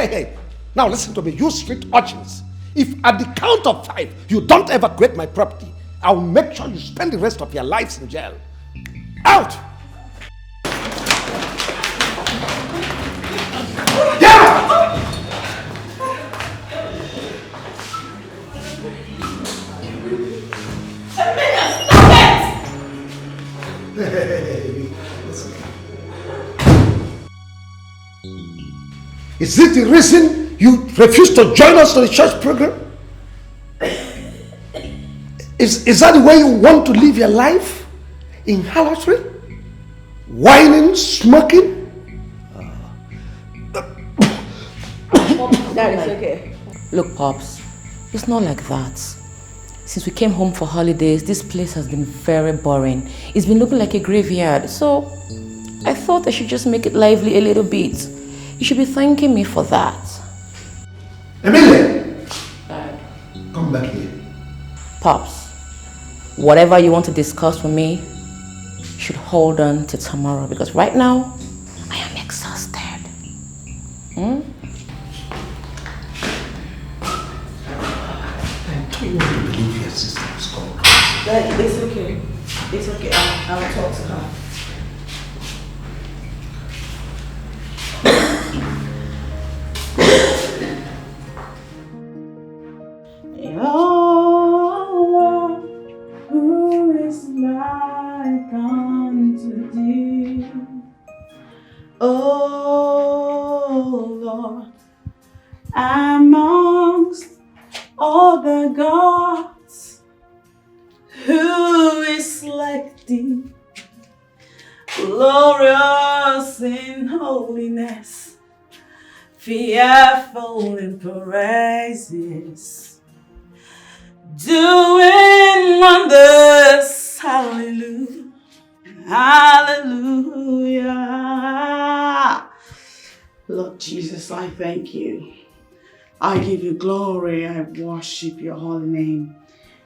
Hey. Now listen to me, you street urchins. If at the count of 5 you don't evacuate my property, I'll make sure you spend the rest of your lives in jail. Out! Yeah! Hey, listen. Is it the reason you refuse to join us to the church program? Is that the way you want to live your life? In harlotry? Whining, smoking? That is okay. Look, Pops, it's not like that. Since we came home for holidays, this place has been very boring. It's been looking like a graveyard. So, I thought I should just make it lively a little bit. You should be thanking me for that. Emilia! Dad. Come back here. Pops, whatever you want to discuss with me, you should hold on to tomorrow because right now, I am exhausted. I don't want to believe your sister is called. Dad, it's okay. It's okay. I'll talk to her. Oh, who is like unto thee? Oh Lord, amongst all the gods, who is like thee? Glorious in holiness, fearful in praises, doing wonders. Hallelujah, hallelujah. Lord Jesus, I thank you. I give you glory. I worship your holy name.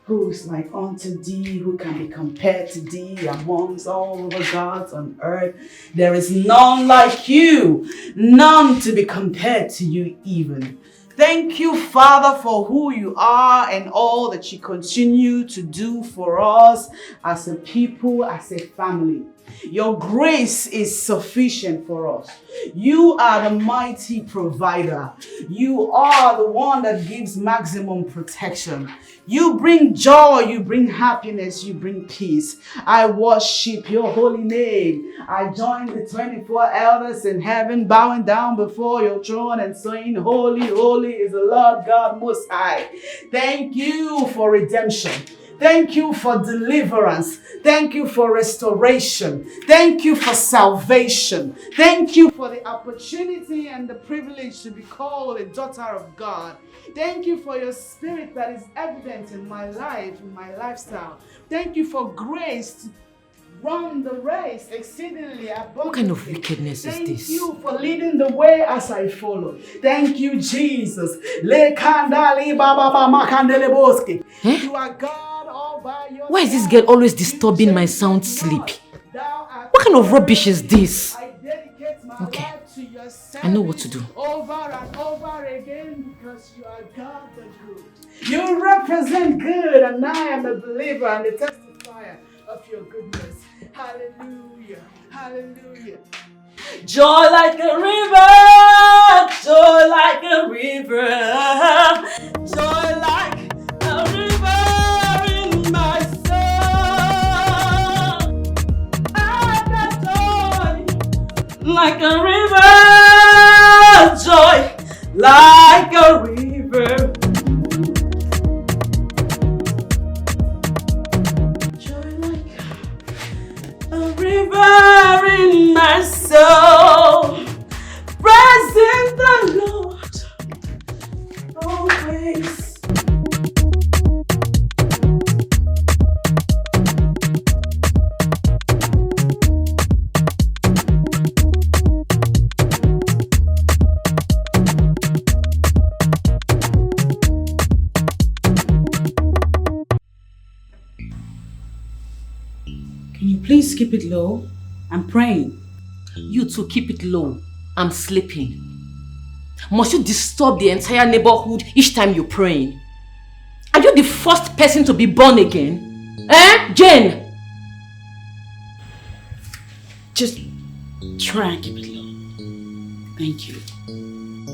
Who is like unto thee? Who can be compared to thee amongst all the gods on earth? There is none like you, none to be compared to you even. Thank you, Father, for who you are and all that you continue to do for us as a people, as a family. Your grace is sufficient for us. You are the mighty provider. You are the one that gives maximum protection. You bring joy, you bring happiness, you bring peace. I worship your holy name. I join the 24 elders in heaven, bowing down before your throne and saying, holy, holy is the Lord God Most High. Thank you for redemption. Thank you for deliverance. Thank you for restoration. Thank you for salvation. Thank you for the opportunity and the privilege to be called a daughter of God. Thank you for your spirit that is evident in my life, in my lifestyle. Thank you for grace to run the race exceedingly abundantly. What kind of wickedness is this? Thank you for leading the way as I follow. Thank you, Jesus. You are God. Why is this girl always disturbing my sound sleep? What kind of rubbish is this? Okay, I know what to do. Over and over again because you are God the good. You represent good and I am a believer and a testifier of your goodness. Hallelujah. Hallelujah. Joy like a river, joy like a river, joy like a river in my soul. I got joy like a river, joy like a river. Joy like a river in my soul. Praising the Lord always. Can you please keep it low? I'm praying. You two keep it low. I'm sleeping. Must you disturb the entire neighborhood each time you're praying? Are you the first person to be born again? Eh, Jane? Just try and keep it low. Thank you.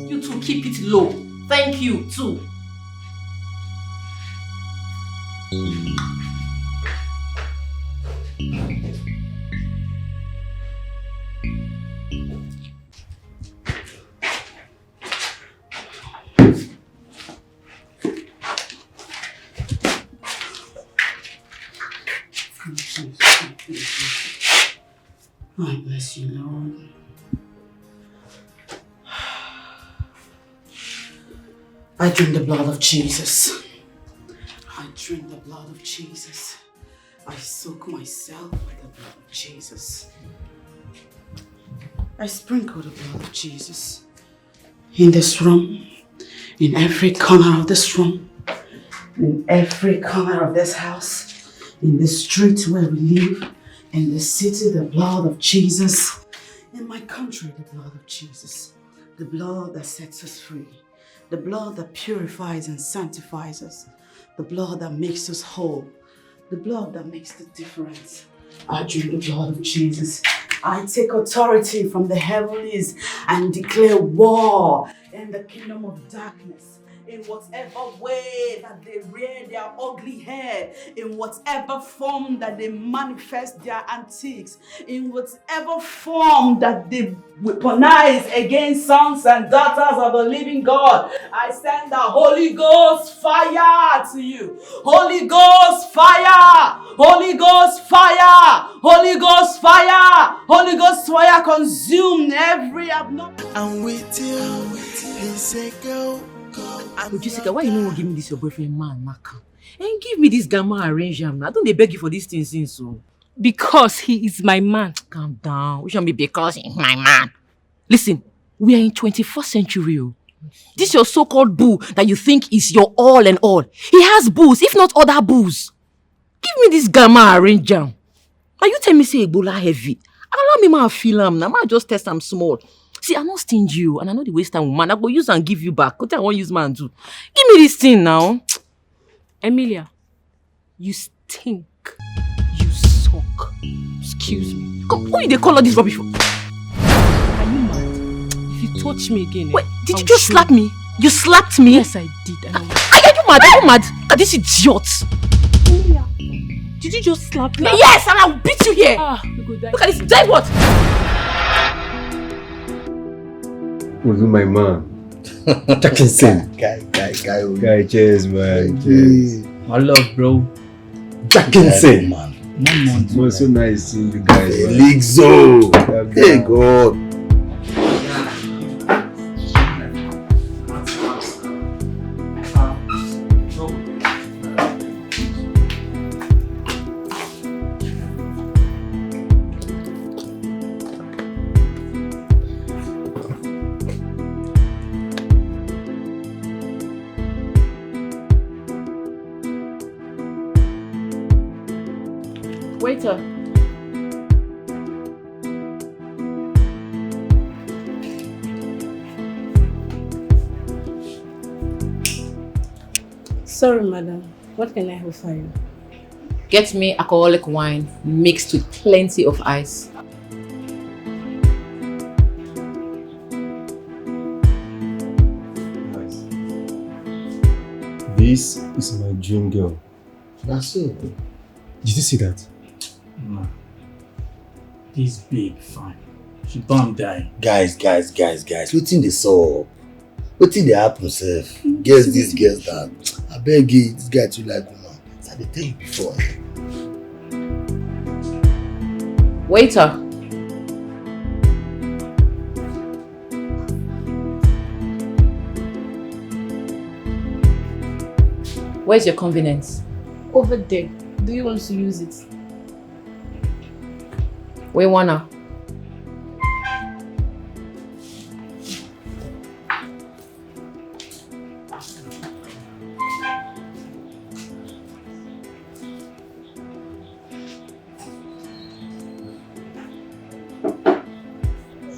You too, keep it low. Thank you, too. I bless you, Lord. I drink the blood of Jesus. I drink the blood of Jesus. I soak myself with the blood of Jesus. I sprinkle the blood of Jesus in this room, in every corner of this room, in every corner of this house, in the street where we live, in the city, the blood of Jesus. In my country, the blood of Jesus. The blood that sets us free. The blood that purifies and sanctifies us. The blood that makes us whole. The blood that makes the difference. I drink the blood of Jesus. I take authority from the heavenlies and declare war in the kingdom of darkness. In whatever way that they rear their ugly hair, in whatever form that they manifest their antics, in whatever form that they weaponize against sons and daughters of the living God, I send the Holy Ghost fire to you. Holy Ghost fire! Holy Ghost fire! Holy Ghost fire! Holy Ghost fire consume every abnormal. I'm with you. He said go. But Jessica, why you no give me this your boyfriend man, Naka? And give me this gamma arrangement. I don't they beg you for this thing since so. Because he is my man. Calm down. We shouldn't be because he's my man. Listen, we are in 21st century. This your so-called boo that you think is your all and all. He has boos, if not other boos. Give me this gamma arrangement. Now you tell me say Ebola heavy. Allow me ma feel am. Now I just test am small. See, I'm not stingy you, and I know the waste time woman. I go use and give you back. What I want use man do? Give me this thing now. Emilia, you stink. You suck. Excuse me. Come, who they call all this rubbish for? Are you mad? If you touch me again, wait, did you just slap me? You slapped me? Yes, I did. And Are you mad? Are you mad? Look at this idiot. Emilia, did you just slap me? Yes, and I'll beat you here. You go die. Look at this. Die what? Who's my man? Jackson. Guy, cheers, man. Cheers. My love, bro. Jackson. Man. 1 month. It was so nice seeing you guys. Elixo. Hey, God. Waiter. Sorry, madam. What can I offer you? Get me alcoholic wine mixed with plenty of ice. Nice. This is my dream girl. That's it. Did you see that? No. This babe fine. She don't die. Guys. Wetin dey sup? Wetin dey happen sef? Guess this, guess that. I beg you, this guy too like woman. As I dey tell you before. Waiter. Where's your convenience? Over there. Do you want to use it? We wanna.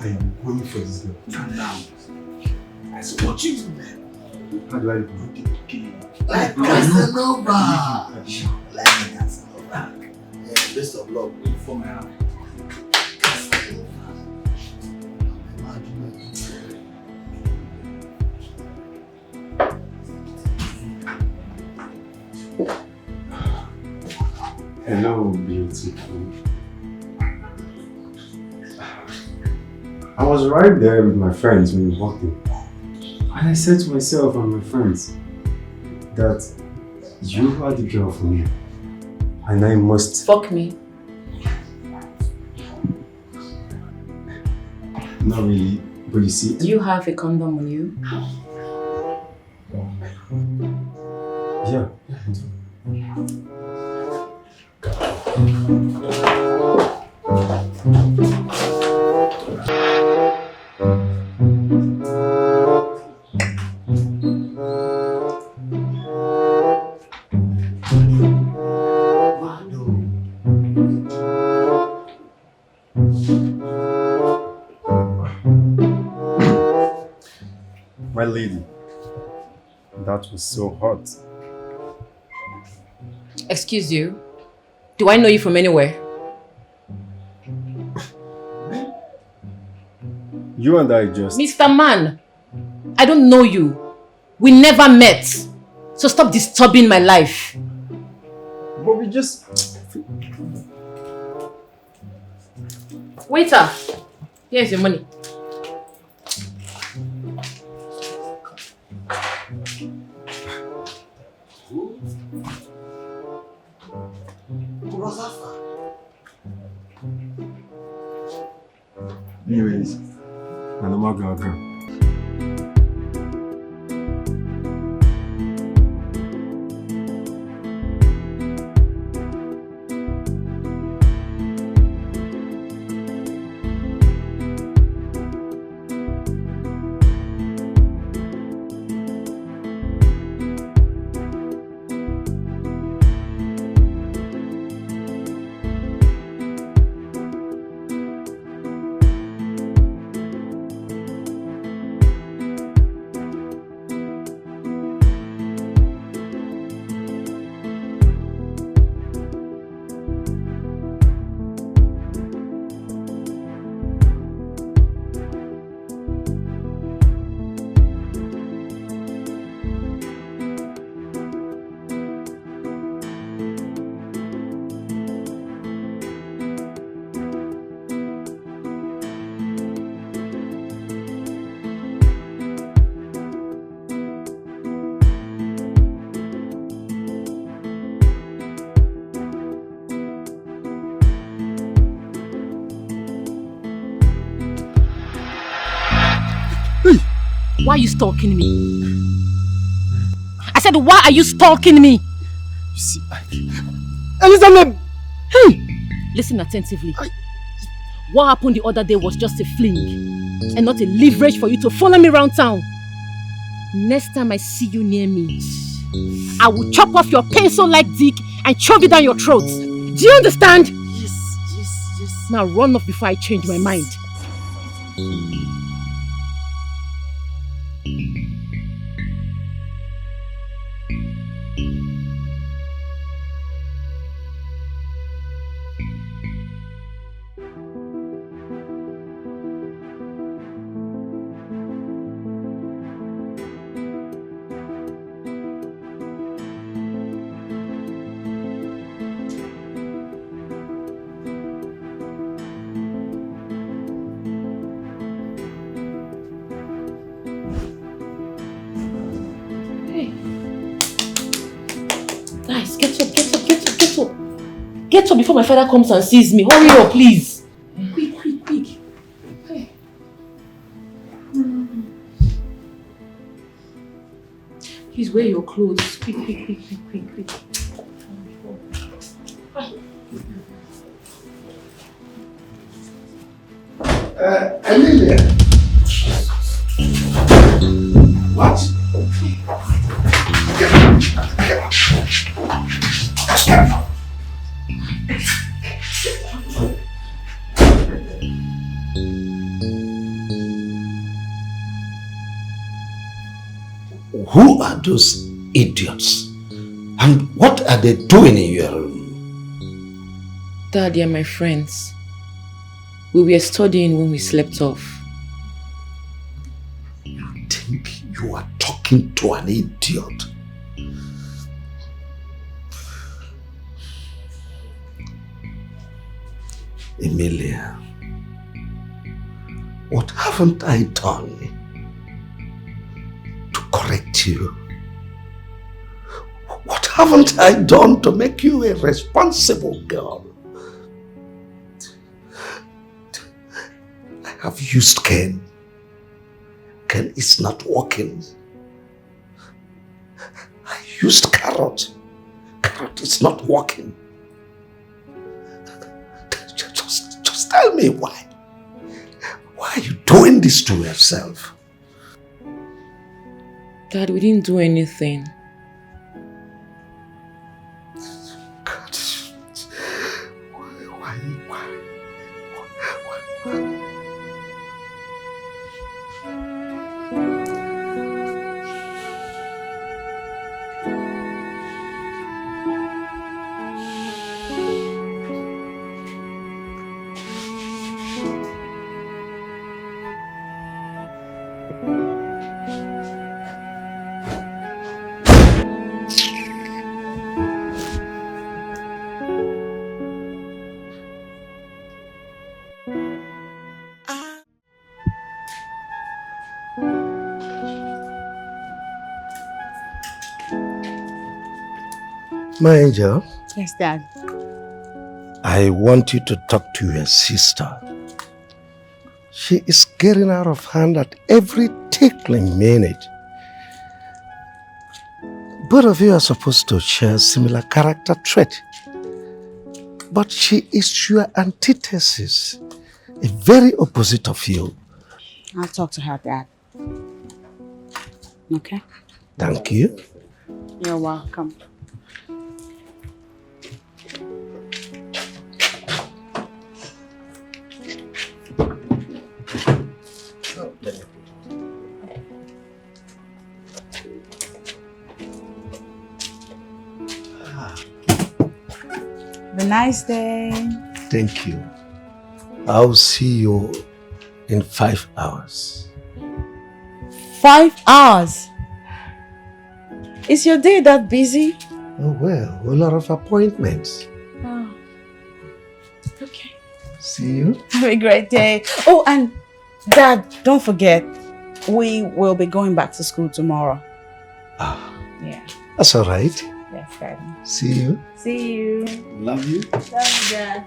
I am going for this girl. Calm down. I said, what you do? How do I put it? Okay. Like Casanova. Like Casanova. Yeah, best of luck for my hand. Hello, beautiful. I was right there with my friends when we walked in. And I said to myself and my friends that you are the girl for me. And I must... Fuck me. Not really, but you see... Do you have a condom on you? Yeah. My lady, that was so hot. Excuse you? Do I know you from anywhere? You and I just... Mr. Man, I don't know you. We never met. So stop disturbing my life. But we just... Waiter, here's your money. Anyways, I'm not gonna. Why are you stalking me? I said, why are you stalking me? You see, Elizabeth! Hey! Listen attentively. What happened the other day was just a fling and not a leverage for you to follow me around town. Next time I see you near me, I will chop off your pencil-like dick and chop it down your throat. Do you understand? Yes. Now run off before I change my mind. Get up before my father comes and sees me. Hurry up, please. Quick. Hey. Please wear your clothes. Quick. Emilia. What? Who are those idiots? And what are they doing in your room? Dad, they are my friends. We were studying when we slept off. You think you are talking to an idiot? Emilia, what haven't I done to correct you? What haven't I done to make you a responsible girl? I have used Ken. Ken is not working. I used Carrot. Carrot is not working. Just tell me why. Why are you doing this to yourself? Dad, we didn't do anything. God. Why? My angel. Yes, Dad. I want you to talk to your sister. She is getting out of hand at every tickling minute. Both of you are supposed to share similar character trait. But she is your antithesis, a very opposite of you. I'll talk to her, Dad. Okay? Thank you. You're welcome. Have a nice day. Thank you. I'll see you in 5 hours. 5 hours? Is your day that busy? Oh well, a lot of appointments. Oh. Okay. See you. Have a great day. Oh, and Dad, don't forget, we will be going back to school tomorrow. Ah, Yeah. that's all right. Yes, Dad. See you. See you. Love you. Love you, Dad.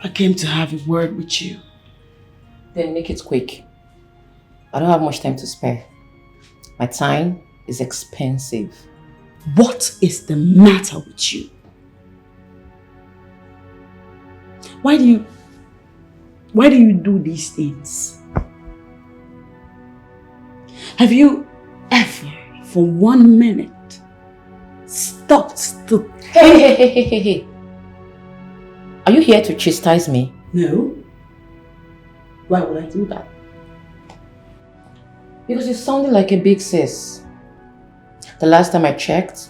I came to have a word with you. Then make it quick. I don't have much time to spare. My time is expensive. What is the matter with you? Why do you do these things? Have you ever, for 1 minute, stopped to Hey. Are you here to chastise me? No. Why would I do that? Because you sounded like a big sis. The last time I checked,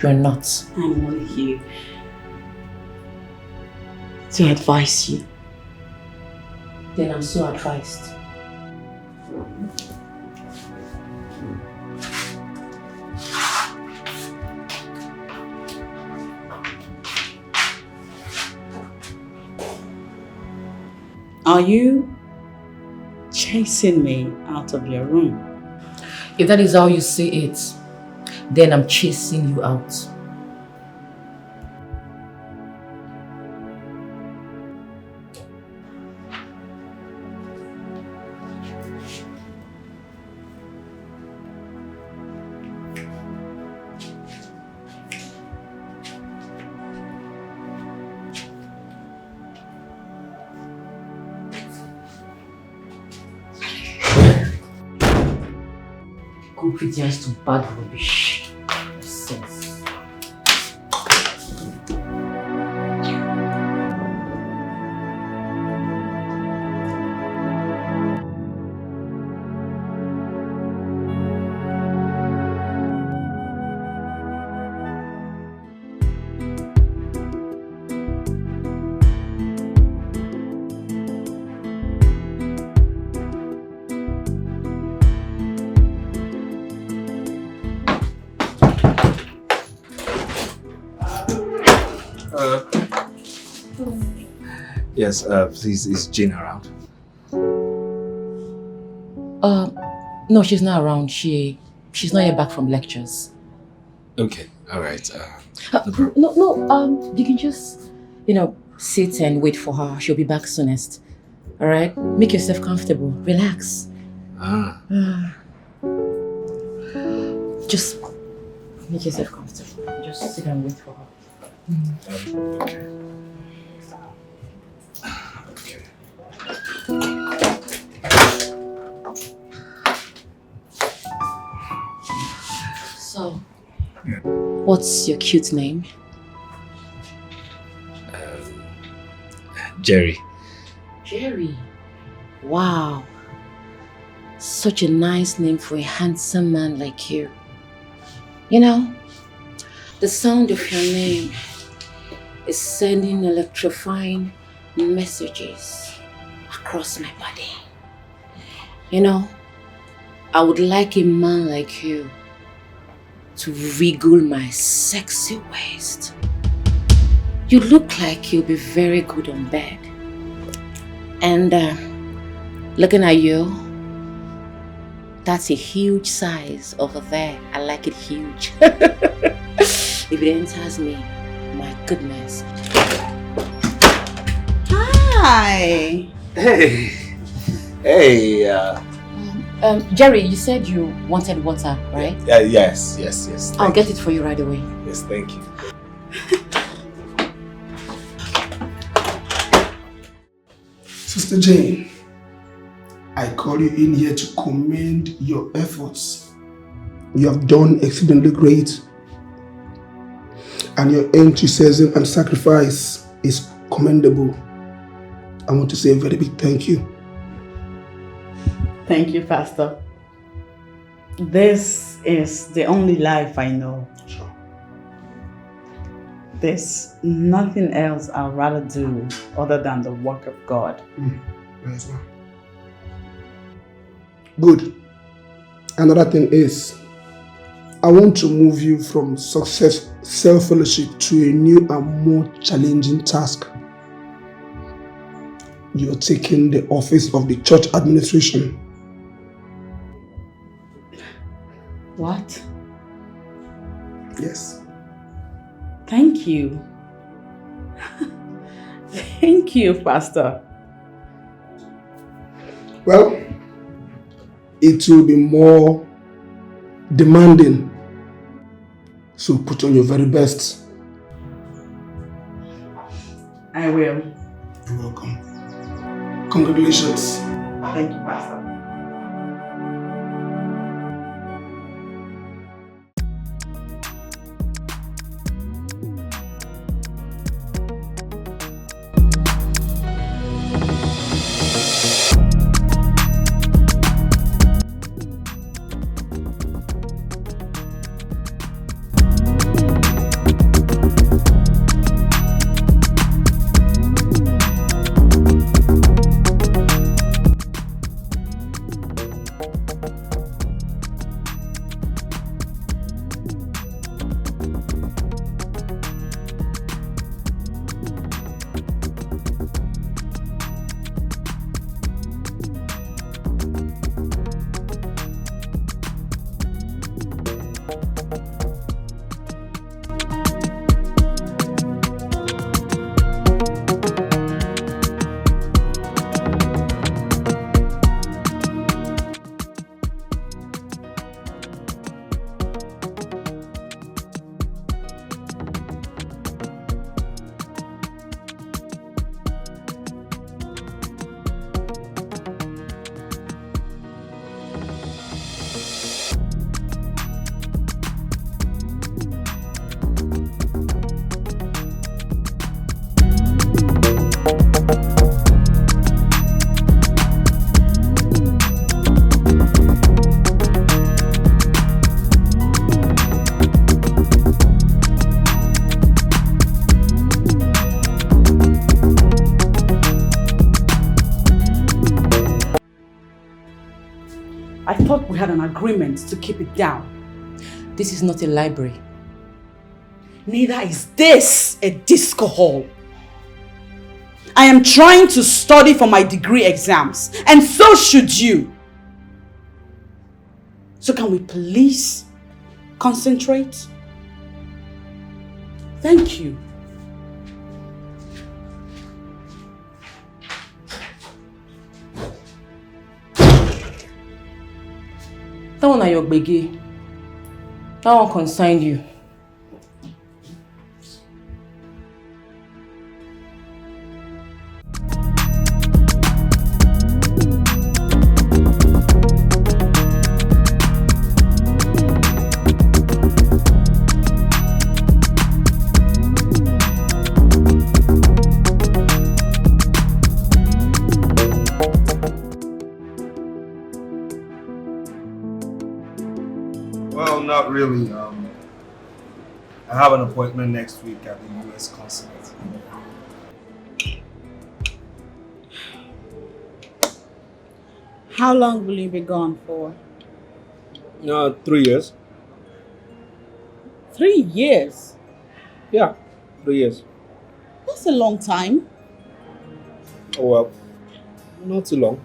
you're not. I'm only here to advise you. Then I'm so advised. Are you chasing me out of your room? If that is how you see it, then I'm chasing you out. Obedience to bad rubbish. Nonsense. Yes, please, is Jane around? No, she's not around. She's not yet back from lectures. Okay, alright. You can just, sit and wait for her. She'll be back soonest. Alright? Make yourself comfortable. Relax. Just make yourself comfortable. Just sit and wait for her. Okay. So, what's your cute name? Jerry. Jerry. Wow. Such a nice name for a handsome man like you. The sound of your name is sending electrifying messages across my body. I would like a man like you to wriggle my sexy waist. You look like you'll be very good on bed. And looking at you, that's a huge size over there. I like it huge. If it enters me, my goodness. Hi. Hey. Jerry, you said you wanted water, right? Yes. I'll get it for you right away. Yes, thank you. Sister Jane, I call you in here to commend your efforts. You have done exceedingly great. And your enthusiasm and sacrifice is commendable. I want to say a very big thank you. Thank you, Pastor. This is the only life I know. Sure. There's nothing else I'd rather do other than the work of God. Yes, ma'am. Good. Another thing is, I want to move you from success self-fellowship to a new and more challenging task. You're taking the office of the church administration. What? Yes. Thank you. Thank you, Pastor. Well, it will be more demanding. So put on your very best. I will. You're welcome. Congratulations. Thank you, Pastor. thought we had an agreement to keep it down. This is not a library. Neither is this a disco hall. I am trying to study for my degree exams, and so should you. So can we please concentrate? Thank you. That one are your gbege. That one concerned you. Well, not really. I have an appointment next week at the US consulate. How long will you be gone for? 3 years. 3 years? Yeah, 3 years. That's a long time. Oh well, not too long.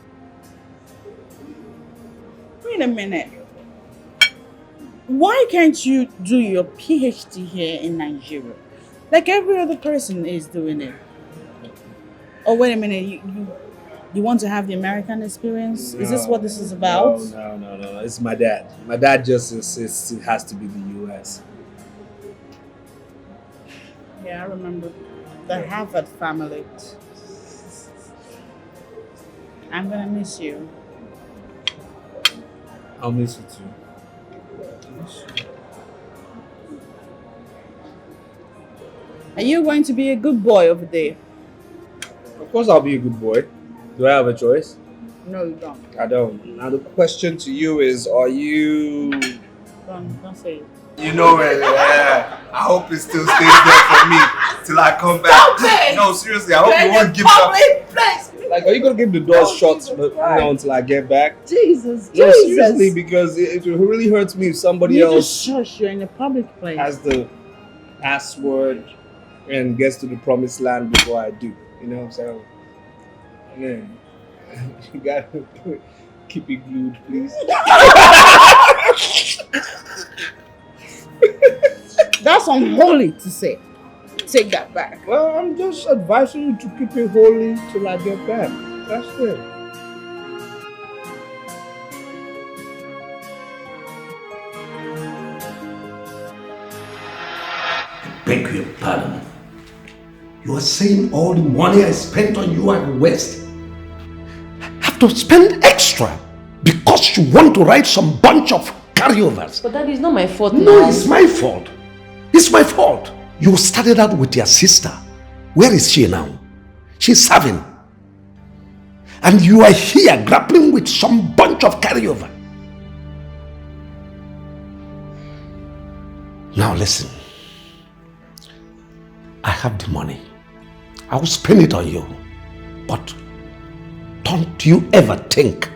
Wait a minute. Why can't you do your PhD here in Nigeria? Like every other person is doing it. Oh, wait a minute. You want to have the American experience? Is this what this is about? No. It's my dad. My dad just insists it has to be the US. Yeah, I remember the Harvard family. I'm gonna miss you. I'll miss you too. Are you going to be a good boy over there? Of course I'll be a good boy. Do I have a choice? No, you don't. I don't. Now the question to you is, are you... Don't say it. You know it, yeah. I hope it still stays there for me till I come back. No, seriously, I hope you won't give up. Like, are you gonna give the door shut until I get back? Jesus. No, seriously, because it really hurts me if somebody else just shush, you're in a public place. has the password and gets to the promised land before I do. You know what I'm saying? Man, you gotta keep it glued, please. That's unholy to say. Take that back. Well, I'm just advising you to keep it holy till I get back. That's it. I beg your pardon. You are saying all the money I spent on you at West have to spend extra because you want to write some bunch of carryovers? But that is not my fault. No, now. it's my fault. It's my fault. You started out with your sister. Where is she now? She's serving. And you are here grappling with some bunch of carryover. Now listen. I have the money. I will spend it on you. But don't you ever think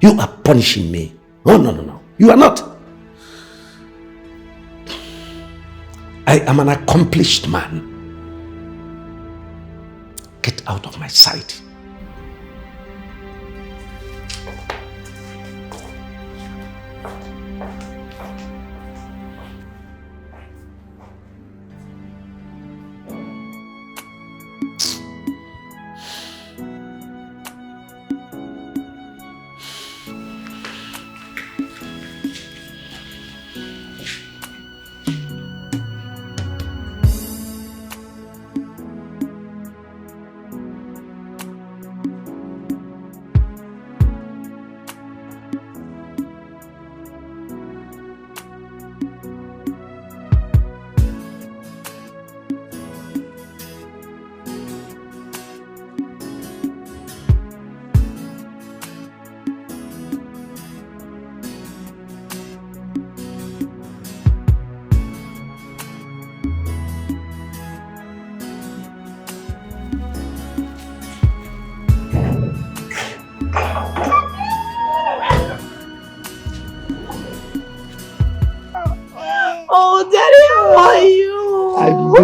you are punishing me. No. You are not. I am an accomplished man. Get out of my sight.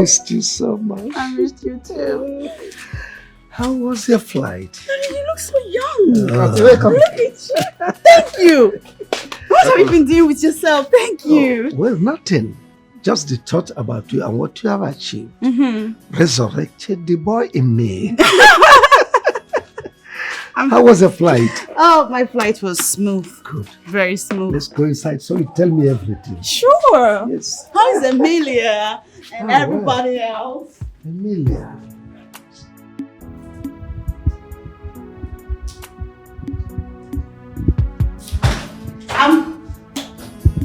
missed you so much. I missed you too. How was your flight? Daddy, you look so young. Welcome. Look at you. Thank you. What have you been doing with yourself? Thank you. Well, nothing. Just the thought about you and what you have achieved resurrected the boy in me. How was the flight? Oh, my flight was smooth. Good. Very smooth. Let's go inside so you tell me everything. Sure. Yes. How's Amelia and everybody else? Amelia. I'm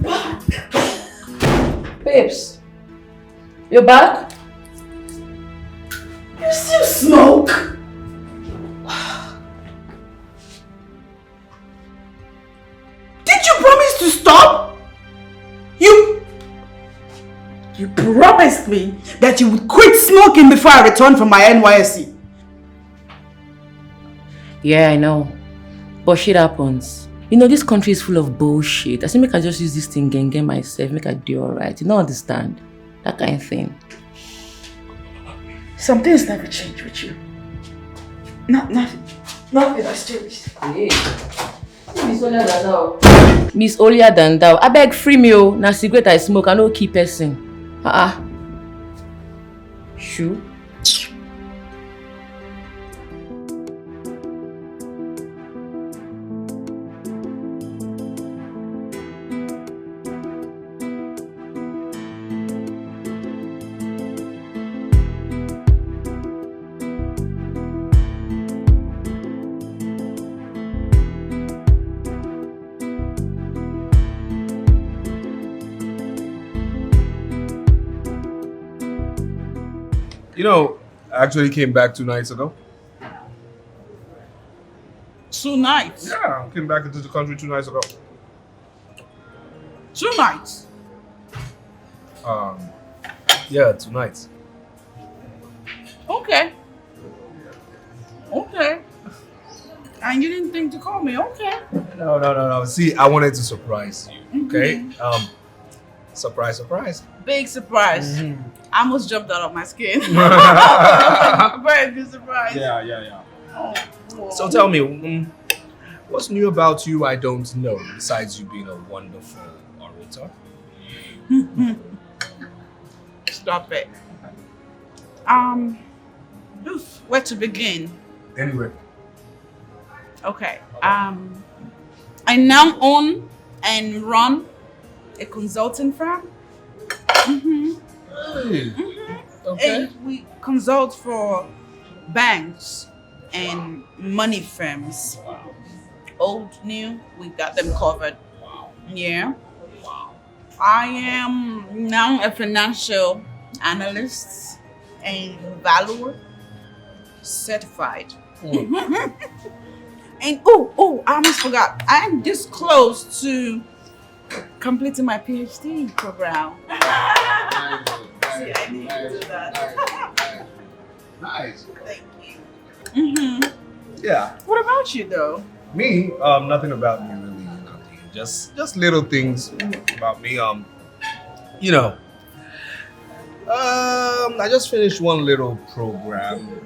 back. Babes, you're back? You still smoke? Did you promise to stop? You promised me that you would quit smoking before I return from my NYSC. Yeah, I know. But shit happens. You know, this country is full of bullshit. I say make I just use this thing and get myself, make I do alright. You don't understand? That kind of thing. Some things never change with you. Nothing has changed. Hey. Miss Olier than thou. Miss Olier than thou. I beg free me oh. Na cigarette I smoke, I no keep person. Shoo. You know, I actually came back 2 nights ago. 2 nights? Yeah, I came back into the country 2 nights ago. 2 nights? Yeah, 2 nights. Okay. And you didn't think to call me, okay. No. See, I wanted to surprise you, okay? Surprise. Big surprise. I almost jumped out of my skin. Very good surprise. Yeah. Oh. So tell me, what's new about you I don't know, besides you being a wonderful orator? Stop it. Where to begin? Anyway. Okay. I now own and run a consulting firm. Hey. Okay. And we consult for banks and money firms. Wow. Old, new, we got them covered. Wow. Yeah. Wow. I am now a financial analyst and valuer certified. And I almost forgot. I am this close to completing my PhD program. See, I need to do that. Nice. Thank you. Yeah. What about you, though? Me, nothing about me really. Nothing. Just little things about me. You know. I just finished one little program.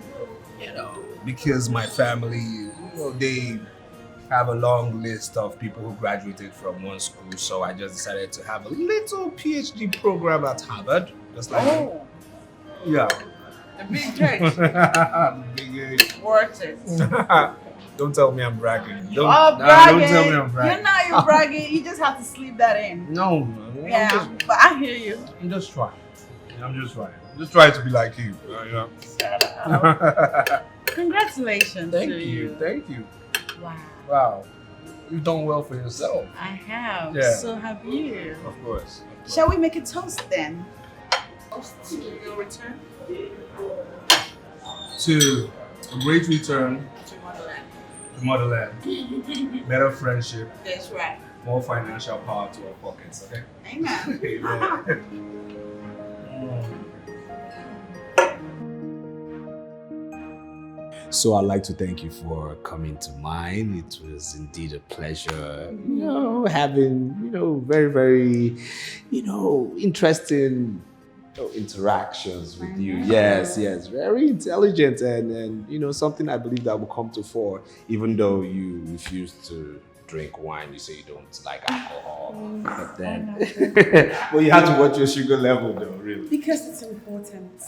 You know, because my family, they have a long list of people who graduated from one school, so I just decided to have a little PhD program at Harvard, just like yeah. The big H. Big H. Worth it. Don't tell me I'm bragging. Bragging. Don't tell me I'm bragging. You're bragging. You just have to sleep that in. No. Yeah, but I hear you. I'm just trying. I'm just trying to be like you. You know? Shut up. Congratulations Thank to you. Thank you. Wow. You've done well for yourself. I have. Yeah. So have you. Of course. Shall we make a toast then? Toast to your return. To a great return To motherland. to motherland, better friendship, That's right. more financial power to our pockets, okay? Amen. Amen. So I'd like to thank you for coming to mine. It was indeed a pleasure, having, very, very, interesting interactions with you. Yes, very intelligent and something I believe that will come to fore, even though you refuse to drink wine. You say you don't like alcohol, but then well, you have to watch your sugar level though, really. Because it's important.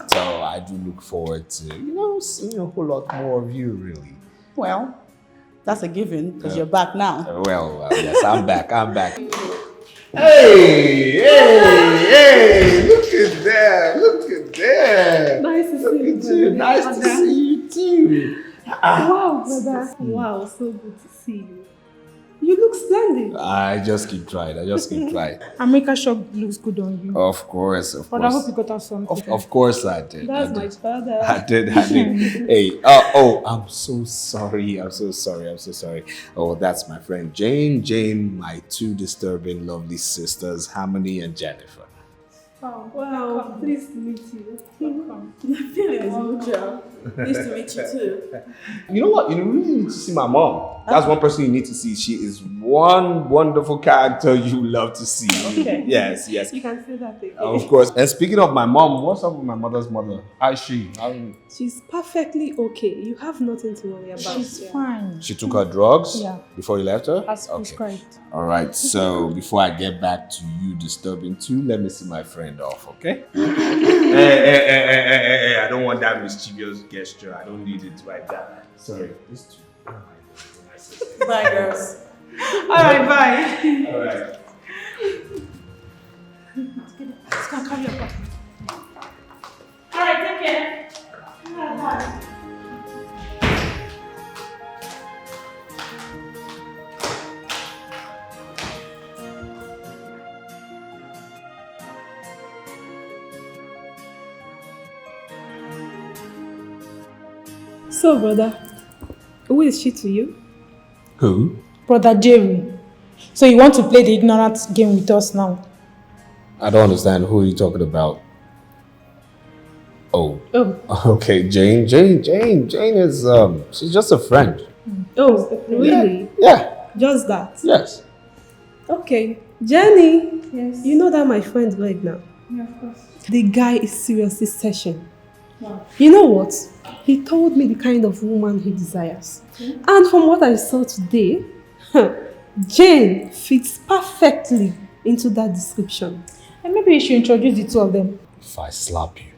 So I do look forward to seeing a whole lot more of you, really. Well, that's a given because you're back now. Well, yes, I'm back. Hey, look at that. Nice to see you too. Nice to see you too. Wow, brother. Wow, so good to see you. You look splendid. I just keep trying. America shop looks good on you. Of course. But I hope you got us something. Of course I did. That's my father. I did. Hey, I'm so sorry. Oh, that's my friend Jane, my two disturbing, lovely sisters, Harmony and Jennifer. Oh, wow. Pleased to meet you. Welcome. The feeling is mutual. Pleased to meet you too. You know what? You really need to see my mom. That's one person you need to see. She is one wonderful character you love to see. Okay. Yes. You can say that thing. Of course. And speaking of my mom, what's up with my mother's mother? How is she? She's perfectly okay. You have nothing to worry about. She's fine. She took her drugs? Yeah. Before you left her? As prescribed. All right. So before I get back to you disturbing too, let me see my friend off, okay? Hey, I don't want that mischievous gesture. I don't need it like that. Sorry. These two. Bye, girls. All right, bye. All right. Let's go carry your bag. All right, take care. Bye. So, brother, who is she to you? Who? Brother Jerry. So you want to play the ignorant game with us now? I don't understand. Who are you talking about? Oh. Okay, Jane is she's just a friend. Oh, really? Yeah. Just that? Yes. Okay. Jenny. Yes. You know that my friend right now? Yeah, of course. The guy is seriously searching. Wow. You know what? He told me the kind of woman he desires. Okay. And from what I saw today, Jane fits perfectly into that description. And maybe you should introduce the two of them. If I slap you.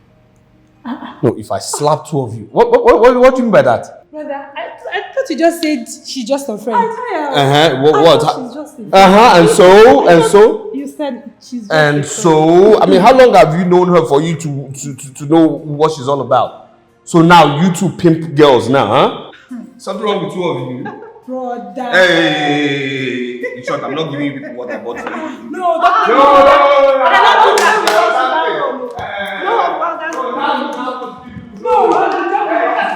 No, if I slap two of you. What do you mean by that? Brother, I thought you just said she's just a friend. What? She's just a friend. And so? You said she's just and a friend. So, I mean, how long have you known her for you to know what she's all about? So now you two pimp girls now, huh? Something wrong with two of you? Brother. Hey. In short, I'm not giving you people what I bought for you. No,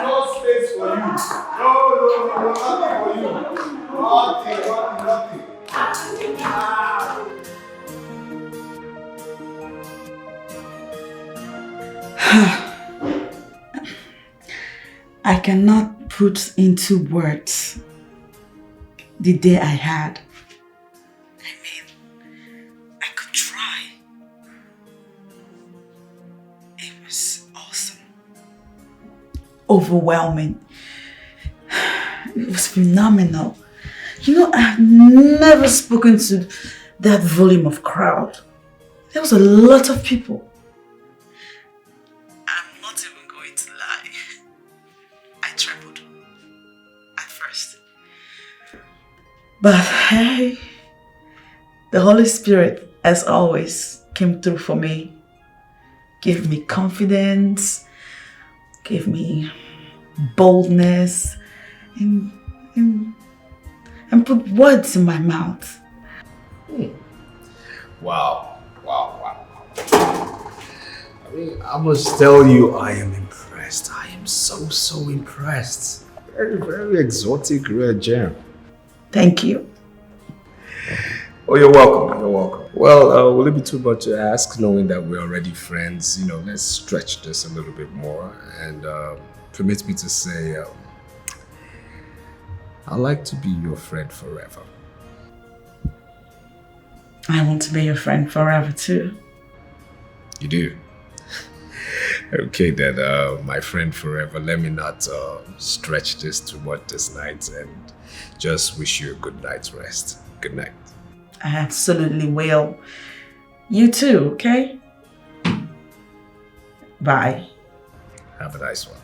No space for you. No, nothing for you. Nothing. I cannot put into words the day I had. I mean, I could try. It was awesome. Overwhelming. It was phenomenal. You know, I've never spoken to that volume of crowd. There was a lot of people. I'm not even going to lie. I trembled at first. But hey, the Holy Spirit, as always, came through for me. Gave me confidence, gave me boldness, and put words in my mouth. Wow. I mean, I must tell you, I am impressed. I am so impressed. Very, very exotic rare gem. Thank you. Oh, you're welcome. Well, will it be too much to ask, knowing that we're already friends? You know, let's stretch this a little bit more and permit me to say, I'd like to be your friend forever. I want to be your friend forever too. You do? Okay then, my friend forever, let me not stretch this too much this night and just wish you a good night's rest. Good night. I absolutely will. You too, okay? Bye. Have a nice one.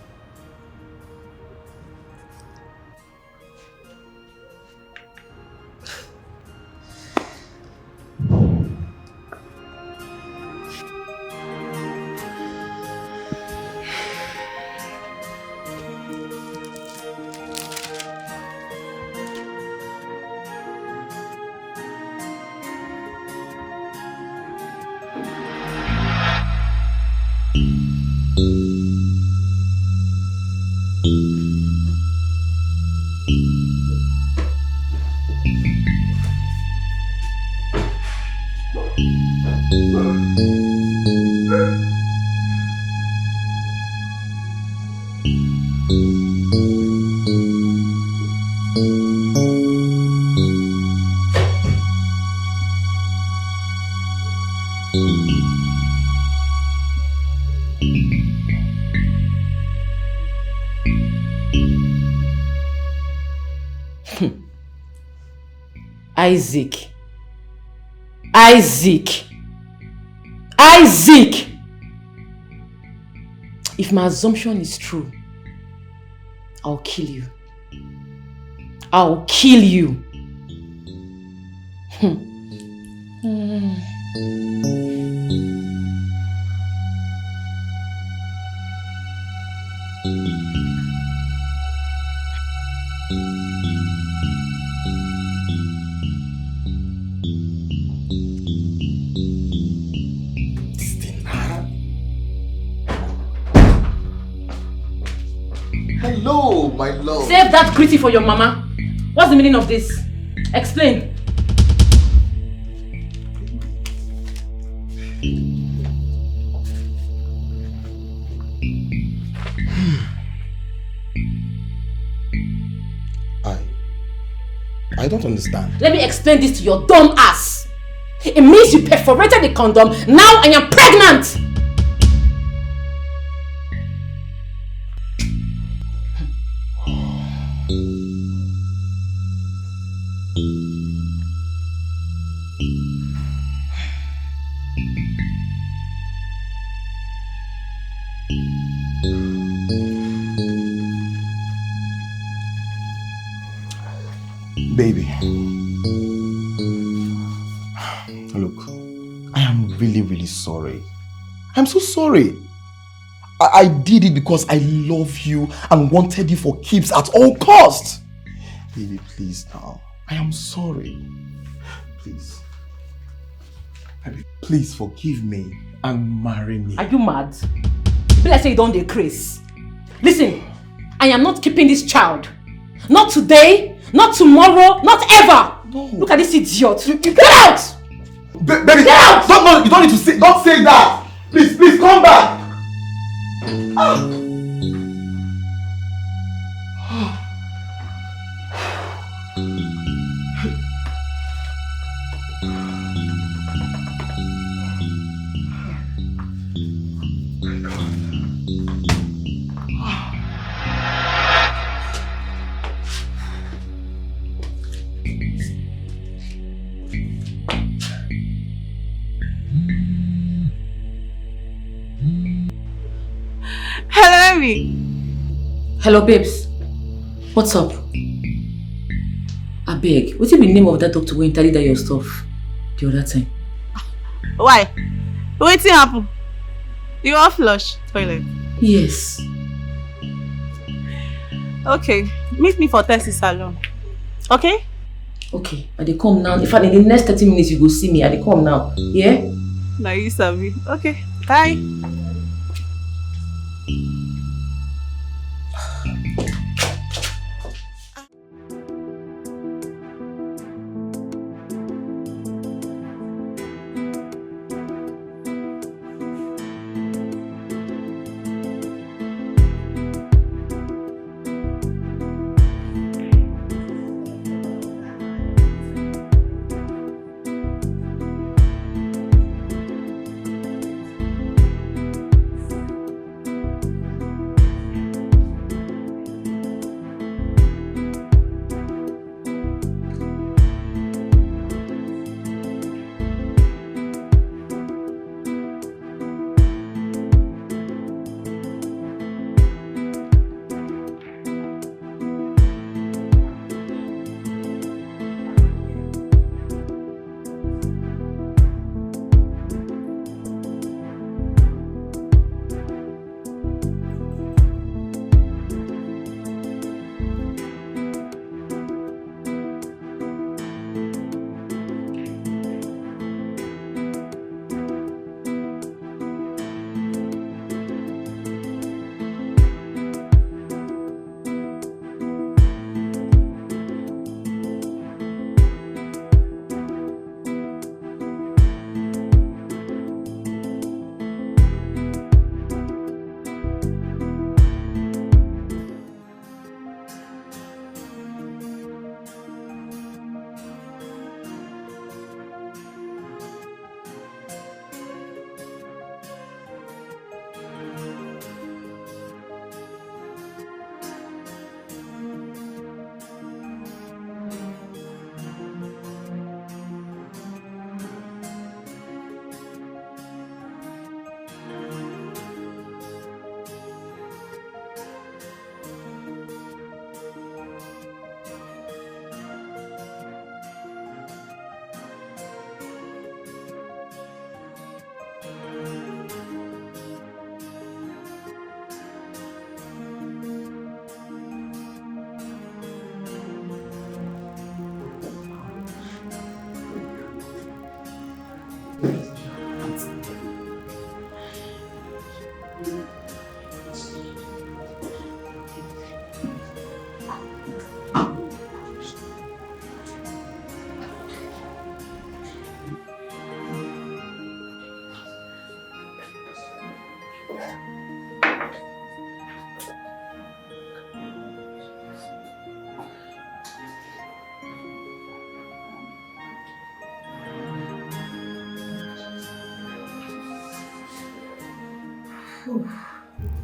Isaac! If my assumption is true, I'll kill you. I'll kill you. Hello, my love. Save that gritty for your mama. What's the meaning of this? Explain. I don't understand. Let me explain this to your dumb ass. It means you perforated the condom, now I am pregnant! Baby, look, I am really sorry. I'm so sorry. I did it because I love you and wanted you for keeps at all costs. Baby, please now. I am sorry. Please. Baby, please forgive me and marry me. Are you mad? Be like say you don't decrease. Listen, I am not keeping this child. Not today, not tomorrow, not ever. No. Look at this idiot. Get out! Baby, get out! No, you don't need to say, don't say that. Please, come back. Hello, Amy. Hello, babes. What's up? I beg, what's the name of that doctor when tell that your stuff the other time? Why? What's happen? You all flush toilet? Yes. Okay, meet me for Tessie salon. Okay? Okay, I dey come now. In fact, in the next 30 minutes you go see me. I dey come now. Yeah? Now you sabi. Okay, bye.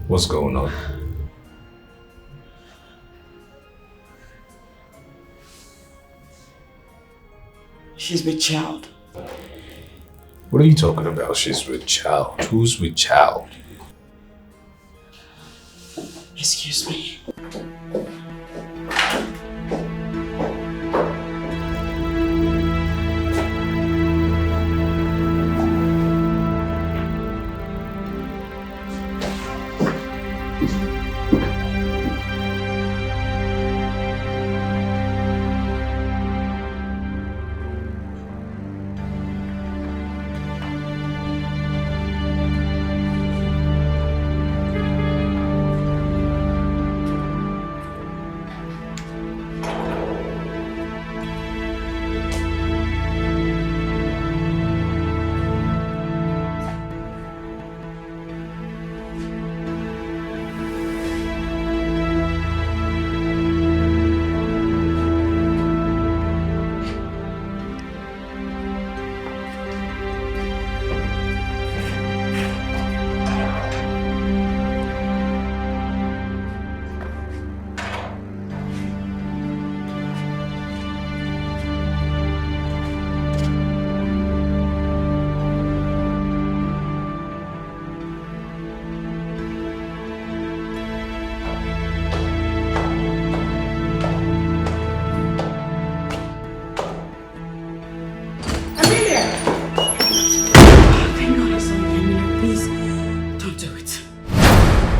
What's going on? She's with child. What are you talking about? She's with child. Who's with child? Excuse me.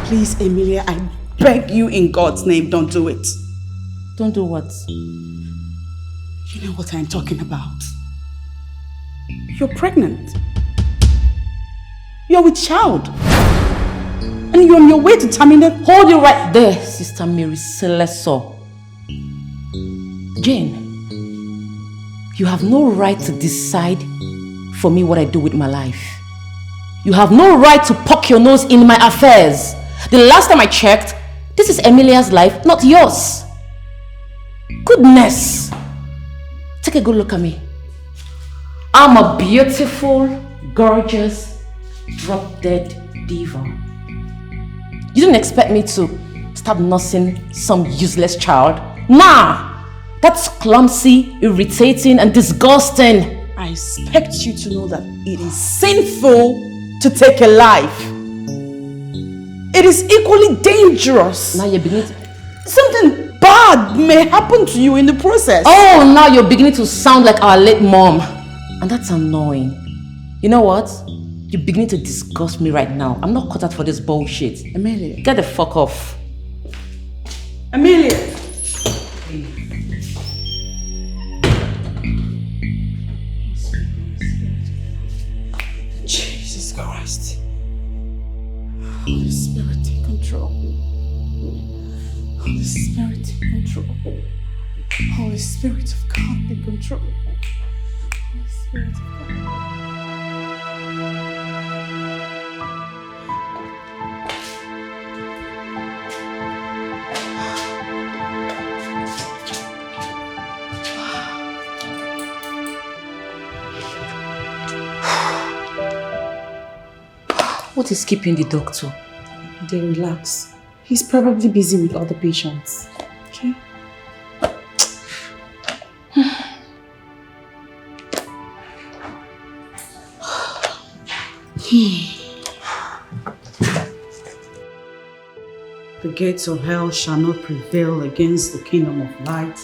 Please, Emilia, I beg you in God's name, don't do it. Don't do what? You know what I'm talking about. You're pregnant. You're with child. And you're on your way to terminate. Hold it right there, Sister Mary Celesso. Jane, you have no right to decide for me what I do with my life. You have no right to poke your nose in my affairs. The last time I checked, this is Emilia's life, not yours. Goodness. Take a good look at me. I'm a beautiful, gorgeous, drop-dead diva. You didn't expect me to start nursing some useless child? Nah! That's clumsy, irritating, and disgusting. I expect you to know that it is sinful to take a life. It is equally dangerous. Now you're beginning to... Something bad may happen to you in the process. Oh, now you're beginning to sound like our late mom. And that's annoying. You know what? You're beginning to disgust me right now. I'm not cut out for this bullshit. Amelia. Get the fuck off. Amelia. Jesus Christ. Holy Spirit, take control. Holy Spirit, take control. Holy Spirit of God, take control. Holy Spirit of God. What is keeping the doctor? They relax. He's probably busy with other patients. Okay? The gates of hell shall not prevail against the kingdom of light.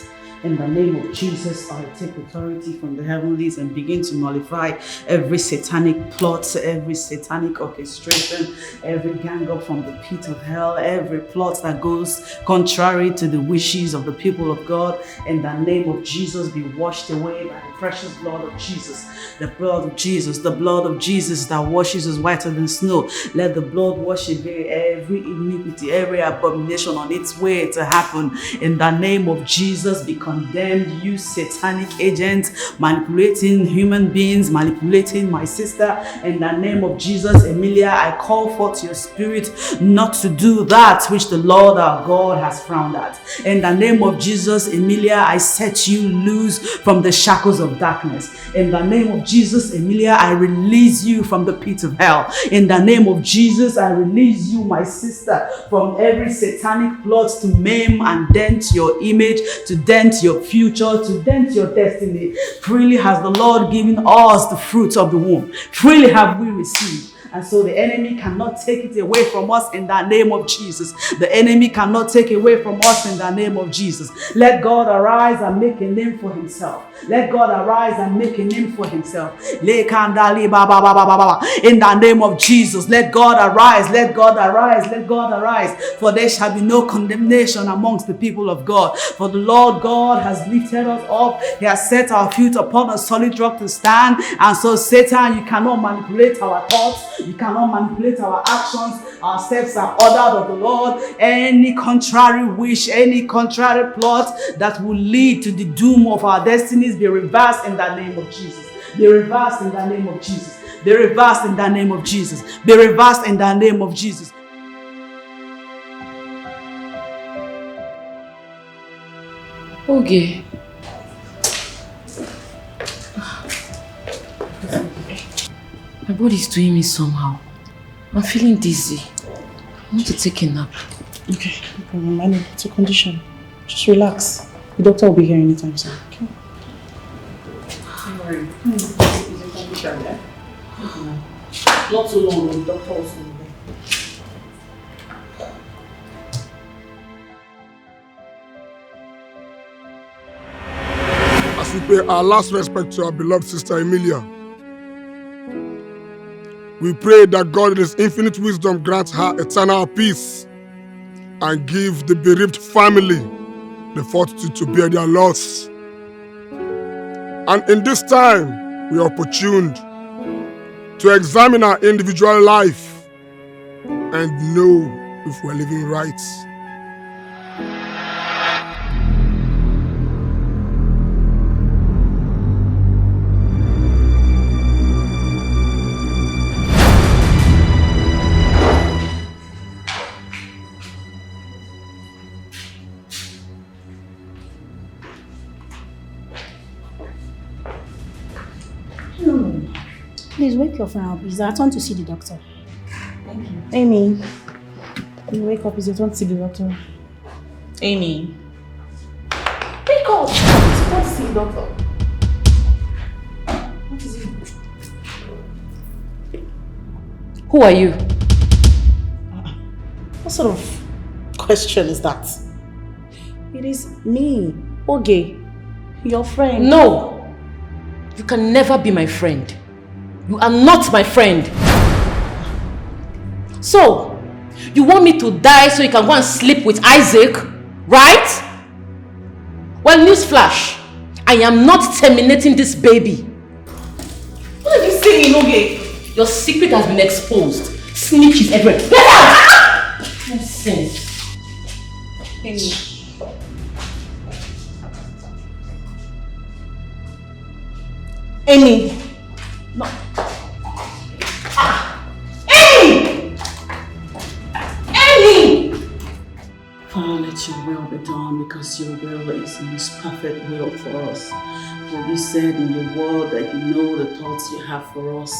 In the name of Jesus, I take authority from the heavenlies and begin to nullify every satanic plot, every satanic orchestration, every gang up from the pit of hell, every plot that goes contrary to the wishes of the people of God. In the name of Jesus, be washed away by the precious blood of Jesus. The blood of Jesus, the blood of Jesus that washes us whiter than snow. Let the blood wash away every iniquity, every abomination on its way to happen. In the name of Jesus, because condemned, you satanic agent, manipulating human beings, manipulating my sister. In the name of Jesus, Emilia, I call forth your spirit not to do that which the Lord our God has frowned at. In the name of Jesus, Emilia, I set you loose from the shackles of darkness. In the name of Jesus, Emilia, I release you from the pit of hell. In the name of Jesus, I release you, my sister, from every satanic plot to maim and dent your image, to dent your future, to dent your destiny. Freely has the Lord given us the fruits of the womb. Freely have we received. And so the enemy cannot take it away from us in the name of Jesus. The enemy cannot take it away from us in the name of Jesus. Let God arise and make a name for himself. Let God arise and make a name for himself. In the name of Jesus, let God arise, let God arise, let God arise. For there shall be no condemnation amongst the people of God. For the Lord God has lifted us up. He has set our feet upon a solid rock to stand. And so Satan, you cannot manipulate our thoughts. You cannot manipulate our actions. Our steps are ordered of the Lord. Any contrary wish, any contrary plot that will lead to the doom of our destinies be reversed in the name of Jesus. Be reversed in the name of Jesus. Be reversed in the name of Jesus. Be reversed in the name of Jesus. Okay. My body is doing me somehow. I'm feeling dizzy. I want to take a nap. Okay, no problem. I know it's a condition. Just relax. The doctor will be here anytime soon. Okay? Don't worry. It's a condition, yeah? Not too long, the doctor will soon be here. As we pay our last respect to our beloved sister Emilia, we pray that God in His infinite wisdom grants her eternal peace and give the bereaved family the fortitude to bear their loss. And in this time, we are opportuned to examine our individual life and know if we're living right. Please wake up now, please. I want to see the doctor. Thank you. Amy, you wake up, please. I want to see the doctor. Amy. Wake up! I want to see the doctor. What is it? Who are you? What sort of question is that? It is me, Oge, your friend. No! You can never be my friend. You are not my friend. So, you want me to die so you can go and sleep with Isaac, right? Well, newsflash, I am not terminating this baby. What are you saying, Oge? Your secret has been exposed. Snitches everywhere. Get out! Nonsense. Amy. Amy. No. Amy! Amy! Father, let your will be done because your will is the most perfect will for us. For you said in your word that you know the thoughts you have for us,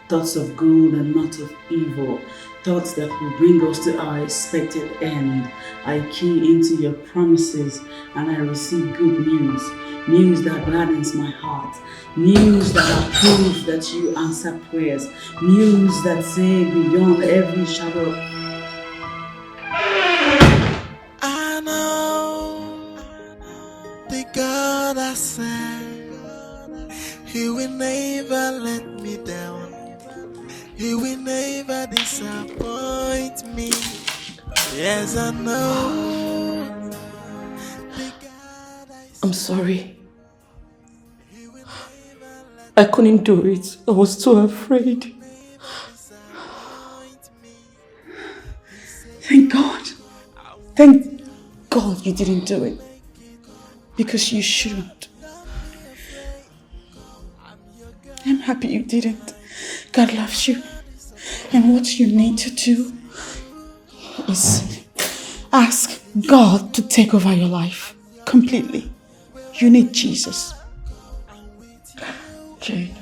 thoughts of good and not of evil, thoughts that will bring us to our expected end. I key into your promises and I receive good news. News that gladdens my heart. News that are proof that you answer prayers. News that say beyond every shadow. I know the God I serve. He will never let me down. He will never disappoint me. Yes, I know. I'm sorry. I couldn't do it. I was too afraid. Thank God. Thank God you didn't do it. because you shouldn't. I'm happy you didn't. God loves you. And what you need to do is ask God to take over your life completely. You need Jesus. Jane,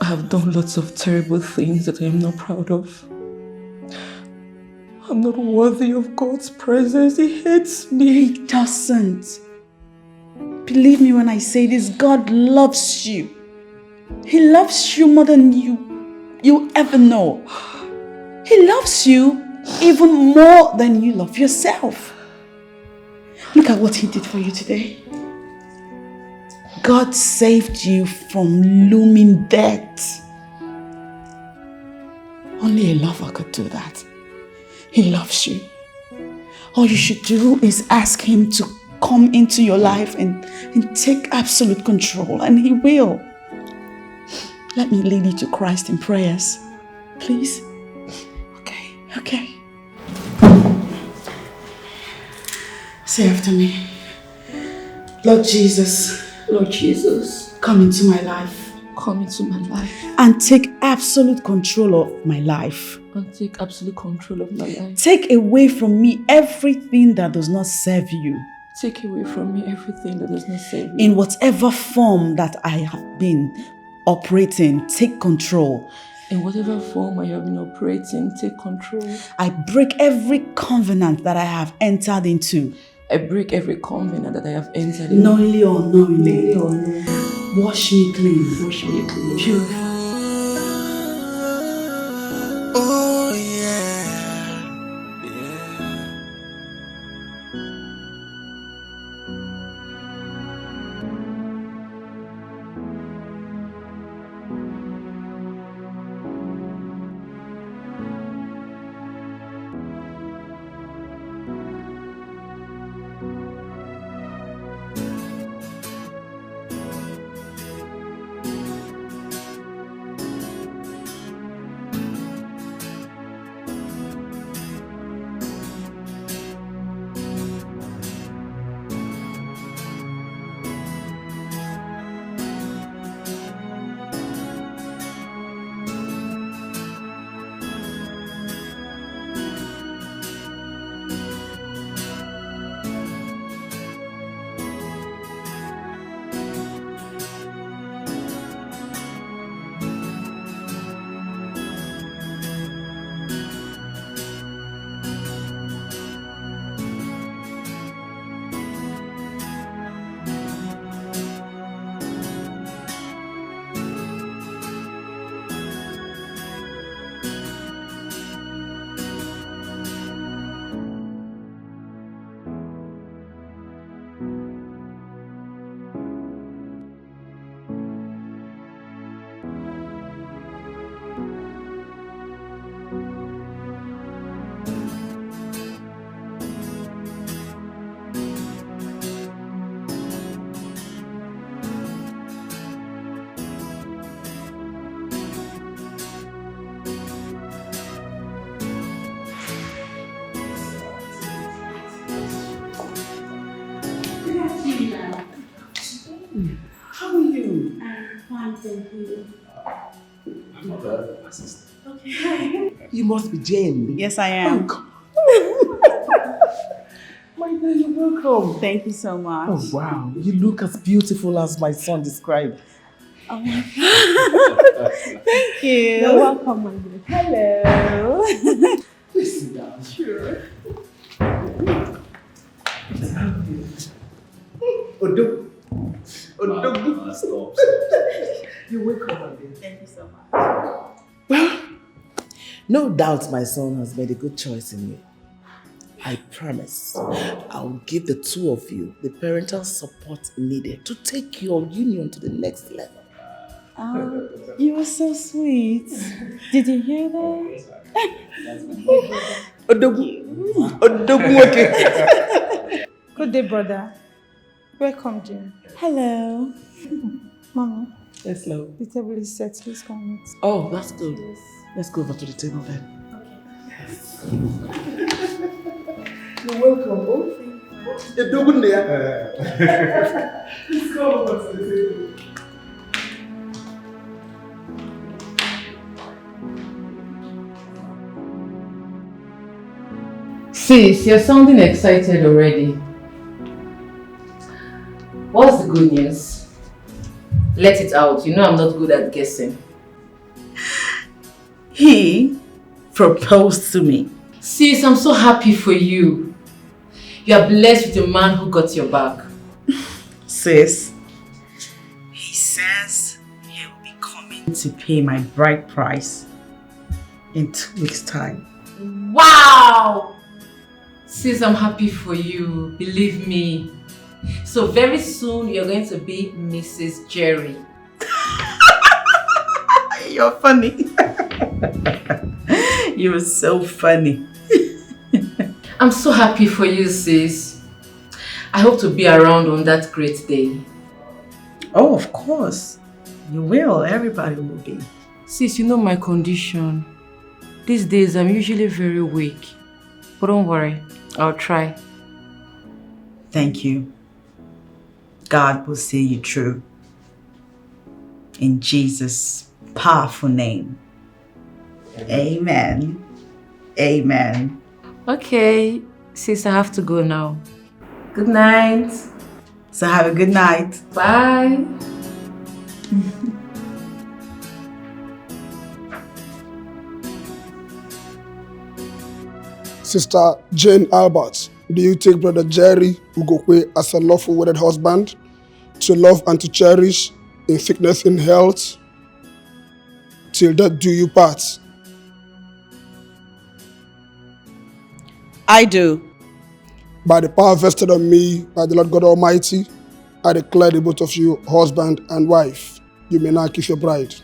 I have done lots of terrible things that I am not proud of. I'm not worthy of God's presence. He hates me. He doesn't. Believe me when I say this, God loves you. He loves you more than you ever know. He loves you even more than you love yourself. Look at what He did for you today. God saved you from looming death. Only a lover could do that. He loves you. All you should do is ask Him to come into your life and take absolute control, and He will. Let me lead you to Christ in prayers. Please? Okay. Say after me. Lord Jesus. Lord Jesus, come into my life. Come into my life. And take absolute control of my life. And take absolute control of my life. Take away from me everything that does not serve you. Take away from me everything that does not serve you. In whatever form that I have been operating, take control. In whatever form I have been operating, take control. I break every covenant that I have entered into. I break every covenant that I have entered into. Knowingly or unknowingly. Knowingly. Wash me clean. Wash me clean. Purify. Oh yeah. How are you? I'm fine, thank you. I'm not bad, my sister. Okay. You must be Jane. Yes, I am. My dear, you're welcome. Thank you so much. Oh, wow. You look as beautiful as my son described. Oh my God. Thank you. You're welcome, my dear. Hello. Please sit down. Sure. Odo. Stop. You're welcome, my dear. Thank you so much. Well, no doubt my son has made a good choice in you. I promise I'll give the two of you the parental support needed to take your union to the next level. Oh, you were so sweet. Did you hear that? Good day, brother. Welcome, Jane. Hello. Mama. Yes, love. The table is set. Please come with. Oh, that's good. Yes. Let's go over to the table then. Okay. Yes. You're welcome. Oh, a double there. Let's go over to the table. Sis, you're sounding excited already. What's the good news? Let it out. You know I'm not good at guessing. He proposed to me. Sis, I'm so happy for you. You are blessed with a man who got your back. Sis, he says he'll be coming to pay my bride price in 2 weeks' time. Wow! Sis, I'm happy for you. Believe me. So very soon you're going to be Mrs. Jerry. You're funny. You're so funny. I'm so happy for you, sis. I hope to be around on that great day. Oh, of course. You will. Everybody will be. Sis, you know my condition. These days I'm usually very weak. But don't worry, I'll try. Thank you. God will see you through. In Jesus' powerful name. Amen. Amen. Okay, sis, I have to go now. Good night. So have a good night. Bye. Sister Jane Albert, do you take Brother Jerry Ugokwe as a lawful wedded husband, to love and to cherish, in sickness and health, till death do you part? I do. By the power vested on me by the Lord God Almighty, I declare the both of you husband and wife. You may now kiss your bride.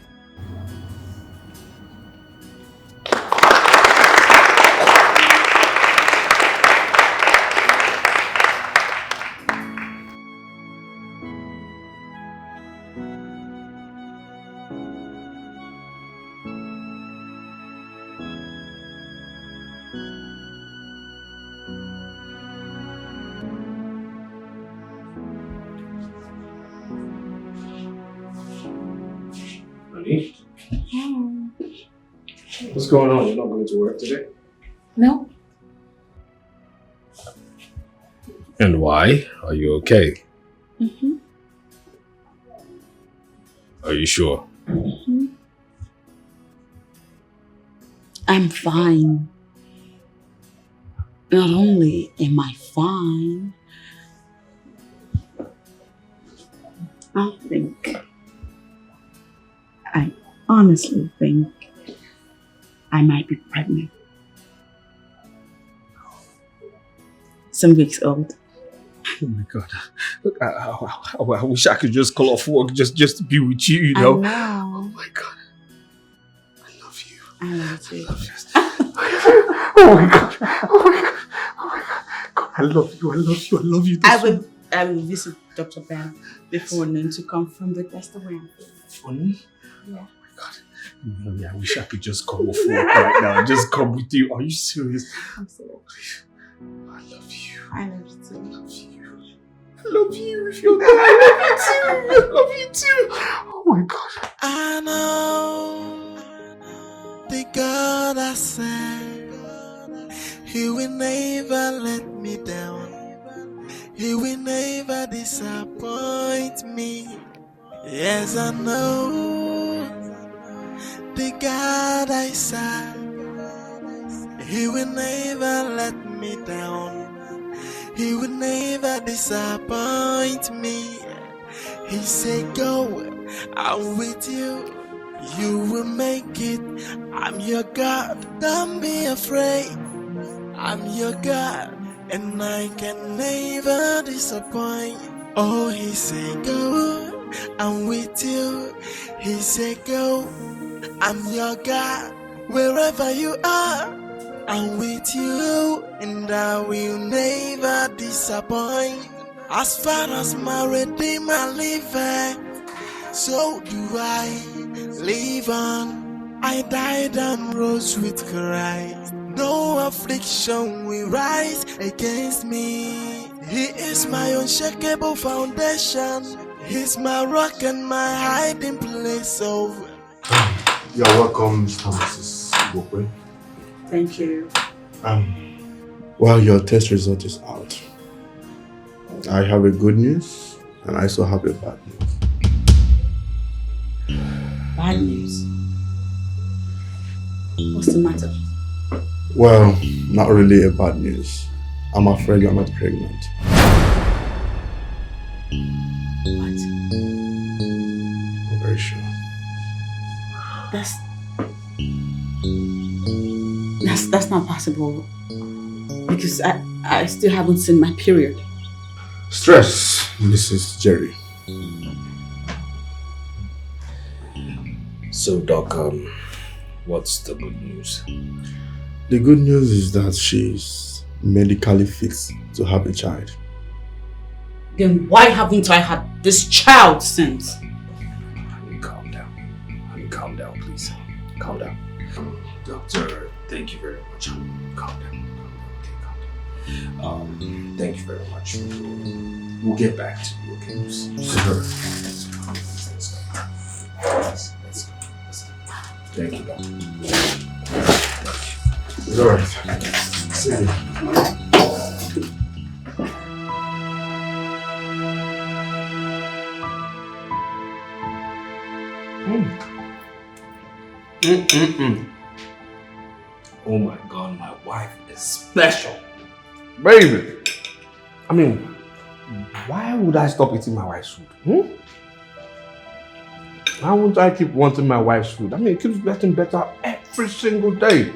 What's going on? You're not going to work today? No. And why? Are you okay? Mm-hmm. Are you sure? Mm-hmm. I'm fine. Not only am I fine, I honestly think I might be pregnant. Some weeks old. Oh my God. Look, I wish I could just call off work just to be with you, you know? I know. Oh my God. I love you. I love you. I love you. Oh my God. Oh my God. Oh my God. God, I love you. I love you. I love you. I will visit Dr. Ben before noon to confirm that that's the way I'm feeling. Funny? Yeah. Oh my God. I wish I could just come off work right now and just come with you. Are you serious? I'm serious. I love you. I love you too. I love you. I love you. If you're there, I love you too. I love you too. Oh my God. I know the God I serve, He will never let me down. He will never disappoint me. Yes, I know the God I serve, He will never let me down. He will never disappoint me. He said, go, I'm with you. You will make it. I'm your God. Don't be afraid. I'm your God, and I can never disappoint. Oh, He said, go, I'm with you. He said, go, I'm your God. Wherever you are, I'm with you, and I will never disappoint. As far as my Redeemer liveth, so do I live on. I died and rose with Christ. No affliction rejection will rise against me. He is my unshakable foundation. He's my rock and my hiding place. You're welcome, Mr. and Mrs. Ibokwe. Thank you. Well, your test result is out. I have a good news and I also have a bad news. Bad news? What's the matter? Well, not really a bad news. I'm afraid you're not pregnant. What? I'm very sure. That's not possible. Because I still haven't seen my period. Stress, Mrs. Jerry. So, Doc, what's the good news? The good news is that she's medically fit to have a child. Then why haven't I had this child since? Calm down. Calm down, please. Calm down. Doctor, thank you very much. Calm down. Okay, calm down. Thank you very much. We'll get back to you, okay? Sure. Let's go. Thank you, Doctor. It's alright. See you. Oh my God, my wife is special. Baby! I mean, why would I stop eating my wife's food? Why would I keep wanting my wife's food? I mean, it keeps getting better every single day.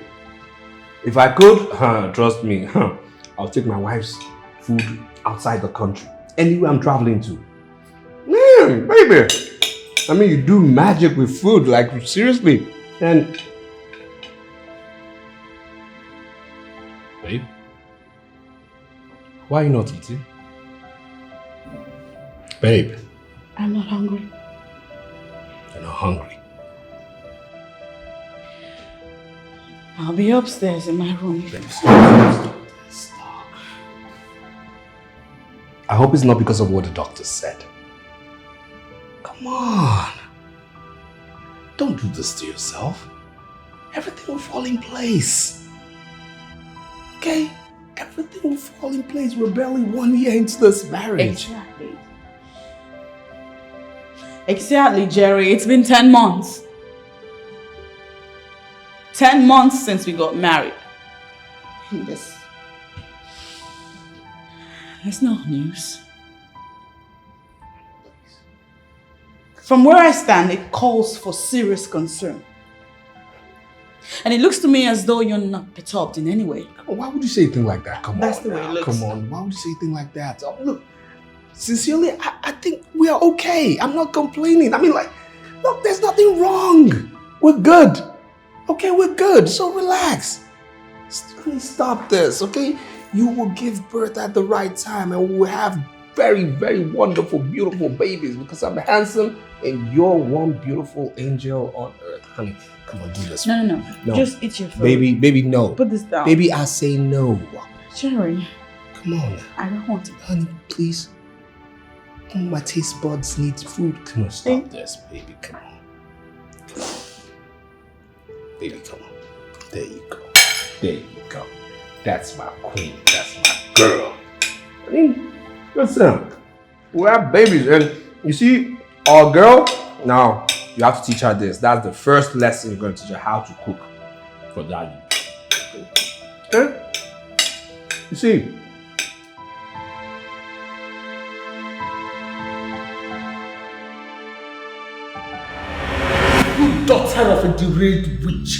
If I could, trust me, I'll take my wife's food outside the country. Anywhere I'm traveling to. Man, baby! I mean, you do magic with food, like seriously. And babe, why are you not eating? Babe, I'm not hungry. you're not hungry. I'll be upstairs in my room. Stop. I hope it's not because of what the doctor said. Come on. Don't do this to yourself. Everything will fall in place. Okay? Everything will fall in place. We're barely 1 year into this marriage. Exactly, Jerry. It's been 10 months. 10 months since we got married. It's not news. From where I stand, it calls for serious concern. And it looks to me as though you're not perturbed in any way. Why would you say a thing like that? Come That's on. the way it looks. Come on. Why would you say a thing like that? Oh, look, sincerely, I think we are okay. I'm not complaining. I mean, like, look, there's nothing wrong. We're good. Okay, we're good. So relax. Stop this, okay? You will give birth at the right time and we will have very, very wonderful, beautiful babies because I'm handsome and you're one beautiful angel on earth. Honey, come on, do this. No. Just eat your food. Baby, no. Put this down. Baby, I say no. Jerry. Come on. I don't want it. Honey, please. My taste buds need food. Come on, stop this, baby. Come on. Come on. Baby, come on. There you go. There you go. That's my queen. That's my girl. I mean, listen. We have babies and you see, our girl, now you have to teach her this. That's the first lesson you're going to teach her, how to cook for daddy. Okay? You see, You daughter of a derailed witch.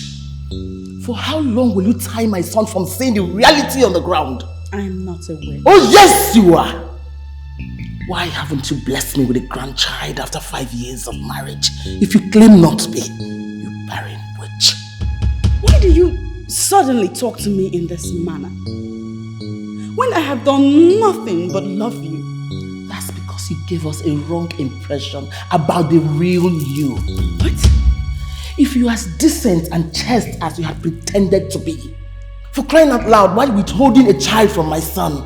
For how long will you tie my son from seeing the reality on the ground? I am not a witch. Oh yes, you are. Why haven't you blessed me with a grandchild after 5 years of marriage? If you claim not to be, you barren witch. Why do you suddenly talk to me in this manner? When I have done nothing but love you. That's because you gave us a wrong impression about the real you. What? If you are as decent and chaste as you have pretended to be, For crying out loud, why withholding a child from my son?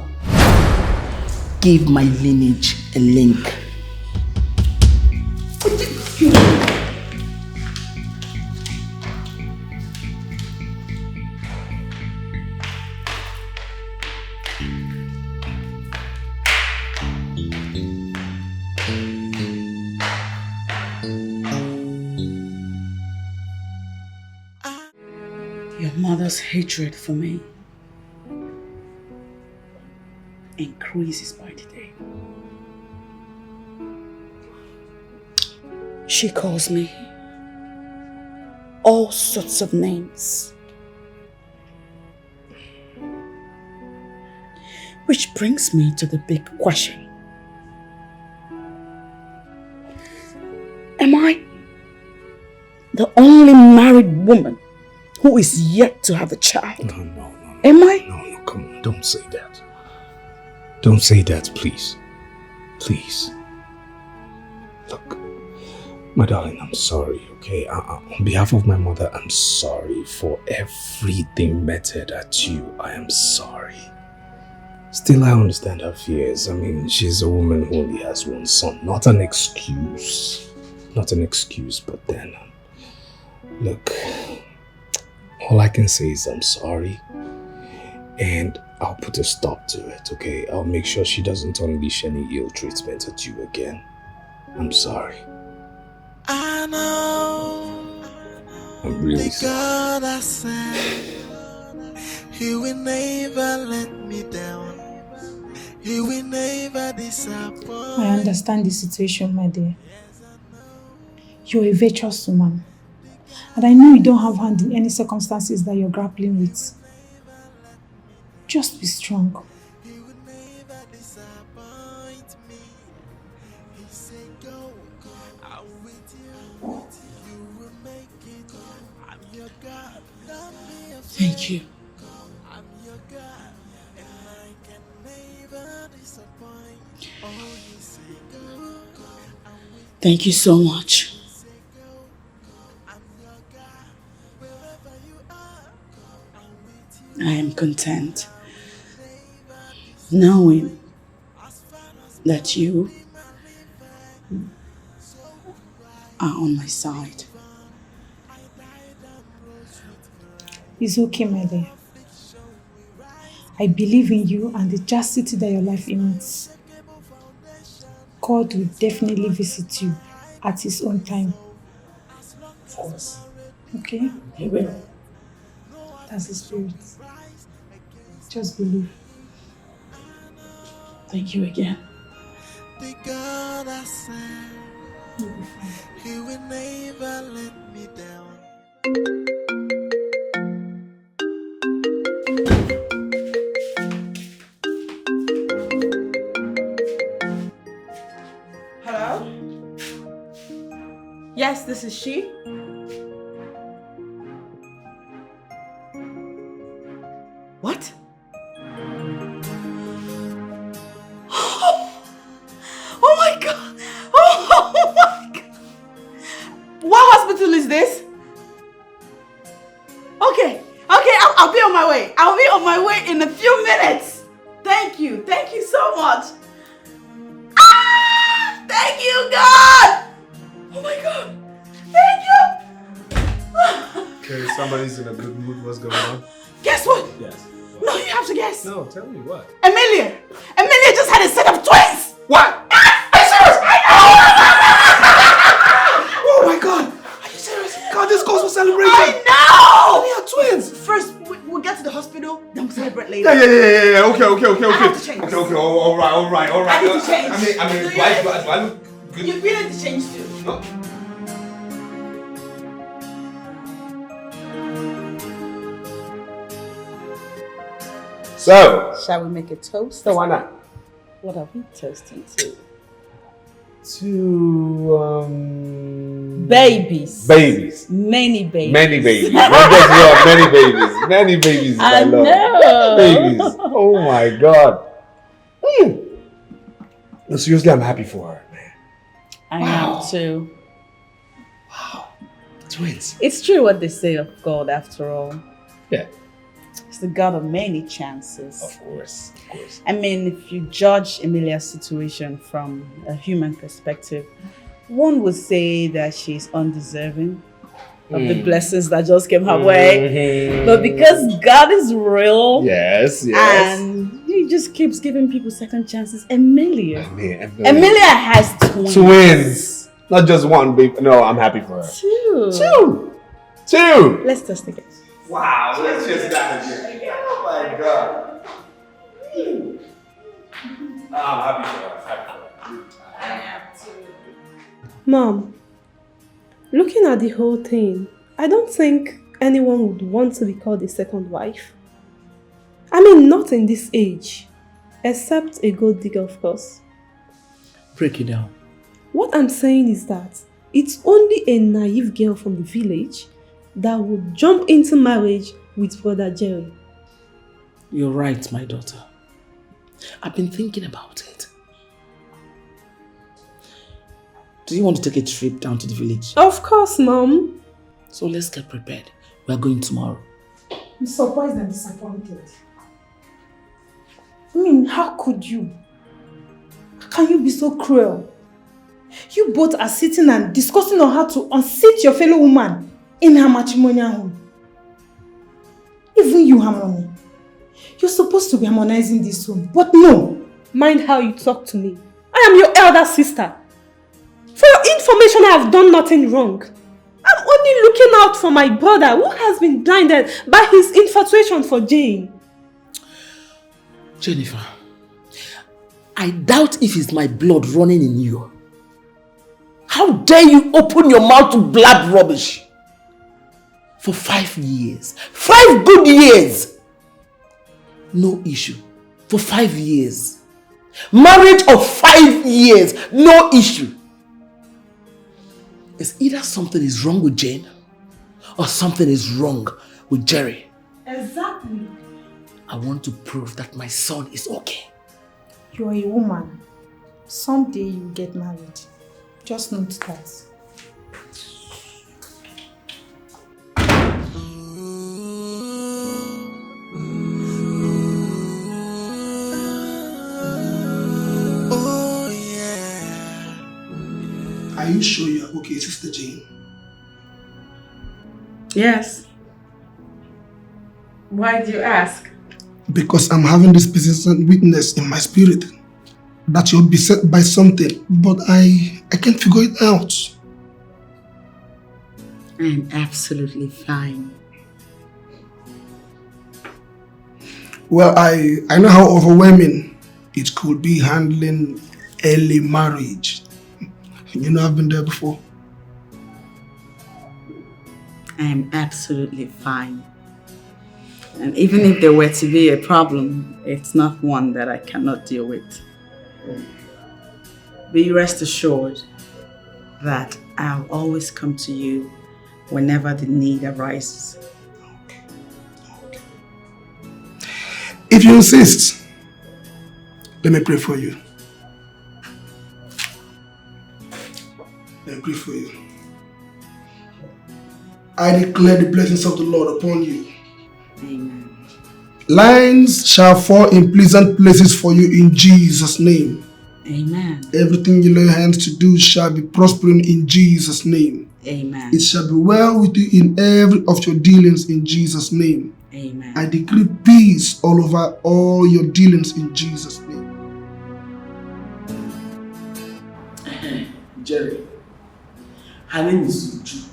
Give my lineage a link. Your mother's hatred for me increases by the day. She calls me all sorts of names. Which brings me to the big question. Am I the only married woman who is yet to have a child? No. Am I? No, come on, don't say that. Don't say that, please. Please. Look, my darling, I'm sorry, okay? On behalf of my mother, I'm sorry for everything meted at you. I am sorry. Still, I understand her fears. I mean, she's a woman who only has one son. Not an excuse. Not an excuse, but then, look, all I can say is I'm sorry. And I'll put a stop to it, okay? I'll make sure she doesn't unleash any ill treatment at you again. I'm sorry. I know I'm really the God I serve, He will never let me down. He will never disappoint. I understand the situation, my dear. You're a virtuous woman. And I know you don't have hand in any circumstances that you're grappling with. Just be strong. Thank you. Thank you so much. I am content knowing that you are on my side. It's okay, my dear. I believe in you and the chastity that your life emits. God will definitely visit you at His own time. Of course. Okay? He will. That's the spirit. Just believe. Thank you again. The God I serve, He will never let me down. Hello? Yes, this is she. What? Oh my God! Oh my God! What hospital is this? Okay, I'll be on my way. I'll be on my way in a few minutes. Thank you so much. Ah! Thank you, God! Oh my God! Thank you! Okay, somebody's in a good mood. What's going on? Guess what? Yes. No, you have to guess. No, tell me what. Emilia just had a set of twins! What? Are you serious? Oh my God! Are you serious? God, this calls for celebration. I know! We are twins. First, we'll get to the hospital, then we'll celebrate later. Yeah. Okay. I have to change. Okay. All right. I need to change. I mean, do I look good? You need to change too. No. So, shall we make a toast? So why not? What are we toasting to? Babies. Babies. Many babies. Many babies. Many babies. Many babies. I love. know. Babies. Oh my God. No, seriously, I'm happy for her, man. I am too. Wow. Twins. It's true what they say of God after all. Yeah. is the God of many chances. Of course. I mean, if you judge Emilia's situation from a human perspective, one would say that she's undeserving of the blessings that just came her way. But because God is real, Yes. and He just keeps giving people second chances. Emilia Emilia has twins. Twins. Not just one, babe. No, I'm happy for her. Two. Let's test again. Wow, let's just that again. Oh my God. I'm happy for her. Mom, looking at the whole thing, I don't think anyone would want to be called a second wife. I mean, not in this age. Except a gold digger, of course. Break it down. What I'm saying is that it's only a naive girl from the village that would jump into marriage with Brother Jerry. You're right, my daughter. I've been thinking about it. Do you want to take a trip down to the village? Of course, Mom. So let's get prepared. We are going tomorrow. I'm surprised and disappointed. I mean, how could you? How can you be so cruel? You both are sitting and discussing on how to unseat your fellow woman in her matrimonial home. Even you, Harmony. You're supposed to be harmonizing this home, but no. Mind how you talk to me. I am your elder sister. For your information, I have done nothing wrong. I'm only looking out for my brother who has been blinded by his infatuation for Jane. Jennifer, I doubt if it's my blood running in you. How dare you open your mouth to blab rubbish? For 5 years, 5 good years, no issue. For 5 years. Marriage of 5 years, no issue. It's either something is wrong with Jane or something is wrong with Jerry. Exactly. I want to prove that my son is okay. You're a woman. Someday you get married. Just note that. Oh yeah. Are you sure you're okay, Sister Jane? Yes. Why do you ask? Because I'm having this persistent witness in my spirit that you're beset by something, but I can't figure it out. I'm absolutely fine. Well, I know how overwhelming it could be handling early marriage. You know, I've been there before. I am absolutely fine. And even if there were to be a problem, it's not one that I cannot deal with. Be rest assured that I'll always come to you whenever the need arises. If you insist, let me pray for you. Let me pray for you. I declare the blessings of the Lord upon you. Amen. Lines shall fall in pleasant places for you in Jesus' name. Amen. Everything you lay your hands to do shall be prospering in Jesus' name. Amen. It shall be well with you in every of your dealings in Jesus' name. Amen. I decree peace all over all your dealings in Jesus' name. Jerry, her name is Uju.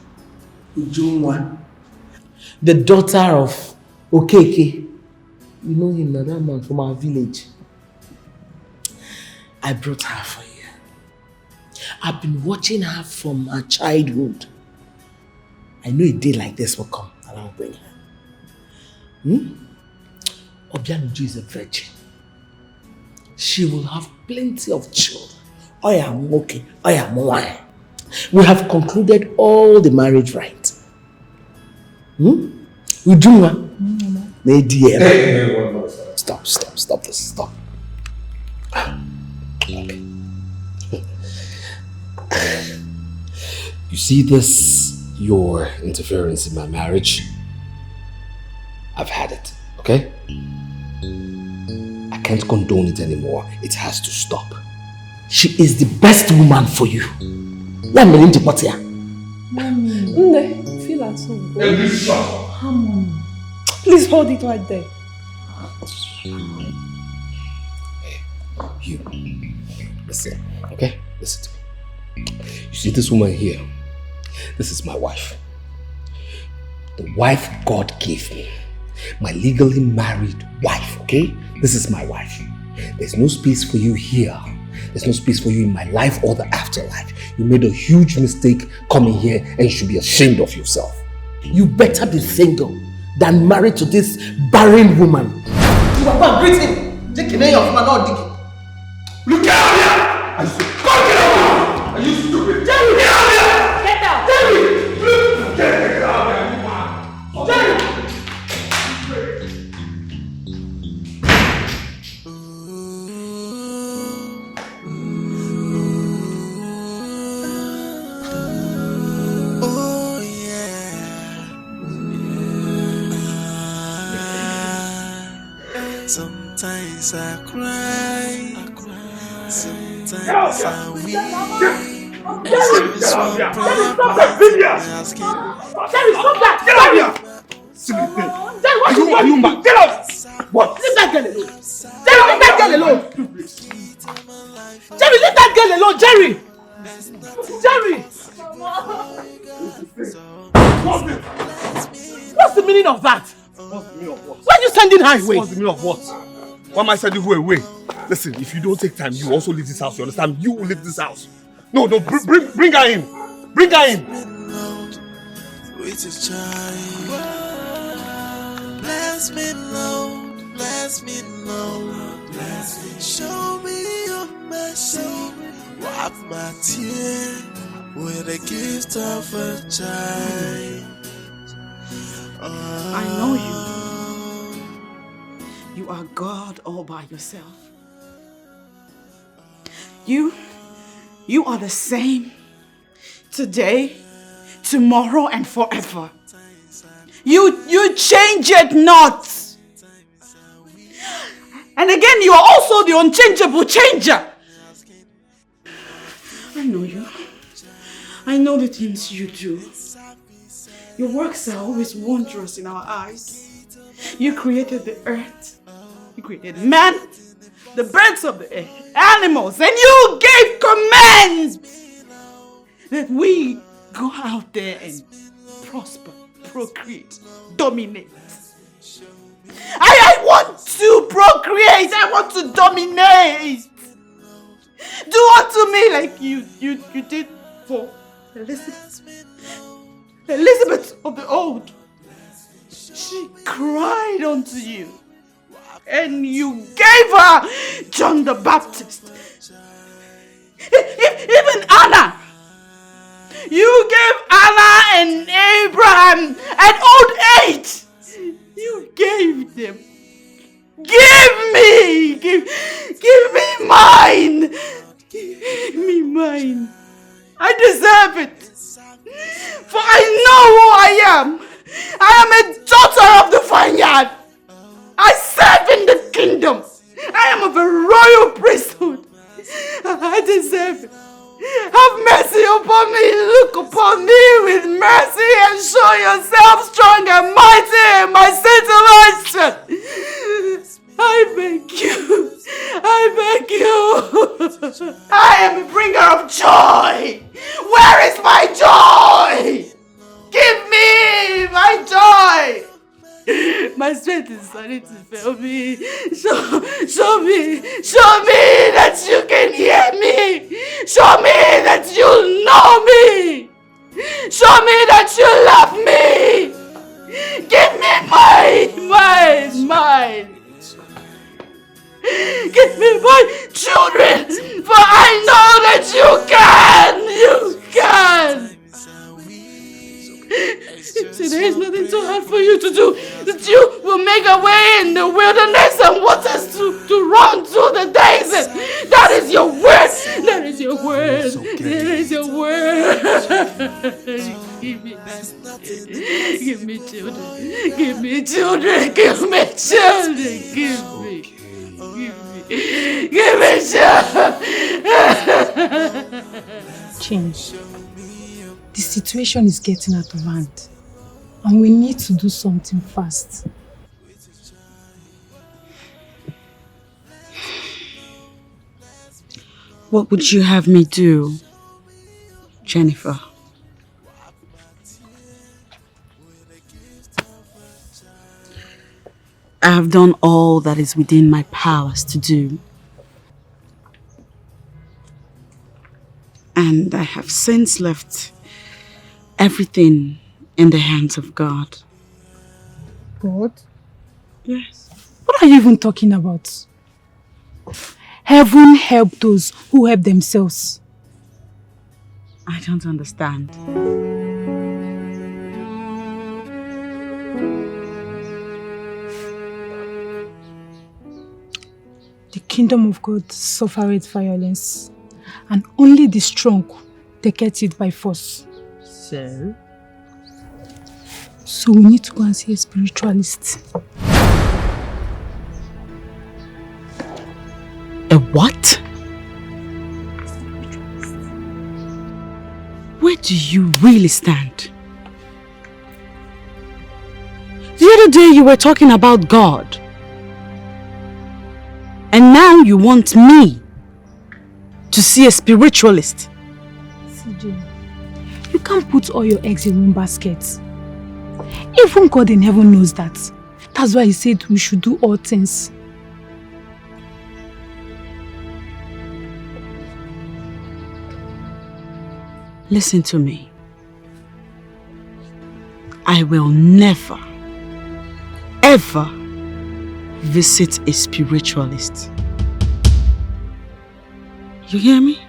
Ujunwa. The daughter of Okeke. You know him, that man from our village. I brought her for you. I've been watching her from her childhood. I know a day like this will come and I'll bring her. Obianuju is a virgin. She will have plenty of children. I am okay. I am wine. We have concluded all the marriage rites. Ujunwa. Stop this, stop. You see this, your interference in my marriage? I've had it, Okay? I can't condone it anymore. It has to stop. She is the best woman for you. Mommy, feel at home. Harmony. Please hold it right there. You, listen, okay? Listen to me. You see this woman here? This is my wife. The wife God gave me. My legally married wife, okay? This is my wife. There's no space for you here. There's no space for you in my life or the afterlife. You made a huge mistake coming here and you should be ashamed of yourself. You better be single than married to this barren woman. You are not greeting. Dick in of man or dick. Look out here! I said, go get out! Are you stupid? Jerry, get out here! Get out! Jerry! Get out here, you man! Jerry! Oh yeah. Sometimes I cry. Sometimes I weep. Stop that! Get out here! Silly thing. Are you mad? Get out! What? Leave that girl alone. Jerry, leave that girl alone. Jerry, leave that girl alone. Jerry! Jerry! What's the meaning of that? What's the meaning of what? Why are you sending her away? What's the meaning of what? Why am I sending her away? Listen, if you don't take time, you also leave this house. You understand? You will leave this house. No, bring her in. Bring her in. With a child. Bless me, Lord. Bless me, Lord. Bless me. Show me your mercy. Wipe my tear with the gift of a child. I know you. You are God all by yourself. You are the same today, tomorrow, and forever. You change it not. And again, you are also the unchangeable changer. I know you. I know the things you do. Your works are always wondrous in our eyes. You created the earth. You created man, the birds of the air, animals, and you gave commands that we go out there and prosper, procreate, dominate. I want to procreate. I want to dominate. Do unto me like you did for Elizabeth. Elizabeth of the old. She cried unto you. And you gave her John the Baptist. Even Anna. You gave Anna and Abraham at old age. You gave them. Give me mine. Give me mine. I deserve it. For I know who I am. I am a daughter of the vineyard. I serve in the kingdom. I am of a royal priesthood. I deserve it. Have mercy upon me. Look upon me with mercy and show yourself strong and mighty in my situation. I beg you. I beg you. I am a bringer of joy. Where is my joy? Give me my joy. My strength is starting to fail me. Show me that you can hear me. Show me that you know me. Show me that you love me. Give me mine. Give me my children, for I know that you can. See, there is nothing too hard for you to do. That you will make a way in the wilderness and waters to run through the desert. That is your word. That is your word. That is your word. Give me children. Give me children. Give me children. Give me children. Change. The situation is getting out of hand. And we need to do something fast. What would you have me do, Jennifer? I have done all that is within my powers to do. And I have since left everything in the hands of God. God? Yes. What are you even talking about? Heaven help those who help themselves. I don't understand. The kingdom of God suffereth violence, and only the strong taketh it by force. So we need to go and see a spiritualist. A what? Where do you really stand? The other day you were talking about God. And now you want me to see a spiritualist. CJ, you can't put all your eggs in one basket. Even God in heaven knows that. That's why he said we should do all things. Listen to me. I will never, ever visit a spiritualist. You hear me?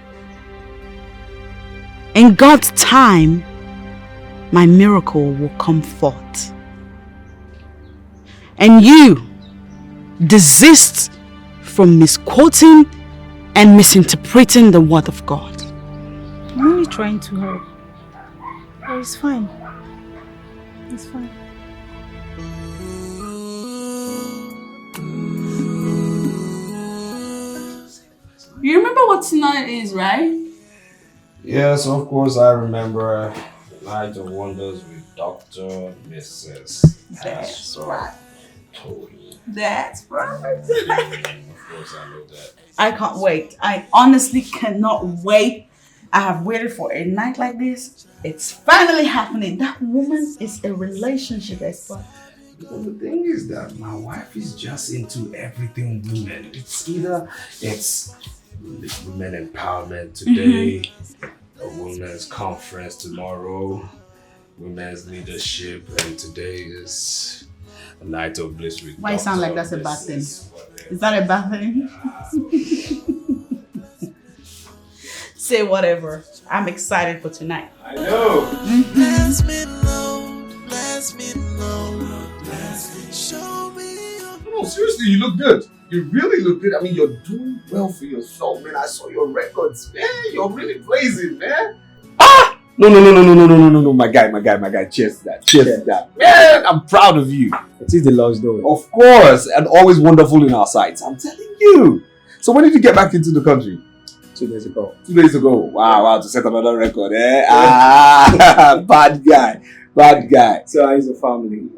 In God's time, my miracle will come forth. And you desist from misquoting and misinterpreting the word of God. I'm only trying to help. Oh, it's fine. It's fine. You remember what tonight is, right? Yes, of course I remember Night of Wonders with Dr. Mrs. That's Pastor right. Tony. That's right. Of course I know that. I can't wait. I honestly cannot wait. I have waited for a night like this. It's finally happening. That woman is a relationship expert. You know, the thing is that my wife is just into everything women. It's women empowerment today, a women's conference tomorrow, women's leadership, and today is a night of bliss with Why it sound like that's a bad thing? Is that a bad thing? Say whatever. I'm excited for tonight. I know. Bless me, Lord, bless me, Lord, bless me, show me your... No, seriously, you look good. You really look good. I mean, you're doing well for yourself, man. I saw your records, man. You're really blazing, man. Ah! No, my guy. Cheers to that. Cheers to that. Man, I'm proud of you. It is the Lord's doing. Of course, and always wonderful in our sights. I'm telling you. So when did you get back into the country? 2 days ago. 2 days ago. Wow, to set another record, eh? Ah, bad guy. So how's the family?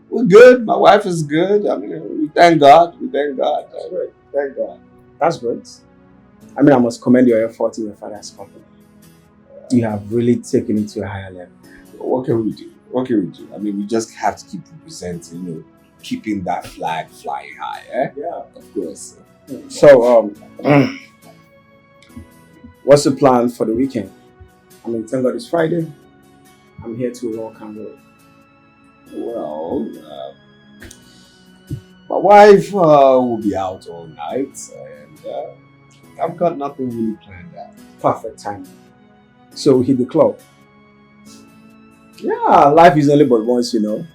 We're good. My wife is good. I mean, we thank God. That's great. Thank God. That's great. I mean, I must commend your effort in your father's company. You have really taken it to a higher level. What can we do? I mean, we just have to keep representing, keeping that flag flying high, eh? Yeah. Of course. So, what's the plan for the weekend? I mean, thank God it's Friday. I'm here to rock and roll. Well, my wife will be out all night, and I've got nothing really planned out. Perfect timing. So we hit the club. Yeah, life is only but once, There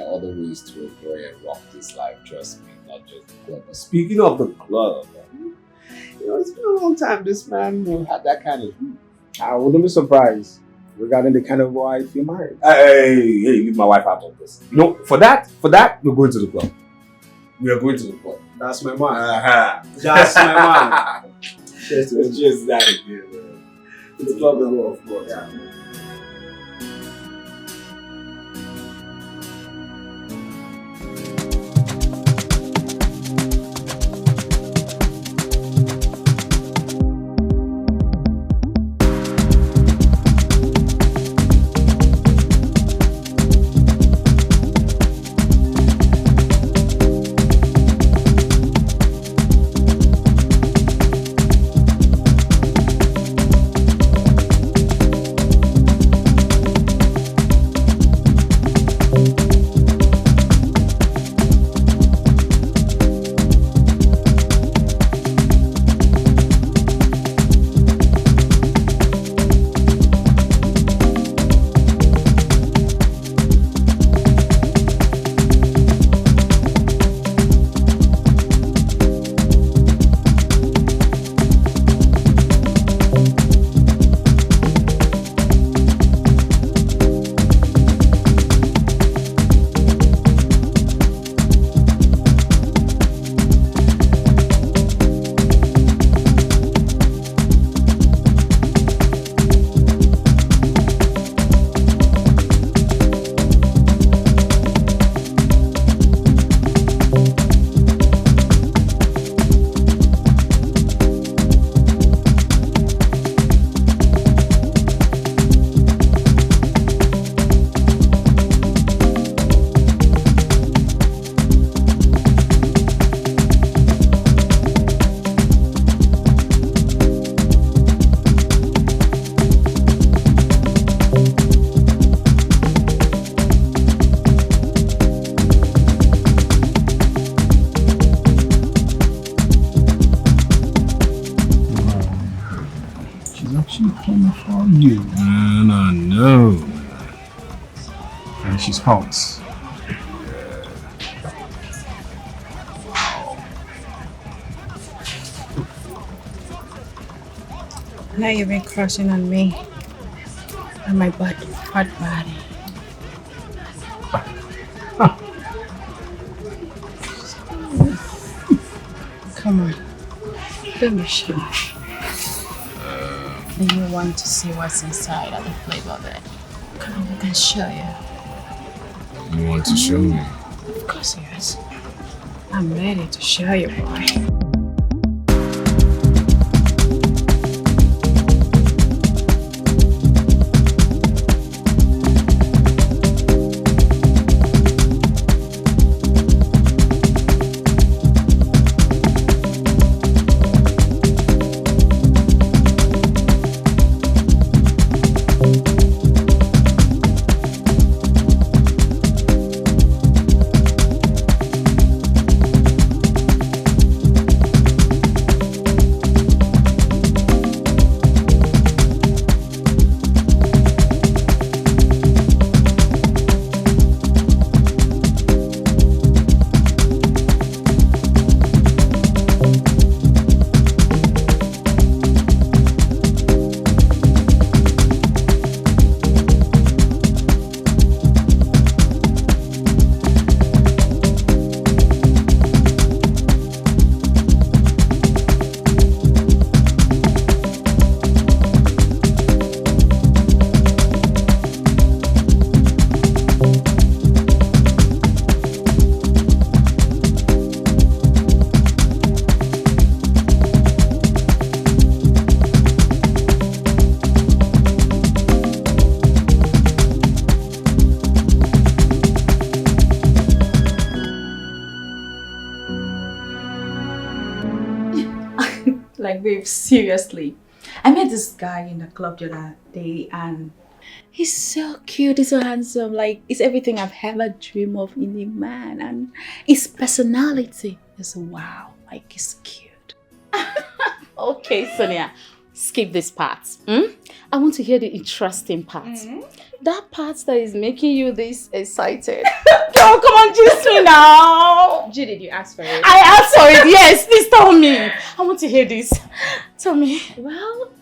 are other ways to enjoy and rock this life, trust me, not just the club. But speaking of the club, it's been a long time this man had that kind of view. I wouldn't be surprised. regarding the kind of wife you married. Hey, leave my wife out of this. You know, for that, we're going to the club. We are going to the club. That's my man. That's my man. Cheers to it. Cheers to that again, man. It's the club as well, of course. Yeah. Man, I know. And she's hot. Now you've been crushing on me and my hot body. Come on, don't be shy. Do you want to see what's inside of the flavor of it? Come on, I can show you. You want to show me? Of course, yes. I'm ready to show you, boy. Like, babe, seriously. I met this guy in the club the other day and he's so cute, he's so handsome. Like, it's everything I've ever dreamed of in a man. And his personality is wow. Like, he's cute. Okay, Sonia, skip this part. I want to hear the interesting part. That part that is making you this excited. Girl, come on, juice me now. Judy, you asked for it. I asked for it, yes. Please tell me. I want to hear this. Tell me. Well,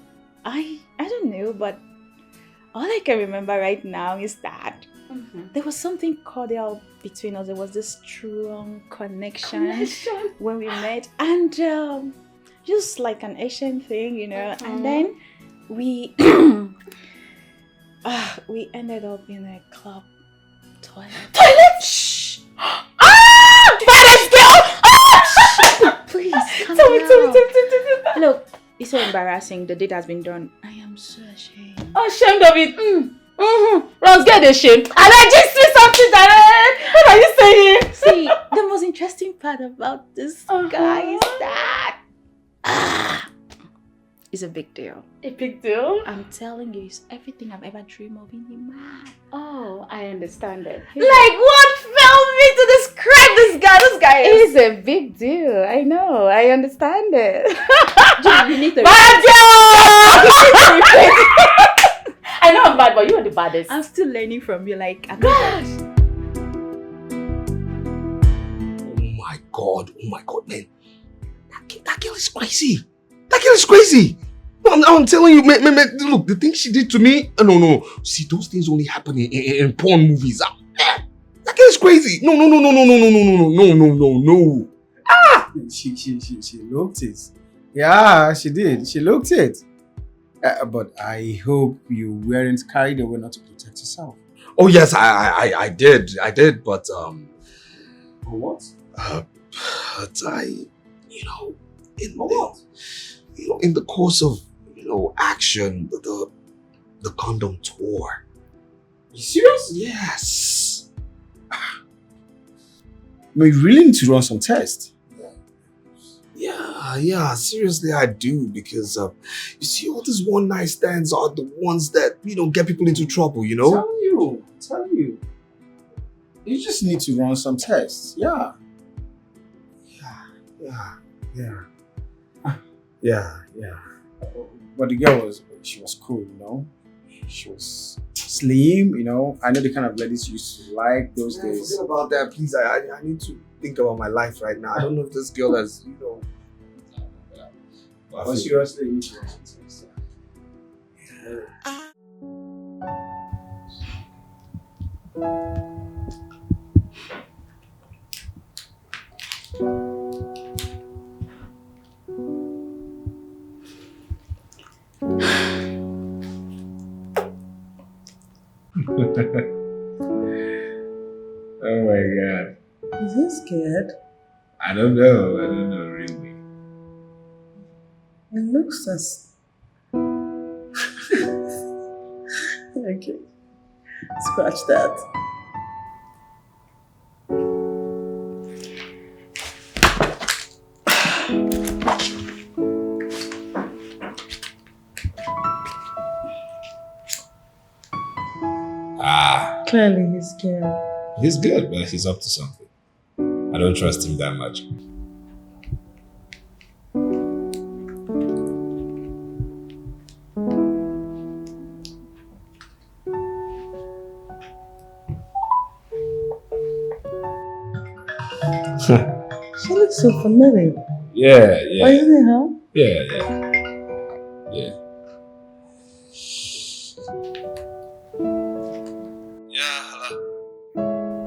I don't know, but All I can remember right now is that there was something cordial between us. There was this strong connection when we met, and just like an Asian thing, you know. And then we we ended up in a club toilet. Shh! Ah! Venice girl! Ah! Please, calm down. Look, it's so embarrassing. The deed has been done. I am so ashamed. Ashamed of it. Let's get ashamed. And I just see something that. What are you saying? See, the most interesting part about this guy is that it's a big deal. A big deal? I'm telling you, it's everything I've ever dreamed of in a man. Oh, I understand it. Like what felt me to describe this guy? This guy is a big deal. I know. I understand it. You need to I know I'm bad, but you are the baddest. I'm still learning from you. Like, I'm God. Oh my God, man. That girl is crazy. That girl is crazy. I'm telling you, man, look, the thing she did to me, no. See, those things only happen in porn movies. That girl is crazy. No. Ah! She looked it. Yeah, she did. She looked it. But I hope you weren't carried away not to protect yourself. Oh yes, I did, but what? But in the course of action, the condom tore. You serious? Yes. But you really need to run some tests. Yeah, seriously I do, because you see, all these one night stands are the ones that get people into trouble, Tell you. You just need to run some tests. Yeah. But the girl she was cool, She was slim, I know the kind of ladies you used to like those days. Forget about that, please. I need to think about my life right now. I don't know if this girl has, But seriously, you need to run some tests. Oh my God. Is he scared? I don't know really. It looks as... Okay. Scratch that. Clearly he's scared. He's good, but he's up to something. I don't trust him that much. She looks so familiar. Yeah. Why isn't it her? Yeah.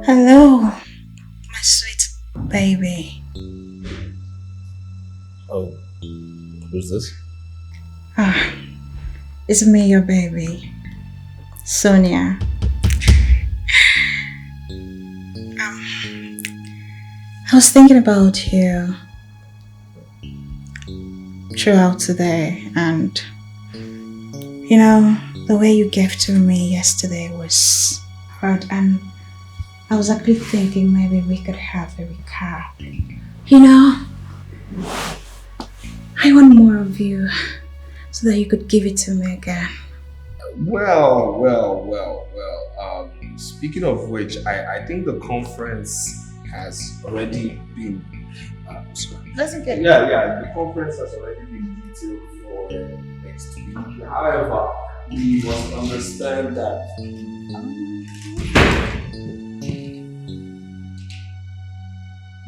Hello, my sweet baby. Oh, who's this? It's me, your baby, Sonia. I was thinking about you throughout today, and the way you gave to me yesterday was hard, and I was actually thinking maybe we could have a recap. I want more of you so that you could give it to me again. Well. Speaking of which, I think the conference has already been. Doesn't get The conference has already been detailed for next week. However, we must understand that.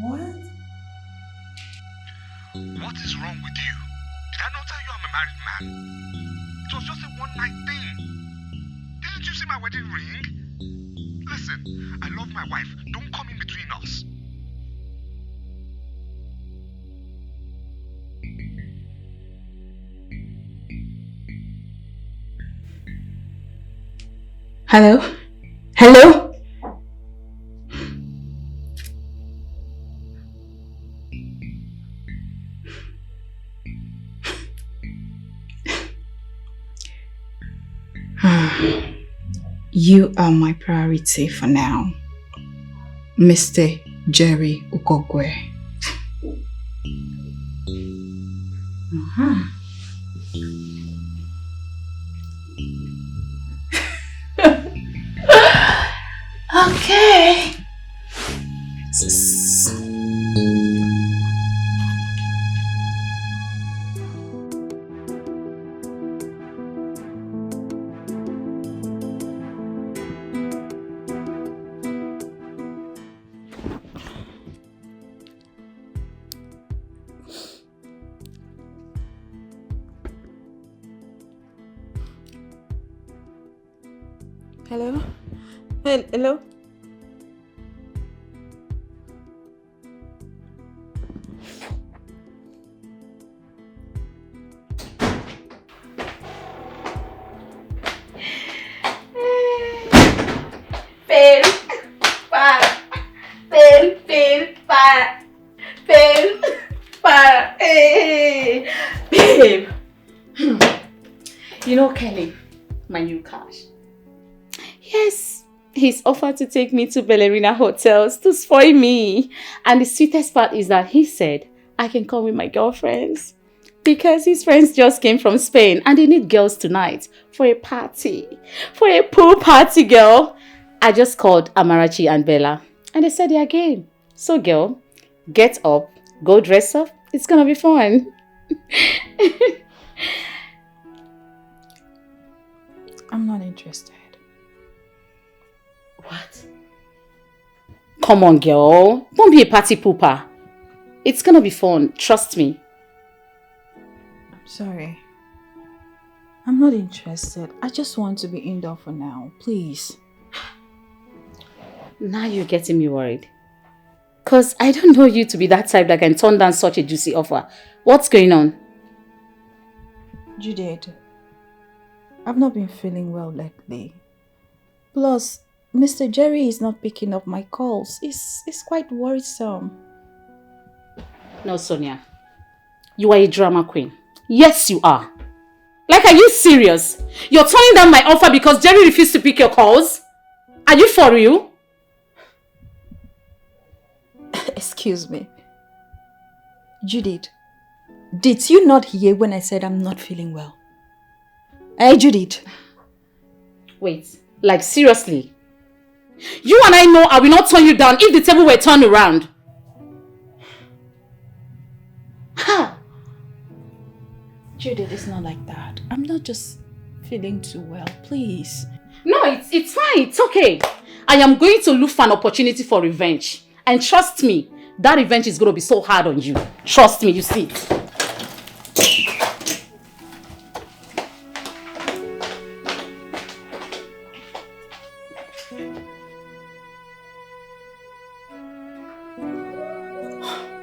What? What is wrong with you? Did I not tell you I'm a married man? It was just a one-night thing. see my wedding ring? Listen, I love my wife. Don't come in between us. Hello? Hello? You are my priority for now, Mr. Jerry Ukogwe. Okay. Hello? Hello? Fail, para, fail, para, hey, babe. You know Kelly, my new cash. Yes, he's offered to take me to ballerina hotels to spoil me. And the sweetest part is that he said I can come with my girlfriends because his friends just came from Spain and they need girls tonight for a party. For a pool party, girl. I just called Amarachi and Bella and they said they're game. So girl, get up, go dress up. It's gonna be fun. I'm not interested. What? Come on, girl. Don't be a party pooper. It's gonna be fun. Trust me. I'm sorry. I'm not interested. I just want to be indoor for now. Please. Now you're getting me worried. Because I don't know you to be that type that can turn down such a juicy offer. What's going on? Judith, I've not been feeling well lately. Plus, Mr. Jerry is not picking up my calls. It's quite worrisome. No, Sonia. You are a drama queen. Yes, you are. Like, are you serious? You're turning down my offer because Jerry refused to pick your calls? Are you for real? Excuse me. Judith, did you not hear when I said I'm not feeling well? Hey, Judith. Wait, like seriously? You and I know I will not turn you down if the table were turned around. Ha! Judith, it's not like that. I'm not just feeling too well, please. No, it's fine. It's okay. I am going to look for an opportunity for revenge. And trust me, that revenge is going to be so hard on you. Trust me, you see.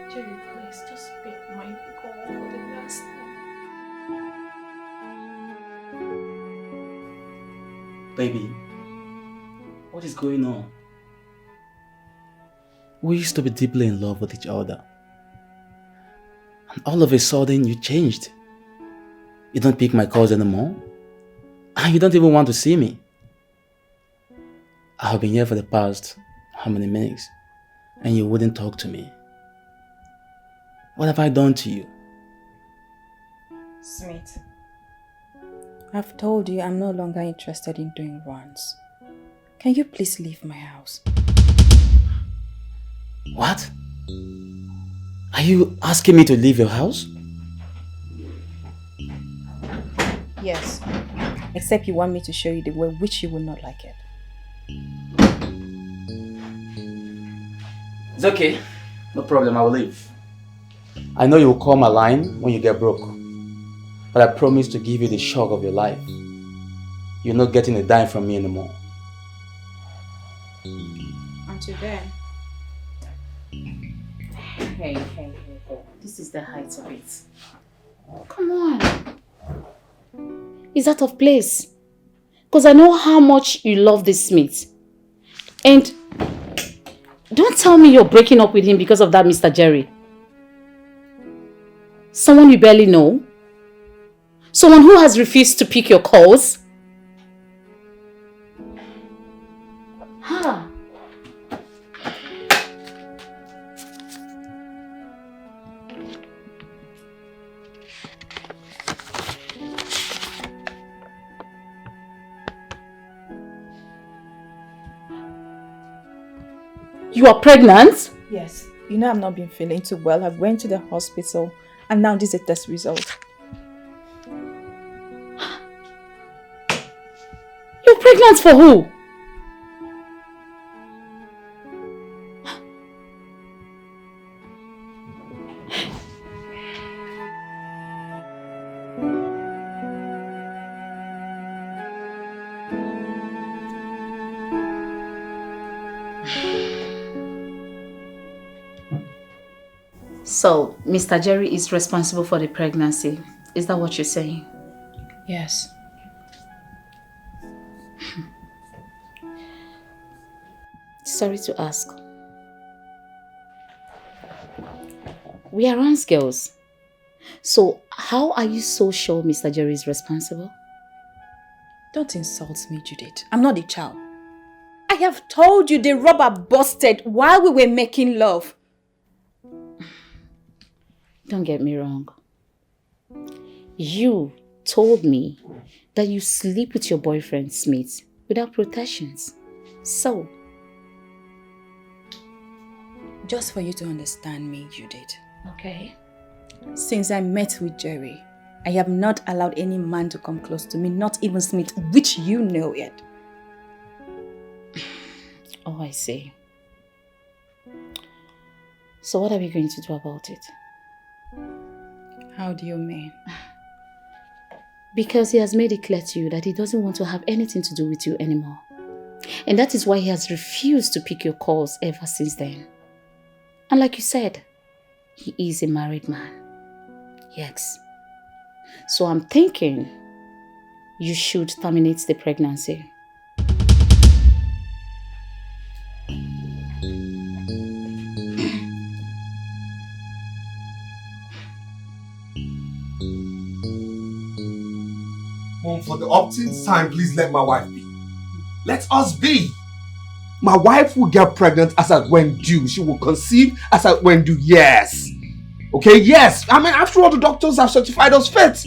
Jerry, please just pick my call for the last time. Baby, what is going on? We used to be deeply in love with each other. And all of a sudden, you changed. You don't pick my calls anymore. And you don't even want to see me. I have been here for the past how many minutes? And you wouldn't talk to me. What have I done to you? Smith, I've told you I'm no longer interested in doing runs. Can you please leave my house? What? Are you asking me to leave your house? Yes, except you want me to show you the way which you will not like it. It's okay. No problem, I will leave. I know you will call my line when you get broke. But I promise to give you the shock of your life. you're not getting a dime from me anymore. Until then. Hey. This is the height of it. Come on. Is that of place? Because I know how much you love this Smith. And don't tell me you're breaking up with him because of that Mr. Jerry. Someone you barely know. Someone who has refused to pick your calls. Huh. You are pregnant? Yes. You know I've not been feeling too well. I went to the hospital and now this is a test result. You're pregnant for who? So, Mr. Jerry is responsible for the pregnancy. Is that what you're saying? Yes. Sorry to ask. We are Ron's girls. So, how are you so sure Mr. Jerry is responsible? Don't insult me, Judith. I'm not a child. I have told you the rubber busted while we were making love. Don't get me wrong. You told me that you sleep with your boyfriend, Smith, without protections. So? Just for you to understand me, Judith. Okay. Since I met with Jerry, I have not allowed any man to come close to me, not even Smith, which you know it. Oh, I see. So what are we going to do about it? How do you mean? Because he has made it clear to you that he doesn't want to have anything to do with you anymore. And that is why he has refused to pick your calls ever since then. And like you said, he is a married man. Yes. So I'm thinking you should terminate the pregnancy. Mom, for the upteenth time, please let my wife be. Let us be. My wife will get pregnant as at when due. She will conceive as at when due. Yes. Okay, yes. I mean, after all, the doctors have certified us fit.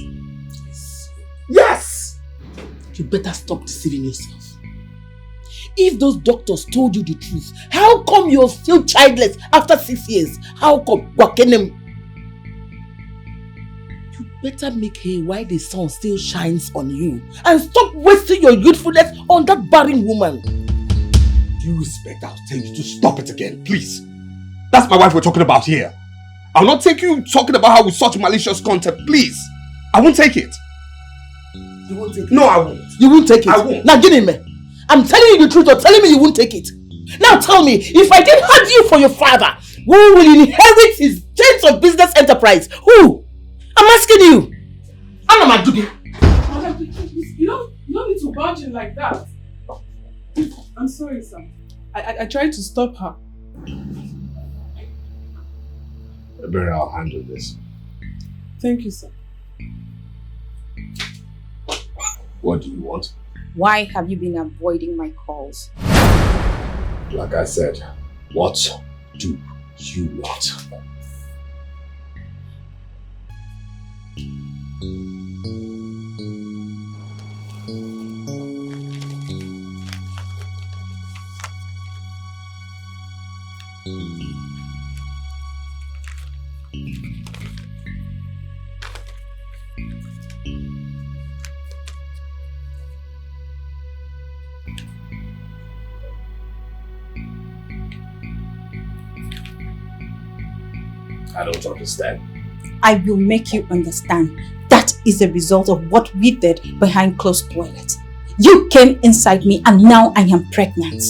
Yes. You better stop deceiving yourself. If those doctors told you the truth, how come you're still childless after 6 years? How come? You better make hay while the sun still shines on you. And stop wasting your youthfulness on that barren woman. Due respect, I'll tell you to stop it again, please. That's my wife we're talking about here. I'll not take you talking about her with such malicious content, please. I won't take it. You won't take it? No, I won't. You won't take it? I won't. Now, get in, man. I'm telling you the truth, or telling me you won't take it. Now tell me, if I didn't have you for your father, who will inherit his chains of business enterprise? Who? I'm asking you. I'm not doing. Madam, you don't need to barge in like that. I'm sorry, sir. I tried to stop her. Better, I'll handle this. Thank you, sir. What do you want? Why have you been avoiding my calls? Like I said, what do you want? I don't understand. I will make you understand. That is the result of what we did behind closed toilets. You came inside me and now I am pregnant.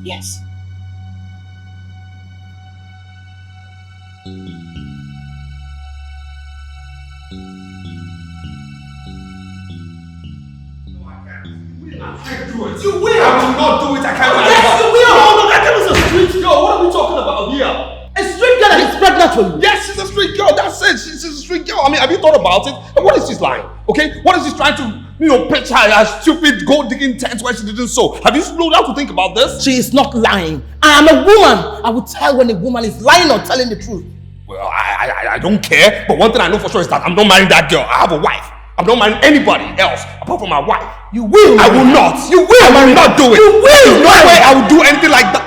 Yes. You will! I will not do it, I can't. Yes, you will! Oh, no, that girl is a street girl. What are we talking about here? A street girl that is pregnant for you? Yes, she's a street girl, that's it. She's a street girl. I mean, have you thought about it? And what is she lying? Okay? What is she trying to, pitch her stupid gold digging tent where she didn't sow? Have you slowed down to think about this? She is not lying. I am a woman. I will tell when a woman is lying or telling the truth. Well, I don't care, but one thing I know for sure is that I'm not marrying that girl. I have a wife. I'm not marrying anybody else apart from my wife. You will. I will not. You will. I will not do it. You will. There's no way I will do anything like that.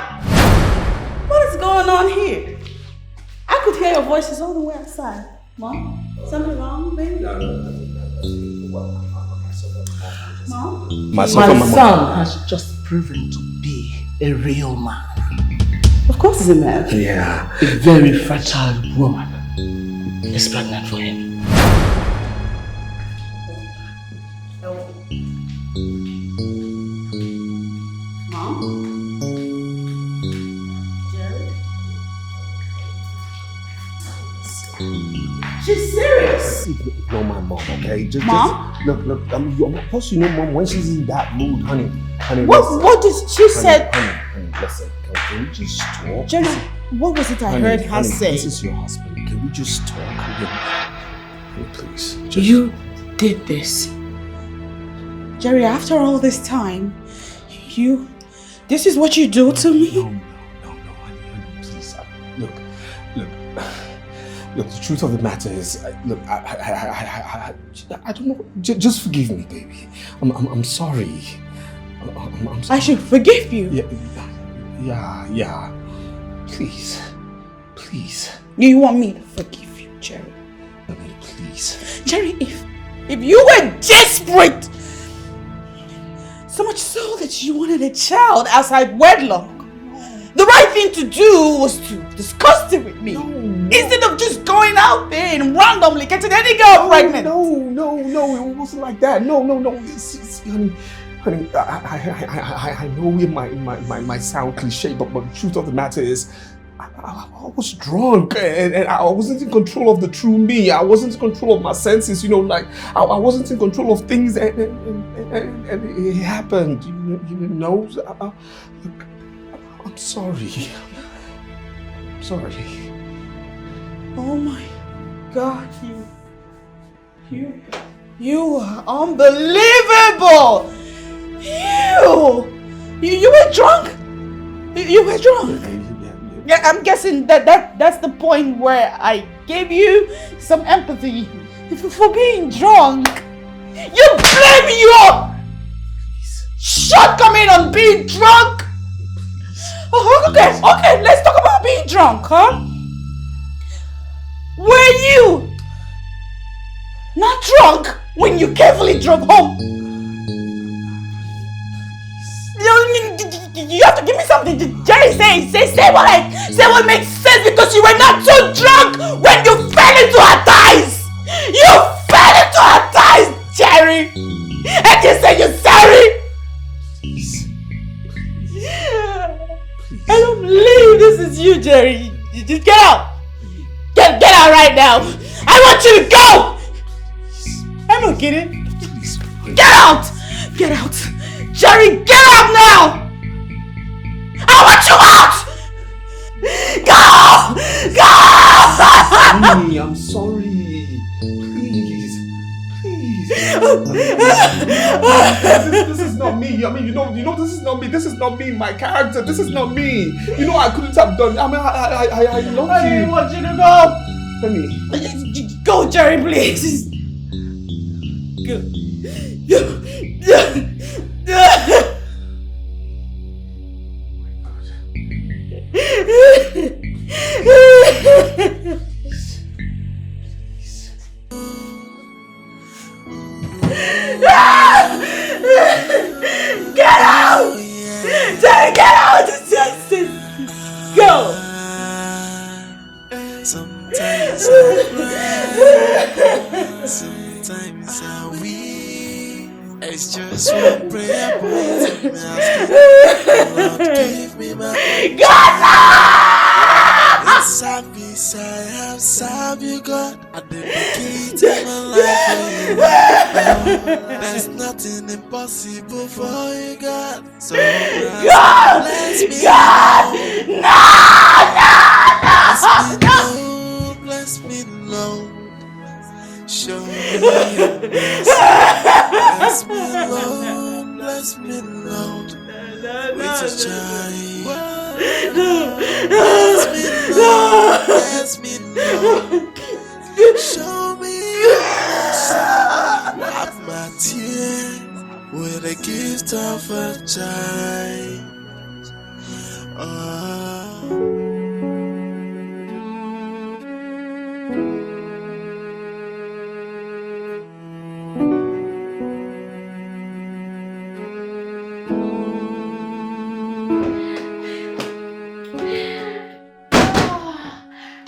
What is going on here? I could hear your voices all the way outside. Mom, something wrong, baby? No. Mom? My son has just proven to be a real man. Of course he's a man. Yeah. A very fertile woman is pregnant for him. Mom? Jerry? She's serious. Ignore my mom, okay? Mom? Just look. Of course you know mom when she's in that mood, honey. What did she say? Honey, listen. Can we just talk? Jerry, what was it I heard her say? This is your husband. Can we just talk? Honey, please. You did this. Jerry, after all this time, this is what you do to me? No, honey, please. Look, the truth of the matter is, I don't know. Just forgive me, baby. I'm sorry. I'm sorry. I should forgive you? Yeah. Please. You want me to forgive you, Jerry? Please. Jerry, if you were desperate, so much so that you wanted a child outside wedlock, the right thing to do was to discuss it with me. Instead of just going out there and randomly getting any girl pregnant. No, it wasn't like that. No. Honey, I know it might sound cliche, but the truth of the matter is, I was drunk and I wasn't in control of the true me. I wasn't in control of my senses, I wasn't in control of things and it happened, I'm sorry. Oh my God, you are unbelievable! You were drunk? You were drunk? Yeah, I'm guessing that's the point where I gave you some empathy for being drunk. You blame your shortcoming on being drunk? Oh, okay, let's talk about being drunk, huh? Were you not drunk when you carefully drove home? You have to give me something. Jerry, say what makes sense, because you were not so drunk when you fell into her thighs. You fell into her thighs, Jerry, and you say you're sorry. Please. I don't believe this is you, Jerry. You just get out. Get out right now. I want you to go. I'm not kidding. Get out. Jerry, get out now. I want you out! Go! I'm sorry. Please. This is not me. I mean, this is not me. This is not me. My character. This is not me. I couldn't have done. I mean, I love you. I want you to go. Honey. Go, Jerry, please. Go. Get out! Jerry, get out! Just go! Sometimes sometimes I weep. It's just one prayer point. Me asking, Lord, give me my in service I have served you, God. At the beginning of my life, there's nothing impossible for you, God. So God! bless me, God! bless me, Lord. Show me your mercy. Bless me, Lord. Bless me, Lord. With a child. Bless me, Lord. Bless me, Lord. Show me your mercy. Wipe my tears with the gift of a child.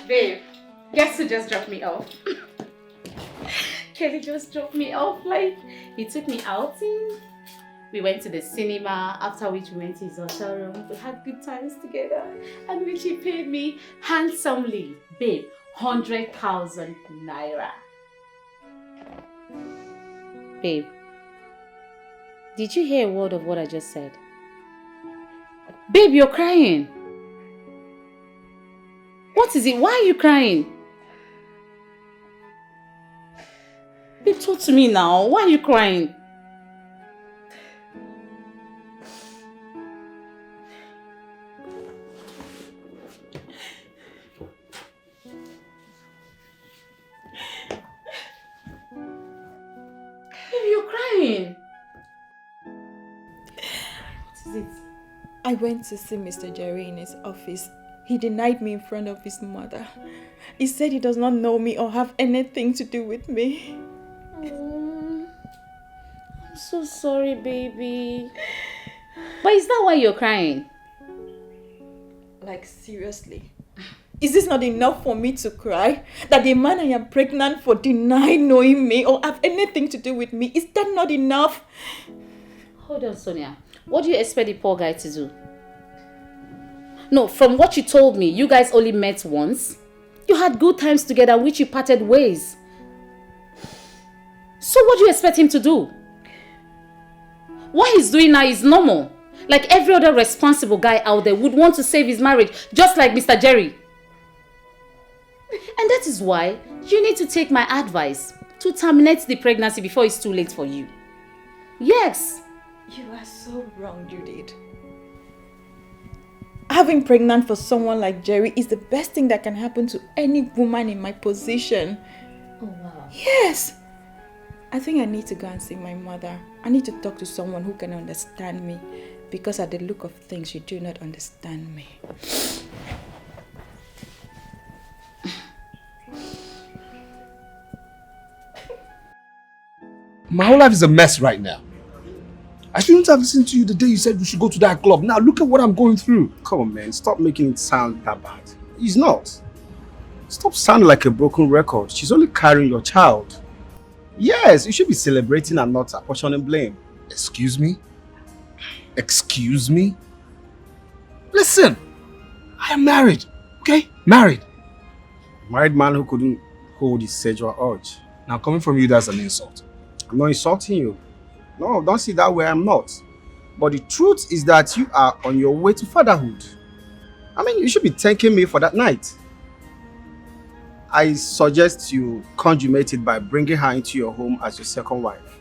Babe, guess who just dropped me off? Kelly just dropped me off. Like, he took me outing. We went to the cinema, after which we went to his hotel room. We had good times together. And which he paid me handsomely. Babe, 100,000 naira. Babe, did you hear a word of what I just said? Babe, you're crying. What is it? Why are you crying? Babe, talk to me now. Why are you crying? Babe, you're crying. What is it? I went to see Mr. Jerry in his office. He denied me in front of his mother. He said he does not know me or have anything to do with me. I'm so sorry, baby. But is that why you're crying? Like, seriously? Is this not enough for me to cry? That the man I am pregnant for denied knowing me or have anything to do with me? Is that not enough? Hold on, Sonia. What do you expect the poor guy to do? No, from what you told me, you guys only met once. You had good times together, which you parted ways. So what do you expect him to do? What he's doing now is normal. Like every other responsible guy out there would want to save his marriage, just like Mr. Jerry. And that is why you need to take my advice to terminate the pregnancy before it's too late for you. Yes. You are so wrong, Judith. Having pregnant for someone like Jerry is the best thing that can happen to any woman in my position. Oh, wow. Yes. I think I need to go and see my mother. I need to talk to someone who can understand me. Because at the look of things, you do not understand me. My whole life is a mess right now. I shouldn't have listened to you the day you said we should go to that club. Now look at what I'm going through. Come on, man. Stop making it sound that bad. It's not. Stop sounding like a broken record. She's only carrying your child. Yes, you should be celebrating and not apportioning blame. Excuse me? Excuse me? Listen, I am married, okay? Married. Married man who couldn't hold his sexual urge. Now coming from you, that's an insult. I'm not insulting you. No, don't see that way, I'm not. But the truth is that you are on your way to fatherhood. I mean, you should be thanking me for that night. I suggest you consummate it by bringing her into your home as your second wife.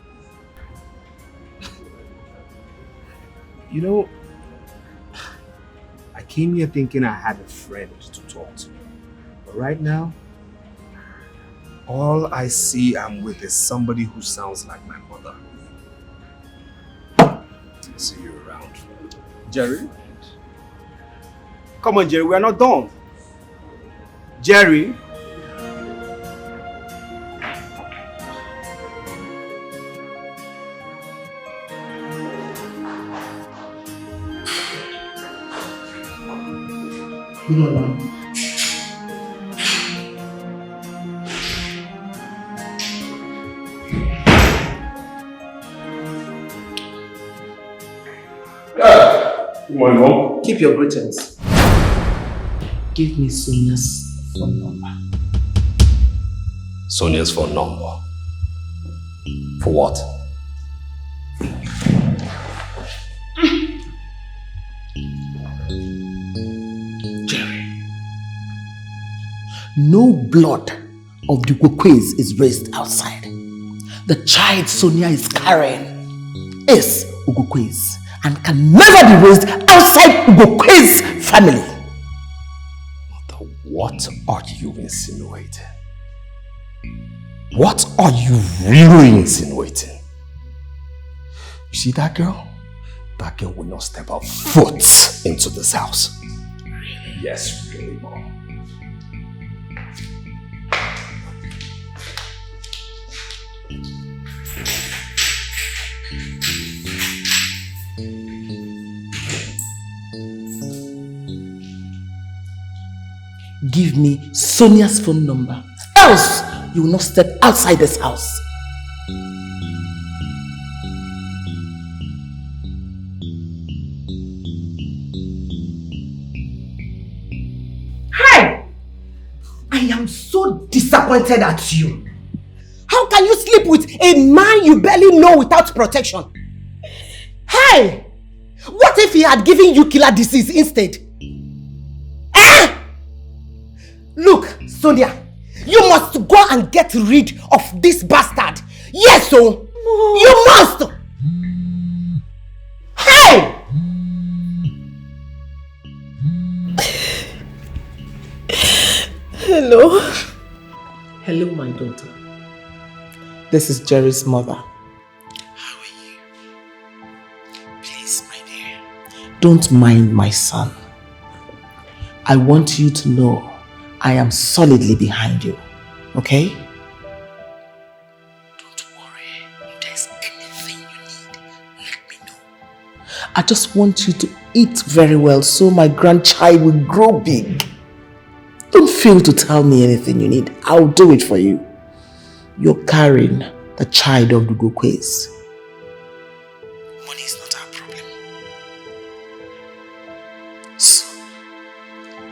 You know, I came here thinking I had a friend to talk to. But right now, all I see I'm with is somebody who sounds like my mother. See you around. Jerry? Come on, Jerry, we are not done. Jerry? Why not? Keep your greetings. Give me Sonia's phone number. Sonia's phone number. For what? Jerry. No blood of the Gokwe's is raised outside. The child Sonia is carrying is Ugokwe's and can never be raised outside Ugokwe's family. What are you insinuating? What are you really insinuating? You see that girl? That girl will not step a foot into this house. Really? Yes, really, Mom. Give me Sonia's phone number, else you will not step outside this house. Hi! I am so disappointed at you. How can you sleep with a man you barely know without protection? Hey! What if he had given you killer disease instead? Look, Sonia, you must go and get rid of this bastard. Yes, so you must. Hey! Hello. Hello, my daughter. This is Jerry's mother. How are you? Please, my dear, don't mind my son. I want you to know I am solidly behind you, okay? Don't worry. If there's anything you need, let me know. I just want you to eat very well so my grandchild will grow big. Don't fail to tell me anything you need. I'll do it for you. You're carrying the child of the Gokwe's. Money is not our problem. Soon,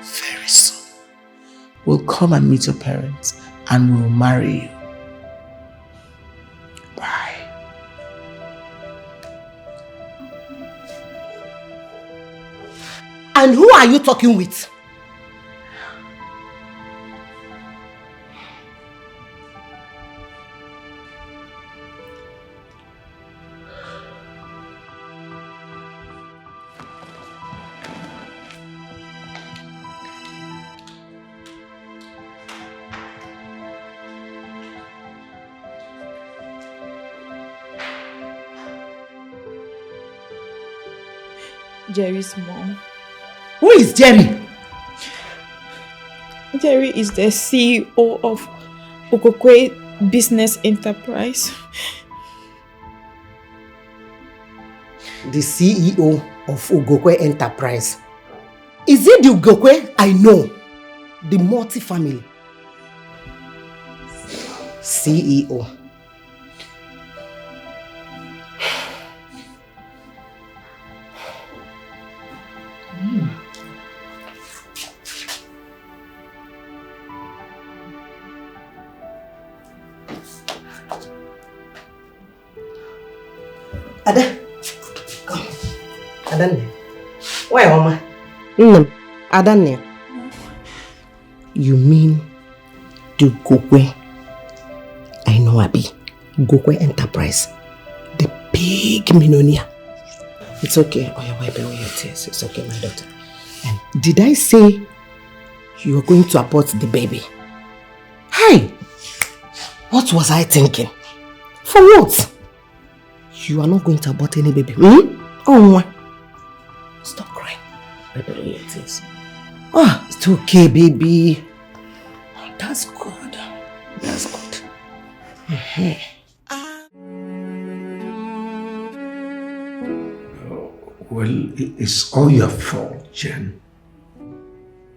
very soon, we'll come and meet your parents and we'll marry you. Bye. And who are you talking with? Jerry's mom. Who is Jerry? Jerry is the CEO of Ugokwe Business Enterprise. The CEO of Ugokwe Enterprise. Is it the Ugokwe I know? The multi-family. CEO. Ada, come. Adanne. Why, Mama? Adanne. You mean the Ugokwe? I know, Abi. Ugokwe Enterprise. The big millionaire. It's okay. Oh, you're wiping away your tears. It's okay, my daughter. And did I say you are going to abort the baby? Hey! What was I thinking? For what? You are not going to abort any baby. Oh, stop crying. Wipe away your tears. Oh, it's okay, baby. That's good. That's good. Well, it's all your fault, Jen.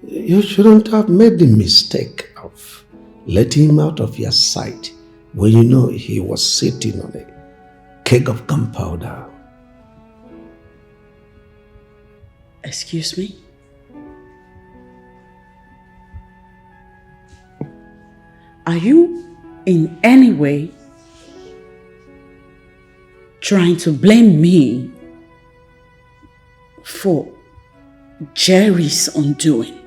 You shouldn't have made the mistake of letting him out of your sight when you know he was sitting on a keg of gunpowder. Excuse me? Are you in any way trying to blame me for Jerry's undoing?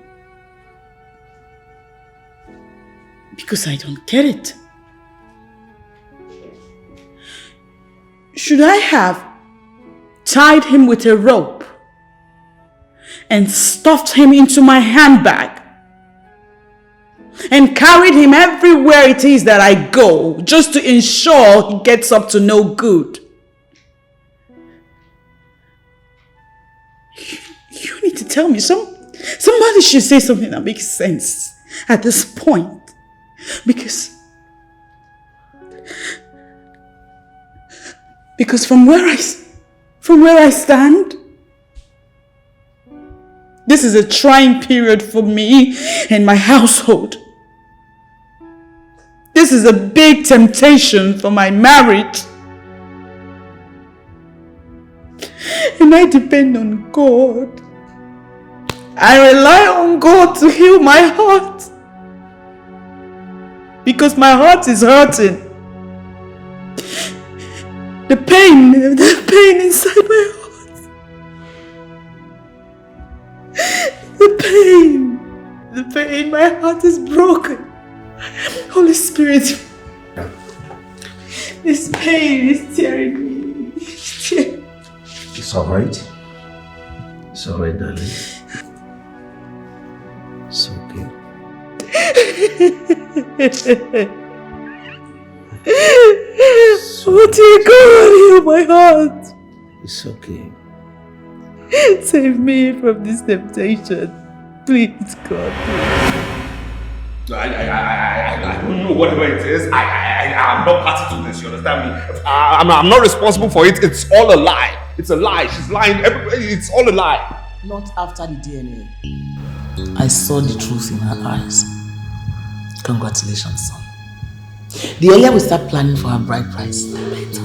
Because I don't get it. Should I have tied him with a rope and stuffed him into my handbag and carried him everywhere it is that I go just to ensure he gets up to no good? You need to tell me. Somebody should say something that makes sense at this point. Because from where I stand, this is a trying period for me and my household. This is a big temptation for my marriage. And I depend on God. I rely on God to heal my heart. Because my heart is hurting. The pain inside my heart. The pain, my heart is broken. Holy Spirit, this pain is tearing me. It's alright. It's alright, darling. It's okay. Oh dear God, heal my heart. It's okay. Save me from this temptation. Please, God. I don't know whatever it is. I'm not party to this, you understand me? I'm not responsible for it. It's all a lie. It's a lie. She's lying. Everybody, it's all a lie. Not after the DNA. I saw the truth in her eyes. Congratulations, son. The earlier we start planning for her bride price, the better.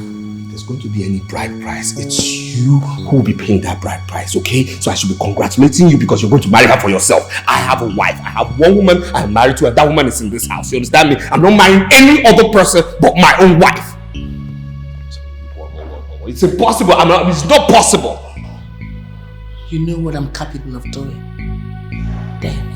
There's going to be any bride price. It's you who will be paying that bride price, okay? So I should be congratulating you because you're going to marry her for yourself. I have a wife. I have one woman I'm married to, and that woman is in this house. You understand me? I'm not marrying any other person but my own wife. It's impossible. It's not possible. You know what I'm capable of doing. Damn me.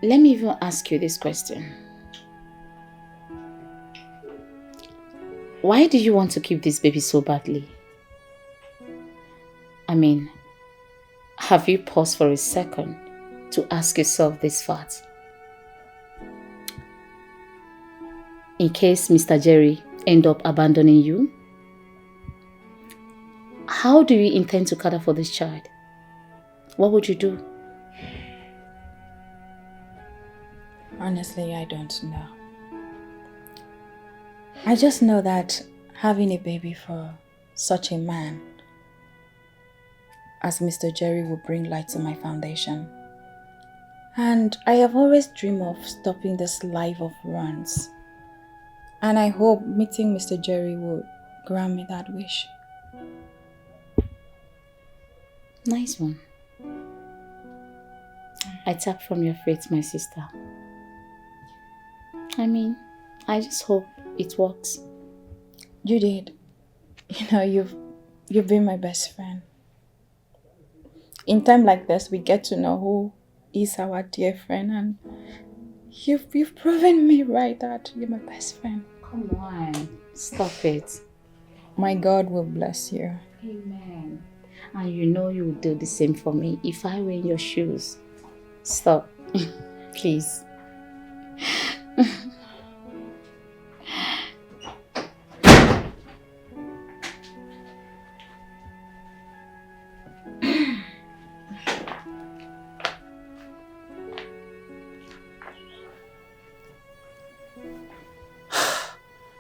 Let me even ask you this question. Why do you want to keep this baby so badly? I mean, have you paused for a second to ask yourself this fact? In case Mr. Jerry end up abandoning you, how do you intend to cater for this child? What would you do? Honestly, I don't know. I just know that having a baby for such a man as Mr. Jerry will bring light to my foundation. And I have always dreamed of stopping this life of runs. And I hope meeting Mr. Jerry will grant me that wish. Nice one. I tap from your faith, my sister. I mean, I just hope it works. You did. You know, you've been my best friend. In time like this, we get to know who is our dear friend, and you've proven me right that you're my best friend. Come on, stop it. My God will bless you. Amen. And you know you would do the same for me if I were in your shoes. Stop. Please.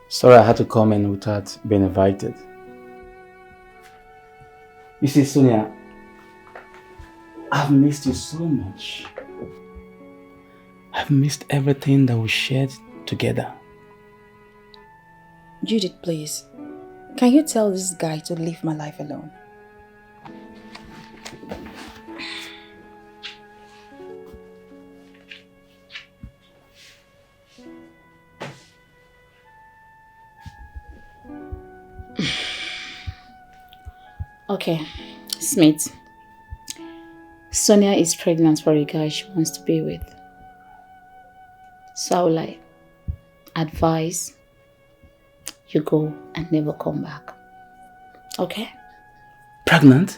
Sorry I had to come in without being invited. You see, Sonia, I've missed you so much. I've missed everything that we shared together. Judith, please. Can you tell this guy to leave my life alone? Okay, Smith. Sonia is pregnant for a guy she wants to be with. So I would like advise you go and never come back. Okay? Pregnant?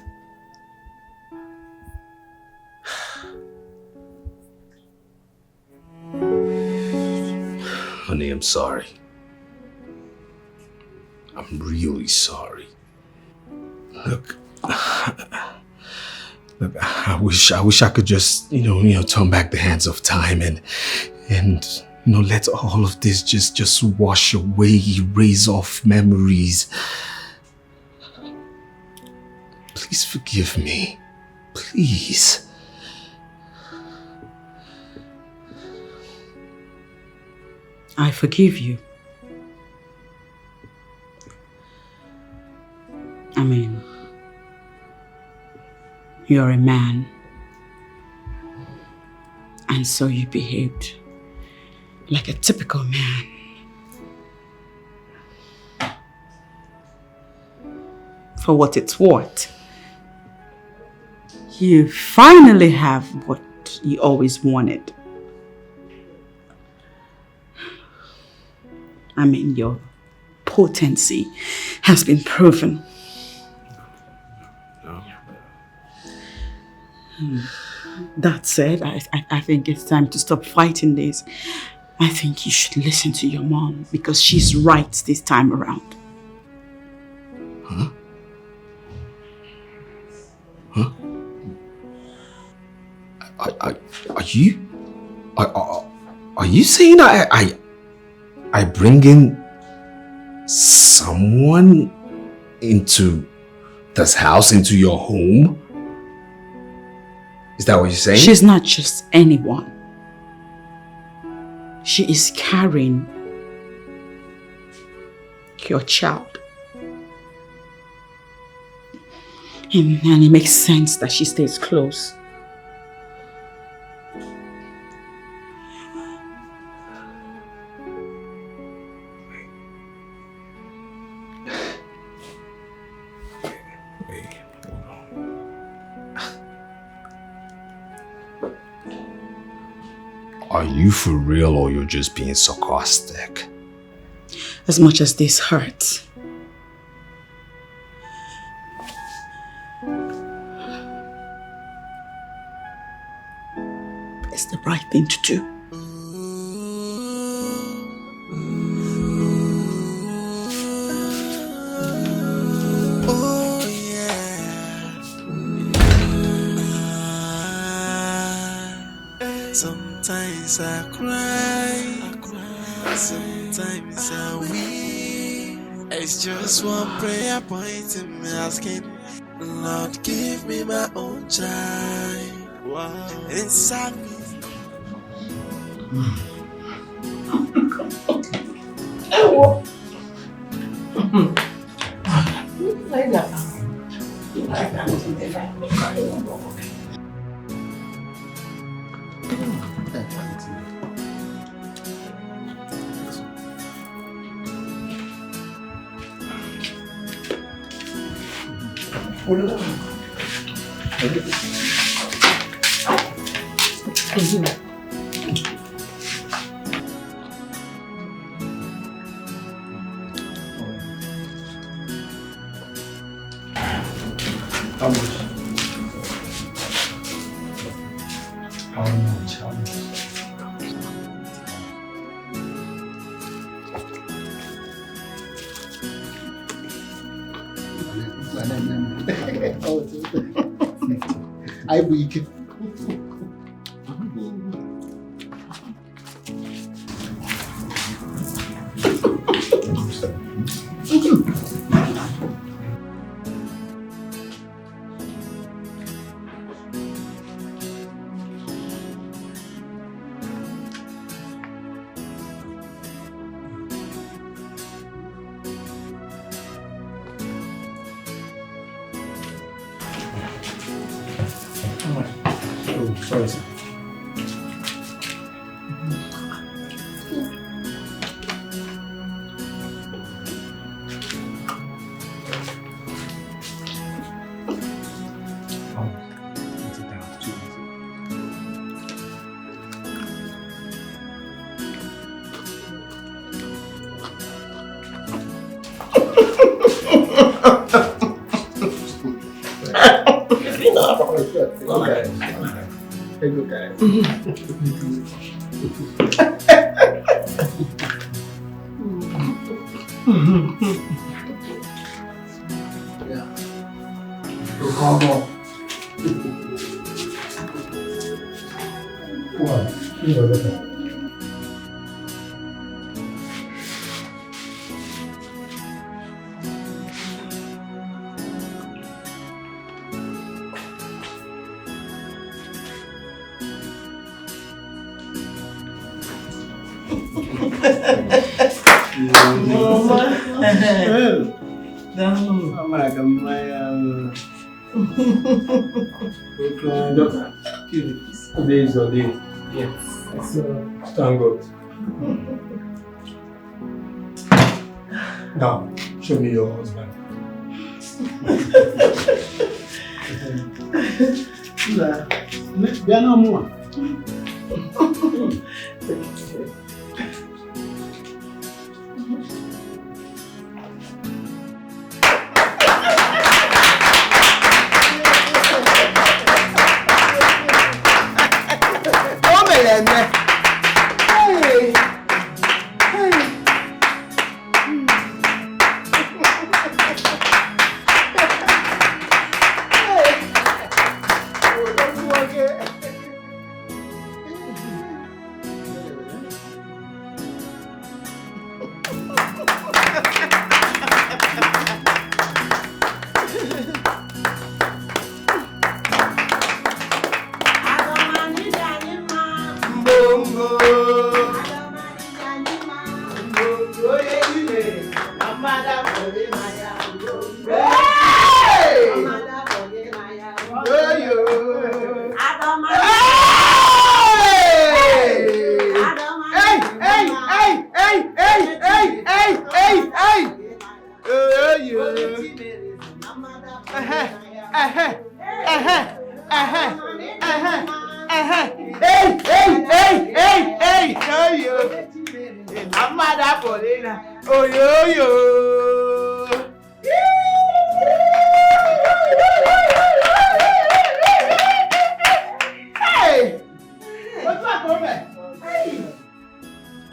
Honey, I'm sorry. I'm really sorry. Look, I wish I could just, turn back the hands of time and let all of this just wash away, erase off memories. Please forgive me. Please. I forgive you. I mean, you're a man, and so you behaved like a typical man. For what it's worth, you finally have what you always wanted. I mean, your potency has been proven. That said, I think it's time to stop fighting this. I think you should listen to your mom because she's right this time around. Huh? Huh? Are you saying I bring in someone into this house, into your home? Is that what you're saying? She's not just anyone. She is carrying your child. And it makes sense that she stays close. Are you for real or you're just being sarcastic? As much as this hurts, it's the right thing to do. Sometimes I cry, sometimes I weep. It's just one prayer point in me asking, Lord, give me my own child. Wow. Inside me. Like that. Like that. no, Charlie. I weak. Oh, sorry, sir. Today is your day. Yes. Thank God. Now, show me your husband.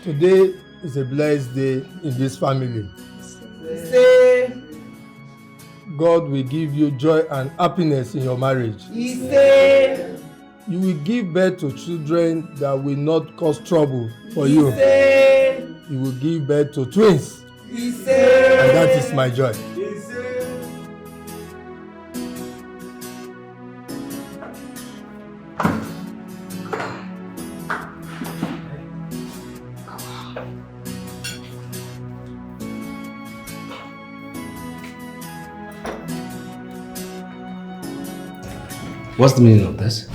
Today is a blessed day in this family. God will give you joy and happiness in your marriage. You will give birth to children that will not cause trouble for you. You will give birth to twins. And that is my joy. What's the meaning of this?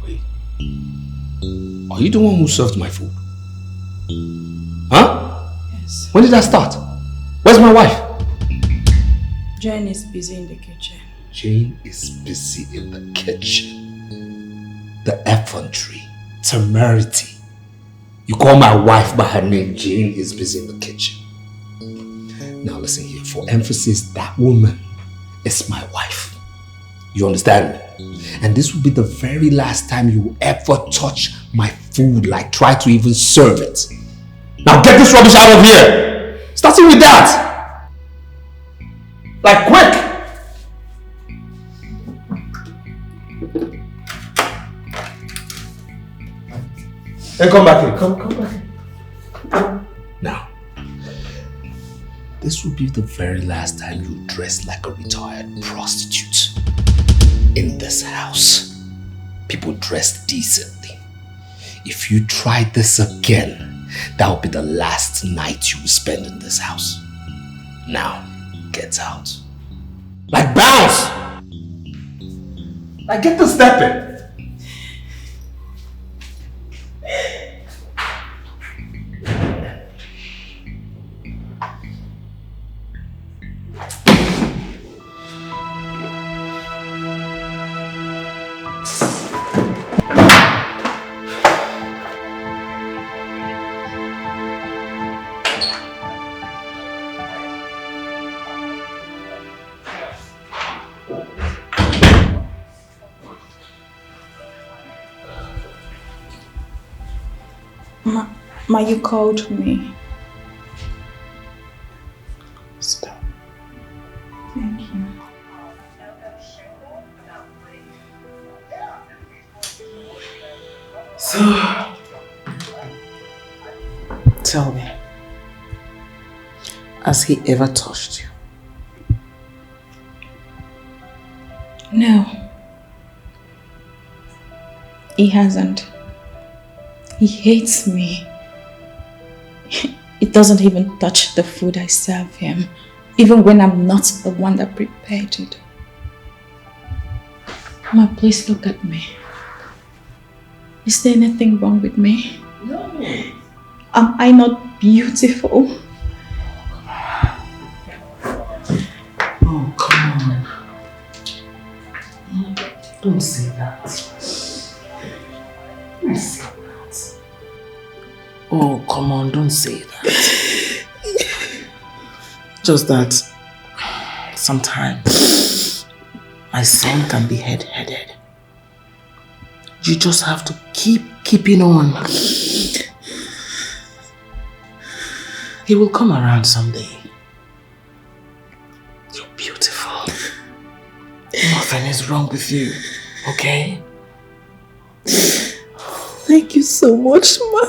Wait. Are you the one who served my food? Huh? Yes. When did that start? Where's my wife? Jane is busy in the kitchen. Jane is busy in the kitchen. The effrontery, temerity. You call my wife by her name. Jane is busy in the kitchen. Now listen here. For emphasis, that woman is my wife. You understand me? And this will be the very last time you ever touch my food, like try to even serve it. Now get this rubbish out of here! Starting with that! Like quick! And come back here. Come back here. Now, this will be the very last time you dress like a retired prostitute in this house. People dress decently. If you try this again, that will be the last night you will spend in this house. Now, get out. Like bounce! Like get the step in. Ma, you called me. Stop. Thank you. So, tell me, has he ever touched you? No. He hasn't. He hates me. He doesn't even touch the food I serve him, even when I'm not the one that prepared it. Ma, please look at me. Is there anything wrong with me? No. Am I not beautiful? Oh, come on. Don't say that. Don't say that. Oh, come on, don't say that. Just that sometimes my son can be head-headed. You just have to keeping on. He will come around someday. You're beautiful. Nothing is wrong with you, okay? Thank you so much, Ma.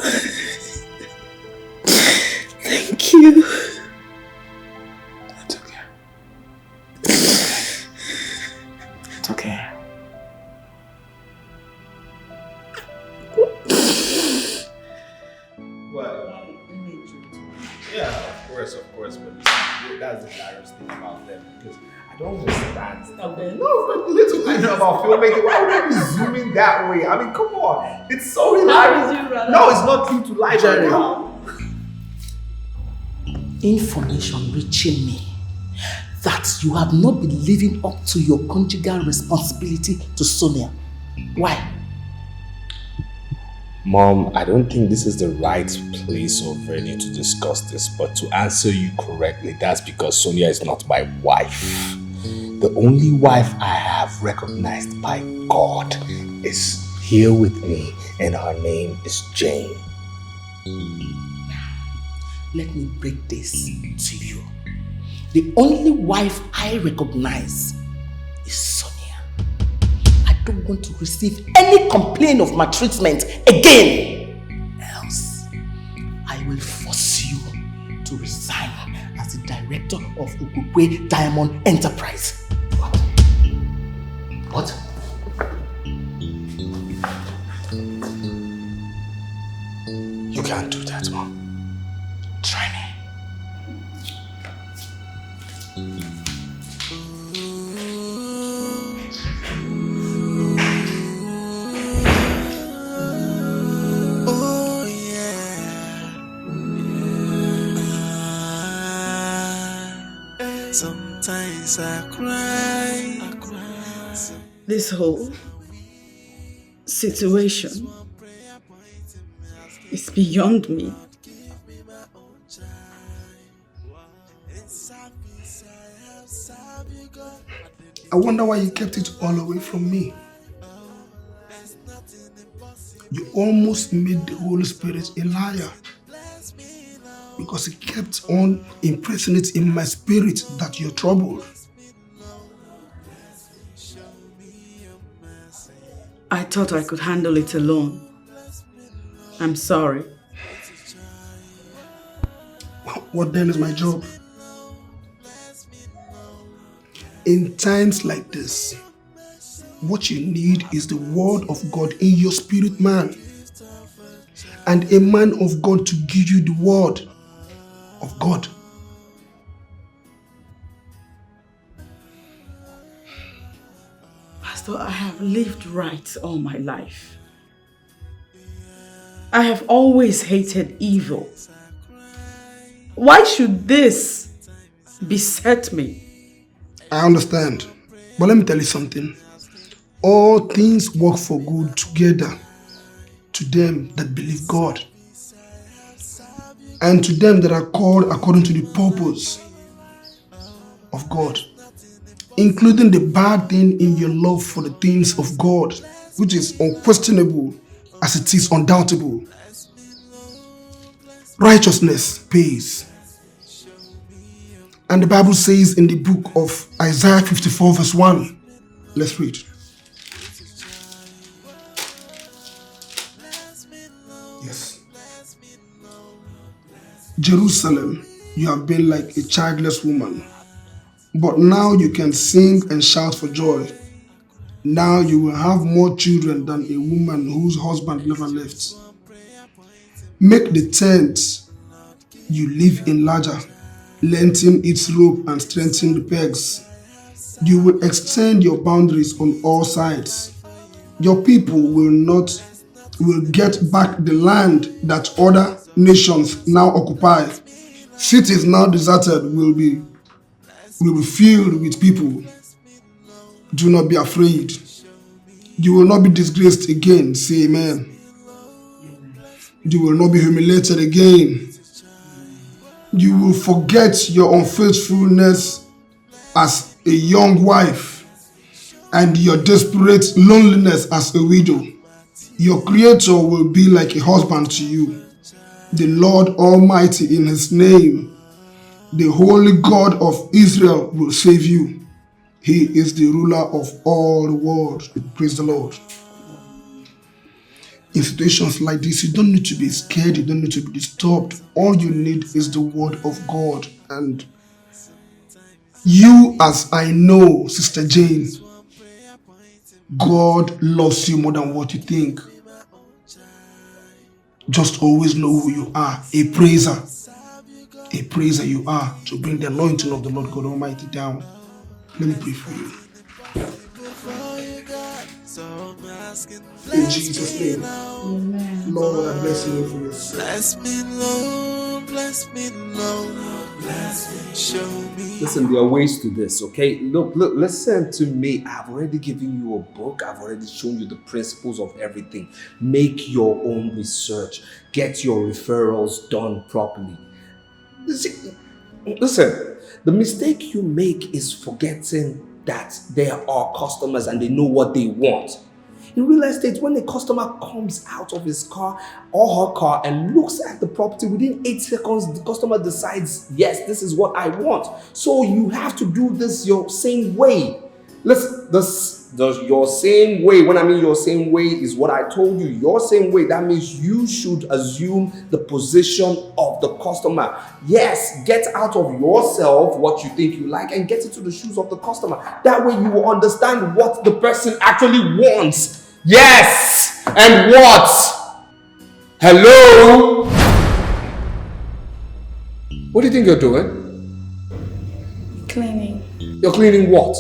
Thank you. It's okay. It's okay. What? Yeah, of course, but that's the hilarious thing about them, because I don't understand. Stop there. No, little I know about filmmaking. Why would I be zooming that way? I mean, come on. It's so hilarious. No, it's not true to life. Jerry. Information reaching me that you have not been living up to your conjugal responsibility to Sonia. Why? Mom, I don't think this is the right place or venue to discuss this, but to answer you correctly, that's because Sonia is not my wife. The only wife I have recognized by God is here with me, and her name is Jane. Let me break this to you. The only wife I recognize is Sonia. I don't want to receive any complaint of maltreatment again. Else, I will force you to resign as the director of Ukukwe Diamond Enterprise. What? You can't do that, Mom. Try me. Oh yeah. Sometimes I cry. This whole situation is beyond me. I wonder why you kept it all away from me. You almost made the Holy Spirit a liar because he kept on impressing it in my spirit that you're troubled. I thought I could handle it alone. I'm sorry. What then is my job? In times like this, what you need is the word of God in your spirit man. And a man of God to give you the word of God. Pastor, I have lived right all my life. I have always hated evil. Why should this beset me? I understand. But let me tell you something. All things work for good together to them that believe God. And to them that are called according to the purpose of God. Including the bad thing in your love for the things of God, which is unquestionable as it is undoubtable. Righteousness pays. And the Bible says in the book of Isaiah 54 verse 1. Let's read. Yes. Jerusalem, you have been like a childless woman. But now you can sing and shout for joy. Now you will have more children than a woman whose husband never left. Make the tent you live in larger, lengthen its rope and strengthen the pegs. You will extend your boundaries on all sides. Your people will get back the land that other nations now occupy. Cities now deserted will be filled with people. Do not be afraid. You will not be disgraced again. Say amen. You will not be humiliated again. You will forget your unfaithfulness as a young wife and your desperate loneliness as a widow. Your Creator will be like a husband to you. The Lord Almighty in His name, the Holy God of Israel will save you. He is the ruler of all the world. Praise the Lord. In situations like this, you don't need to be scared. You don't need to be disturbed. All you need is the word of God. And you, as I know, Sister Jane, God loves you more than what you think. Just always know who you are. A praiser. A praiser you are, to bring the anointing of the Lord God Almighty down. Let me pray for you. In Jesus' name. Amen. Lord, I bless you for this. Bless me, Lord, bless me, Lord, bless me, show me. Listen, there are ways to this, okay? Look, listen to me. I've already given you a book. I've already shown you the principles of everything. Make your own research. Get your referrals done properly. Listen, the mistake you make is forgetting that there are customers and they know what they want. In real estate, when a customer comes out of his car or her car and looks at the property, within 8 seconds, the customer decides, yes, this is what I want. So you have to do this your same way. Listen, your same way, when I mean your same way is what I told you. Your same way, that means you should assume the position of the customer. Yes, get out of yourself what you think you like and get into the shoes of the customer. That way you will understand what the person actually wants. Yes, and what? Hello? What do you think you're doing? Cleaning. You're cleaning what?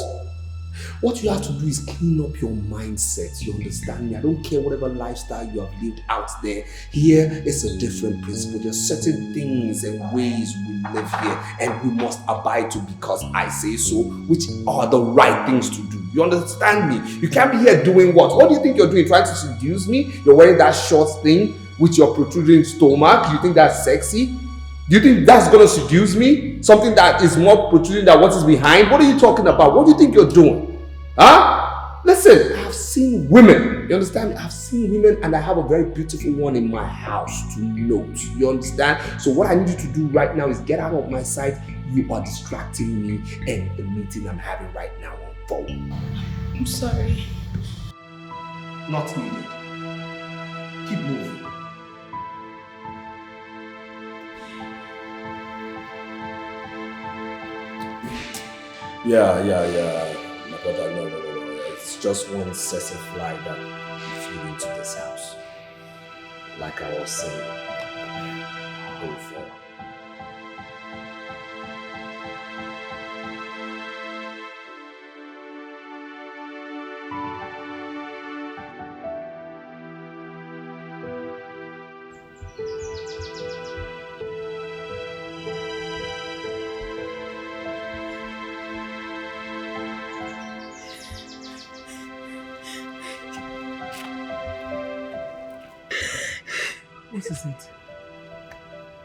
What you have to do is clean up your mindset. You understand me? I don't care whatever lifestyle you have lived out there. Here is a different principle. There are certain things and ways we live here and we must abide to because I say so, which are the right things to do. You understand me? You can't be here doing what? What do you think you're doing? Trying to seduce me? You're wearing that short thing with your protruding stomach. You think that's sexy? Do you think that's going to seduce me? Something that is more protruding than what is behind? What are you talking about? What do you think you're doing? Huh? Listen, I've seen women. You understand me? I've seen women and I have a very beautiful one in my house to note. You understand? So what I need you to do right now is get out of my sight. You are distracting me and the meeting I'm having right now on phone. I'm sorry. Not needed. Keep moving. Yeah. My brother, no. It's just one excessive fly that flew into this house. Like I was saying before. What is it?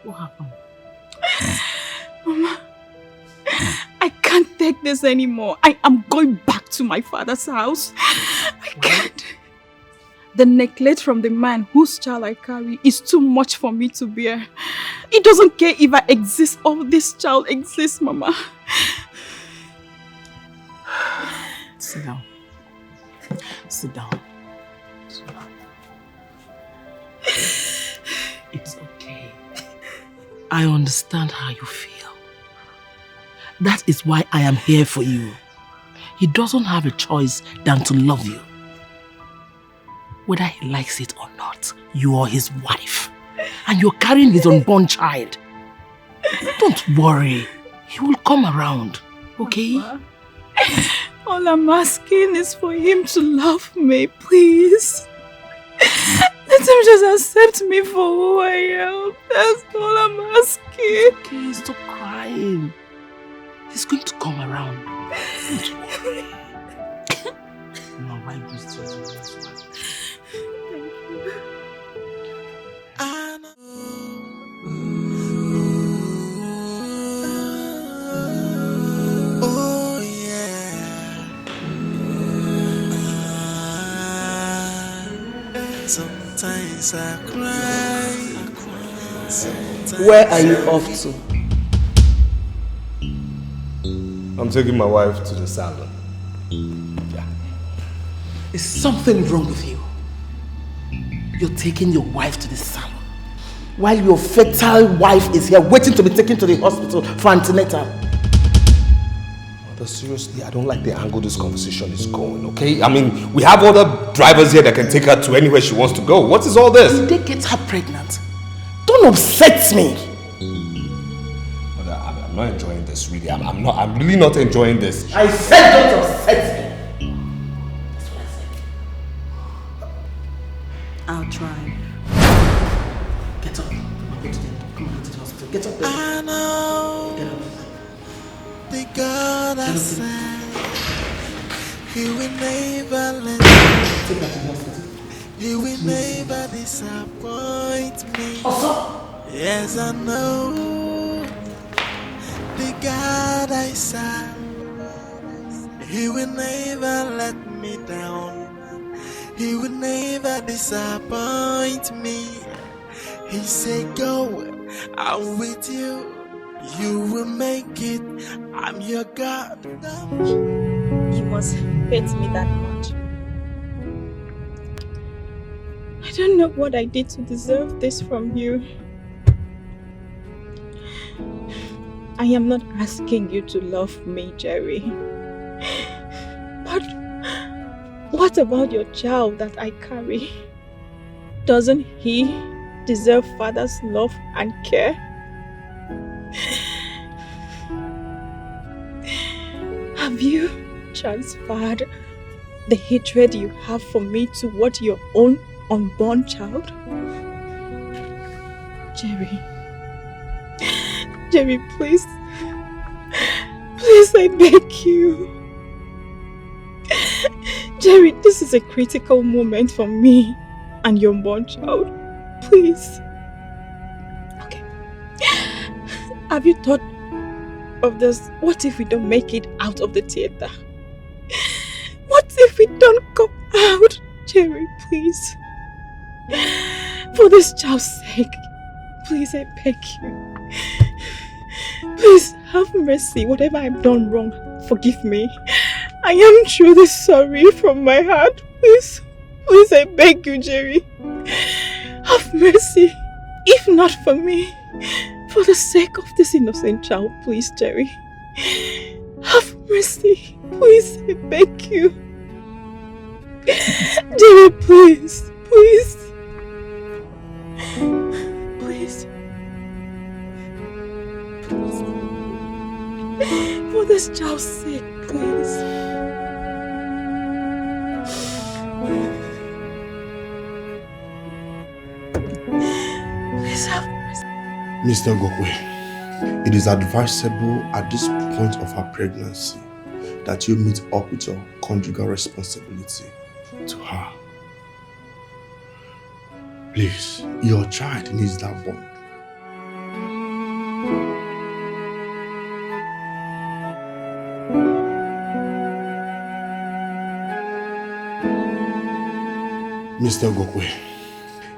What happened? Mama, I can't take this anymore. I am going back to my father's house. I can't. The neglect from the man whose child I carry is too much for me to bear. He doesn't care if I exist or this child exists, Mama. Sit down. Sit down. It's okay. I understand how you feel. That is why I am here for you. He doesn't have a choice than to love you. Whether he likes it or not, you are his wife. And you're carrying his unborn child. Don't worry. He will come around, okay? Mama, all I'm asking is for him to love me, please. Let him just accept me for who I am. That's all I'm asking. Okay, stop crying. He's going to come around. Don't worry. Now, why do you stress over this one? Thank you. I know. Oh yeah. Sometimes I cry. Sometimes Where are you off to? I'm taking my wife to the salon. Yeah. Is something wrong with you? You're taking your wife to the salon while your fertile wife is here waiting to be taken to the hospital for antenatal. But seriously, I don't like the angle this conversation is going, okay? I mean, we have other drivers here that can take her to anywhere she wants to go. What is all this? Did they get her pregnant? Don't upset me! Mother, I'm not enjoying this, really. I'm really not enjoying this. I said don't upset me! That's what I said. I'll try. Get up. Come on, to the hospital. Get up. I know. Get up. The God I sent, He will never let me. He will never disappoint me. Yes, I know. The God I serve, He will never let me down. He will never disappoint me. He said, go, I'm with you. You will make it. I'm your God. You must hate me that much. I don't know what I did to deserve this from you. I am not asking you to love me, Jerry. But what about your child that I carry? Doesn't he deserve father's love and care? Have you transferred the hatred you have for me toward your own unborn child? Jerry, please. Please, I beg you. Jerry, this is a critical moment for me and your unborn child. Please. Okay. Have you thought of this? What if we don't make it out of the theater? What if it don't come out? Jerry, please. For this child's sake, please, I beg you. Please have mercy. Whatever I've done wrong, forgive me. I am truly sorry from my heart. Please, please, I beg you, Jerry. Have mercy. If not for me, for the sake of this innocent child, please, Jerry. Have mercy. Please, I beg you. Jerry, please. Please. Please. Please. For this child's sake, please. Please have mercy. Mr. Gokwe, it is advisable at this point of her pregnancy that you meet up with your conjugal responsibility to her. Please, your child needs that bond. Mr. Gokwe,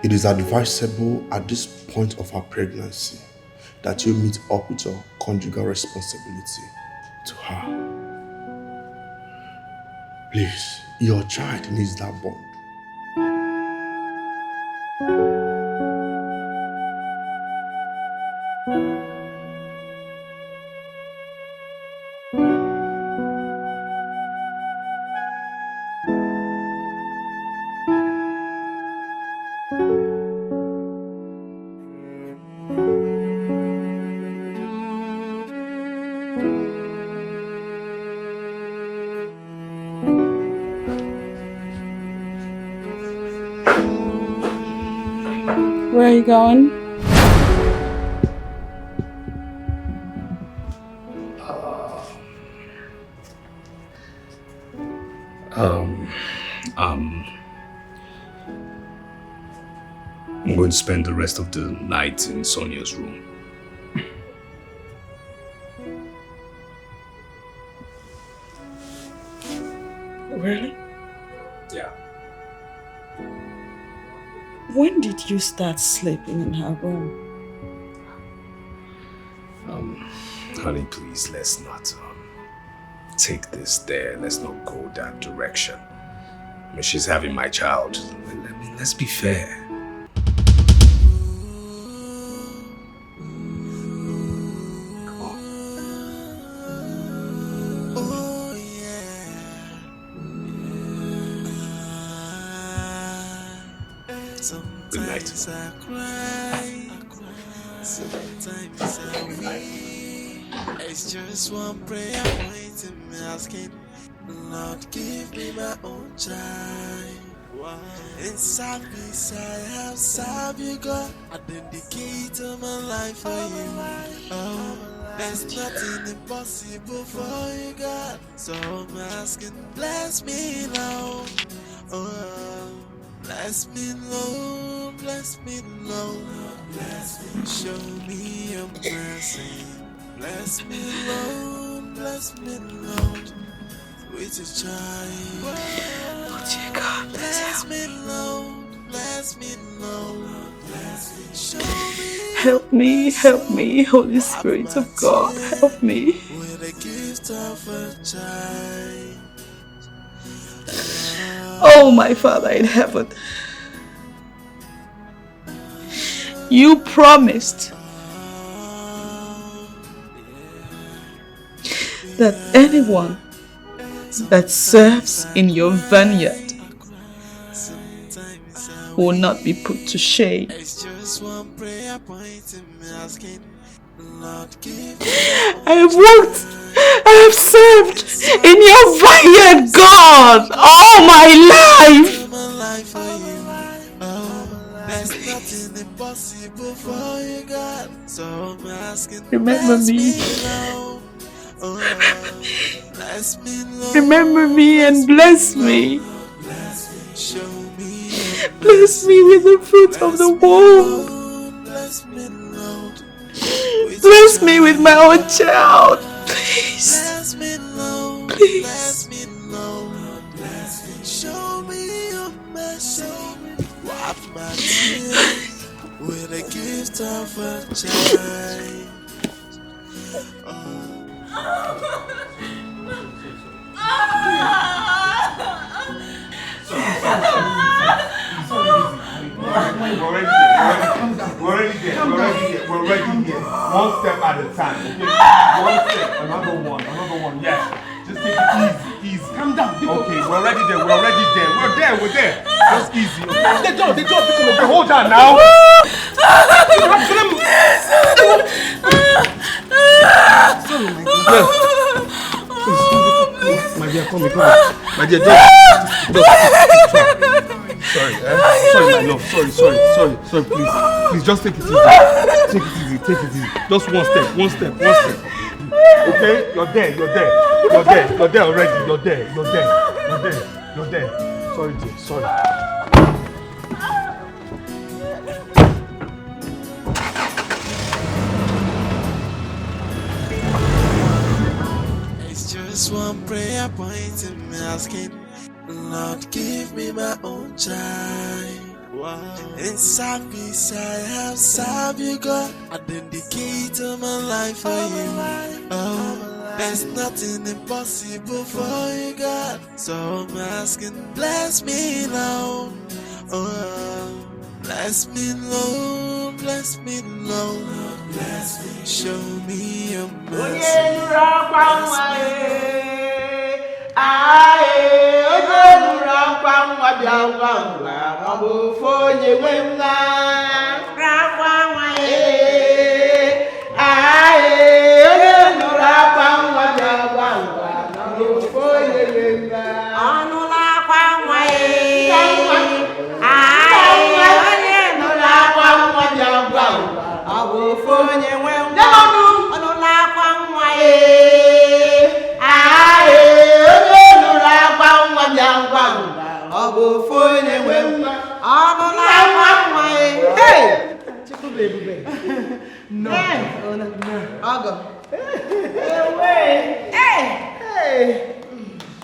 it is advisable at this point of her pregnancy that you meet up with your conjugal responsibility to her. Please, your child needs that bond. Where are you going? I'm going to spend the rest of the night in Sonia's room. Really? Yeah. When did you start sleeping in her room? Honey, please, let's not take this there. Let's not go that direction. I mean, she's having my child. I mean, let's be fair. Good night. Sometimes I weep. It's just one prayer point in me asking, Lord, give me my own child. Inside me, I have served you, God. I dedicate my life for you. Oh, there's nothing impossible for you, God. So I'm asking, bless me now. Oh, bless me, Lord, bless me, Lord, bless me, show me your mercy. Bless me, Lord, bless me, Lord, with a child. Oh dear God, bless me, Lord, bless me, Lord, bless me, show me. Help me, Holy Spirit of God, help me. With the gift of a child. Oh, my Father in heaven, you promised that anyone that serves in your vineyard will not be put to shame. I have worked, I have served in your vineyard, God, all my life. Remember me. Remember me and bless me. Bless me with the fruit of the womb. Bless me with my own child. Please. Please. Show me your mercy. Wipe my tears with a gift of a child. We're already there. One step at a time, okay? One step, another one. Yes. Just take it easy. Calm down. Okay, we're already there. We're there. Just easy, okay? The door. Okay, hold on now. Sorry, my dear. My dear, come. My dear, don't. Sorry, my love. Sorry, please, just take it easy. Take it easy. Just one step. Okay, you're there already. You're there. Sorry, dear. Sorry. It's just one prayer point in me asking, Lord, give me my own child. Wow. In service I have served you, God. I dedicate my life for you. Oh, there's nothing impossible for you, God. So I'm asking, bless me now. Oh, bless me, Lord. Bless me, Lord. Bless me. Show me your mercy.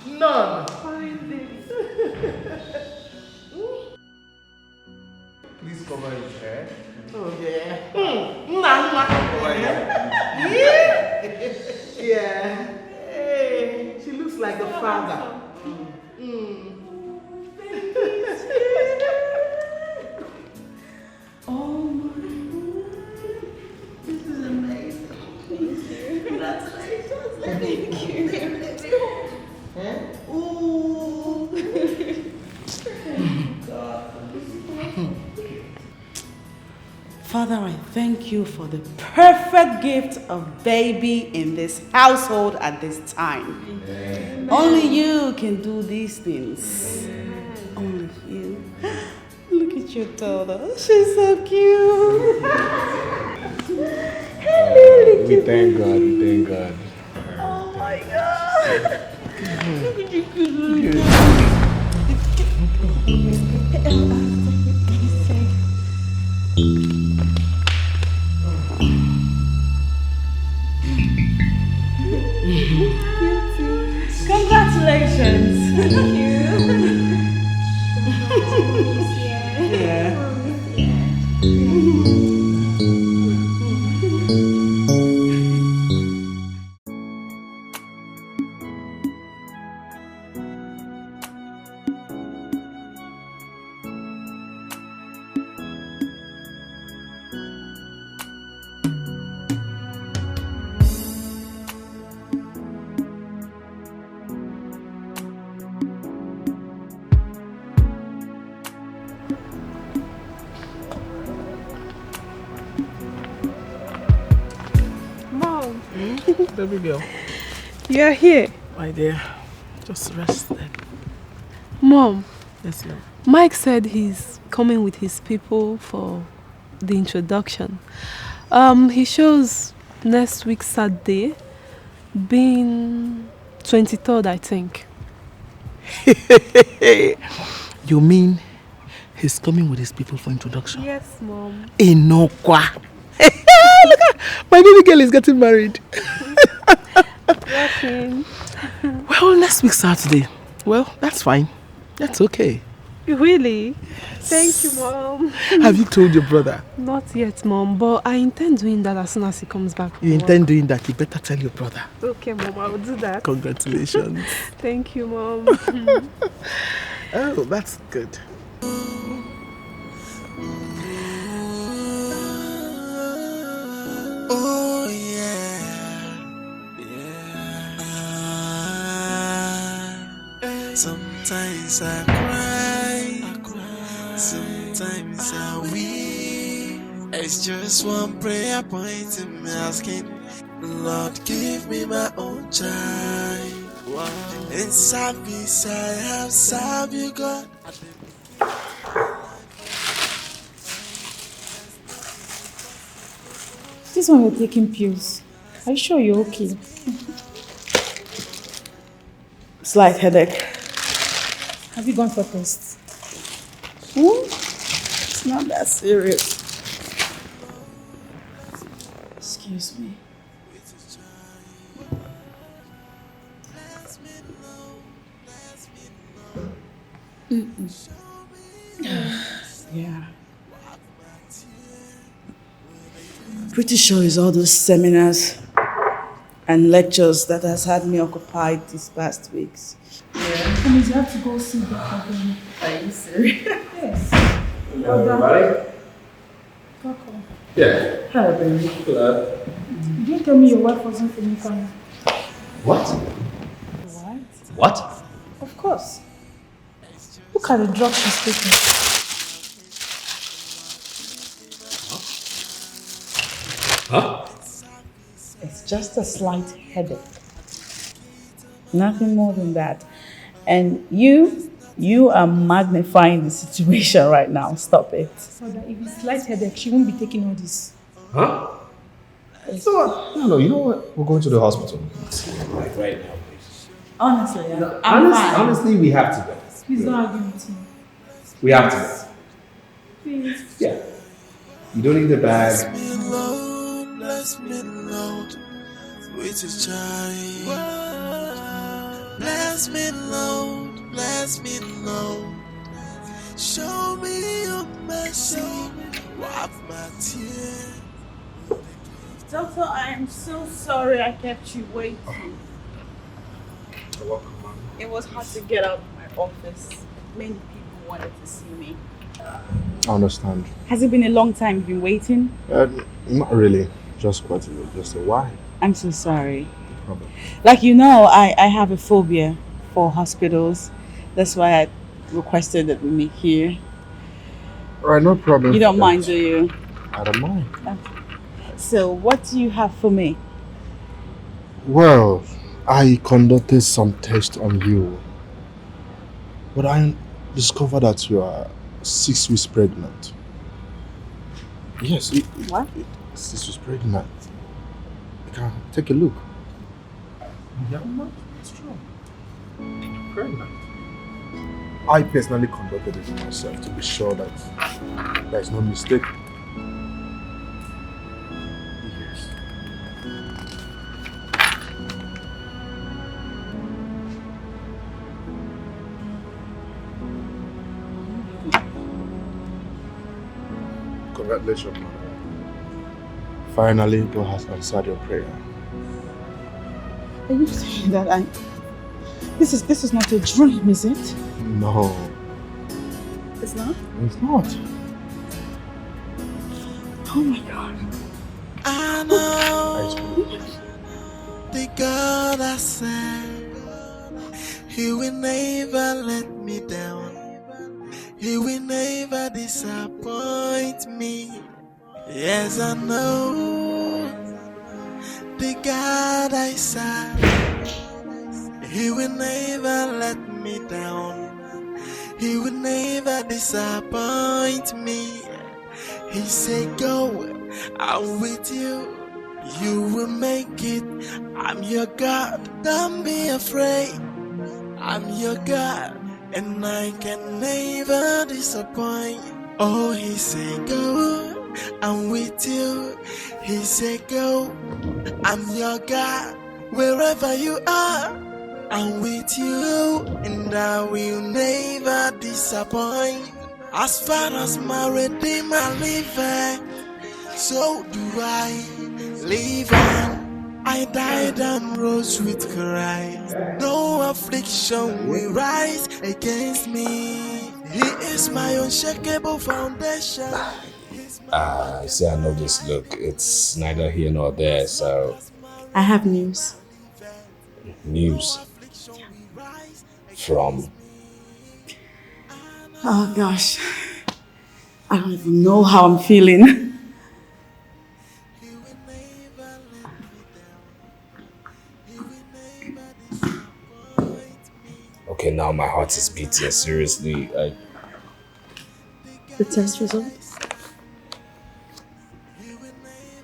None. Please cover his hair. Oh yeah. Yeah. Hey, she looks like the father. Oh my God. This is amazing. Congratulations. Thank you. Huh? Ooh. God. Father, I thank you for the perfect gift of baby in this household at this time. Amen. Only you can do these things. Amen. Only you. Look at your daughter. She's so cute. We thank God. Oh my God. Look at you. Congratulations. Thank you. Yeah. Baby girl. You're here. My dear, just rest then. Mom. Yes, ma'am. Mike said he's coming with his people for the introduction. He shows next week Saturday, being 23rd, I think. You mean he's coming with his people for introduction? Yes, Mom. Inokwa. Look at my baby girl is getting married. Rushing. Well, next week Saturday. Well, that's fine. That's okay. Really? Thank you, Mom. Have you told your brother? Not yet, Mom, but I intend doing that as soon as he comes back from You work. intend doing that? You better tell your brother. Okay, Mom, I will do that. Congratulations. Thank you, Mom. Oh, that's good. Oh yeah. Sometimes I cry, sometimes I weep. It's just one prayer point in me asking, Lord, give me my own child. In service I have served you, God. This one you're taking pills. Are you sure you're okay? Slight headache. Have you gone for tests? It's not that serious. Excuse me. Yeah. Pretty sure it's all those seminars and lectures that has had me occupied these past weeks. That means you have to go see Dr. Ben. Are you serious? Yes. Hello, everybody. Coco. Yeah. Hello, baby. Hello. You didn't tell me your wife wasn't feeling fine. What? What? What? Of course. Look at the drug she's taking. Huh? It's just a slight headache. Nothing more than that. And you are magnifying the situation right now. Stop it. So that if it's slight headache, she won't be taking all this. Huh? No, you know what? We're going to the hospital. Like right now, please. Honestly, I'm fine. Honestly, we have to go. Please don't argue with me. We have to go. Please. Yeah. You don't need the bag. Bless me, Lord, with His child. Bless me, Lord, bless me, Lord. Show me your mercy, wipe my tears. Doctor, I am so sorry I kept you waiting. You're welcome, Mom. It was hard to get out of my office. Many people wanted to see me. I understand. Has it been a long time you've been waiting? Not really. Just quite just a while. I'm so sorry. No problem. Like you know, I have a phobia for hospitals. That's why I requested that we meet here. Alright, no problem. You don't mind, do you? I don't mind. Okay. So, what do you have for me? Well, I conducted some tests on you. But I discovered that you are 6 weeks pregnant. Yes. What? 6 weeks pregnant. You can take a look. Yeah, it's true. Pregnant. I personally conducted it myself to be sure that there is no mistake. Yes. Congratulations, mother. Finally, God has answered your prayer. Are you saying that this is not a dream, is it? No, It's not? it's not. Oh my God. I know the God I serve, He will never let me down. He will never disappoint me. Yes, I know the God I serve, He will never let me down. He will never disappoint me. He said, go, I'm with you. You will make it. I'm your God. Don't be afraid. I'm your God, and I can never disappoint. Oh, He said, go, I'm with you. He said, go, I'm your God. Wherever you are, I'm with you, and I will never disappoint. As far as my Redeemer liveth, so do I live on. I died and rose with Christ. No affliction will rise against me. He is my unshakable foundation. See, I know this look. It's neither here nor there, so... I have news. News? From? Oh gosh. I don't even know how I'm feeling. Okay, now my heart is beating. Seriously, The test results?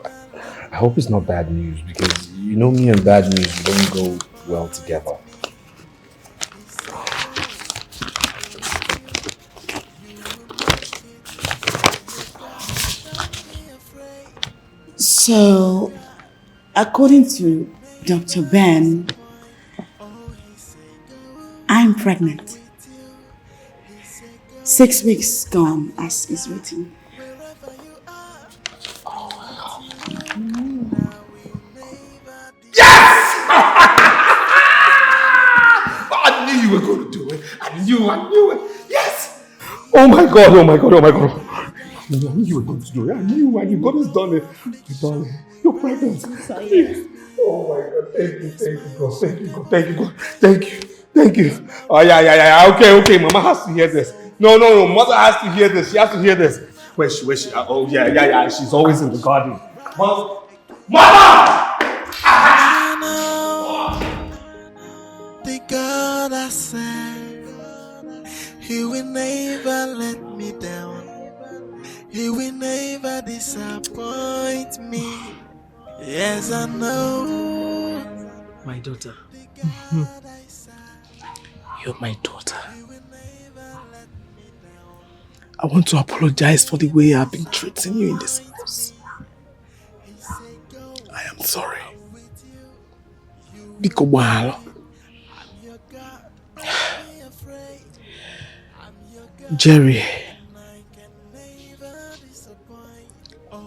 I hope it's not bad news, because you know me and bad news don't go well together. So, according to Dr. Ben, I'm pregnant. 6 weeks gone as is written. I knew you were going to do it. I knew it. Yes! Oh my God. I knew you were going to do it. I knew, and God has done it. Darling, you're pregnant. I'm sorry. Oh my God. Thank you, God. Thank you. Oh, yeah. Okay. Mama has to hear this. No. Mother has to hear this. She has to hear this. Where's she? Oh, yeah. She's always in the garden. Mother! The God I serve, He will never let me down. He will never disappoint me. Yes, I know. My daughter. You're my daughter. I want to apologize for the way I've been treating you in this house. I am sorry. Biko Mahalo.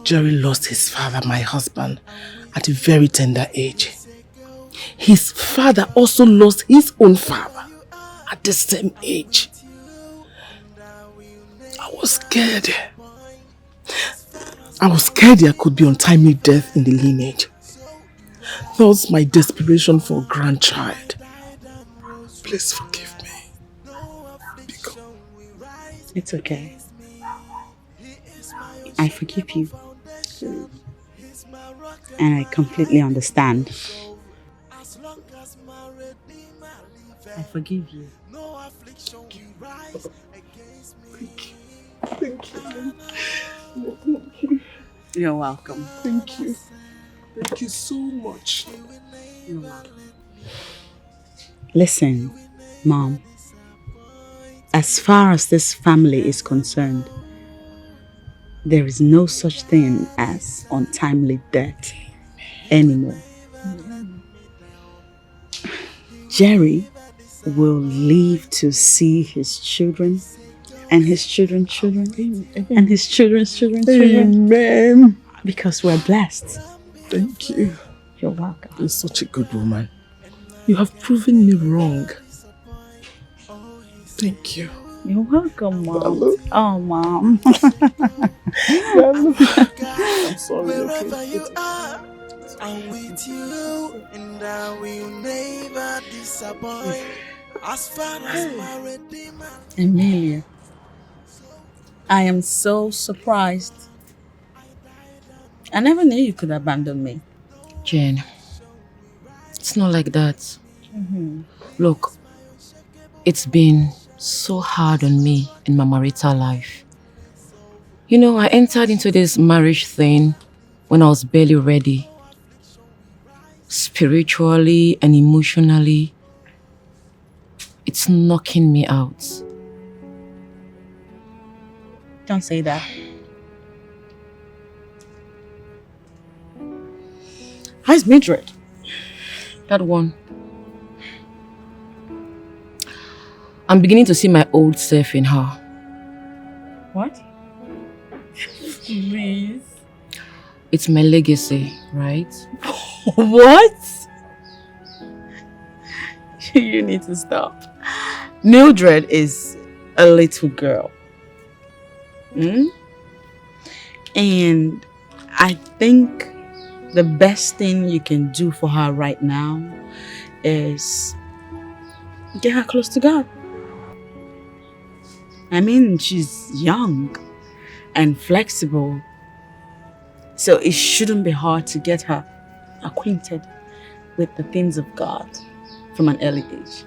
Jerry lost his father, my husband, at a very tender age. His father also lost his own father at the same age. I was scared. There could be untimely death in the lineage. Thus my desperation for a grandchild. Please forgive me. It's okay. I forgive you. And I completely understand. I forgive you. Thank you. You're welcome. Thank you. Thank you so much. You're welcome. Listen, Mom. As far as this family is concerned, there is no such thing as untimely death anymore. Jerry will live to see his children and his children's children and his children's children's children. Amen. Because we're blessed. Thank you. You're welcome. You're such a good woman. You have proven me wrong. Thank you. You're welcome, Mom. Hello. Oh, Mom. I'm sorry. Wherever you are, I'm with you, and I will never disappoint. As far as my Redeemer. Emilia, I am so surprised. I never knew you could abandon me. Jane, it's not like that. Look, it's been so hard on me in my marital life. You know, I entered into this marriage thing when I was barely ready. Spiritually and emotionally, it's knocking me out. Don't say that. How's Mildred? That one. I'm beginning to see my old self in her. What? Please. It's my legacy, right? What? You need to stop. Mildred is a little girl. And I think the best thing you can do for her right now is get her close to God. I mean, she's young and flexible, so it shouldn't be hard to get her acquainted with the things of God from an early age.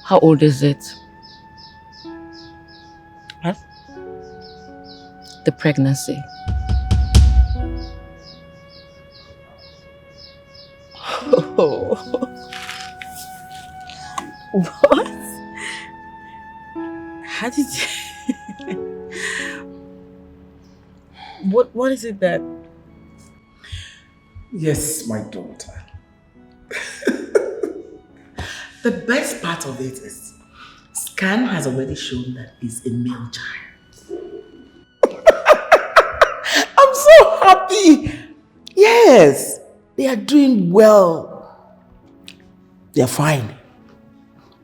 How old is it? What? The pregnancy. Oh. What? How did you... What is it that... Yes, my daughter. The best part of it is, scan has already shown that he's a male child. I'm so happy. Yes, they are doing well. They are fine.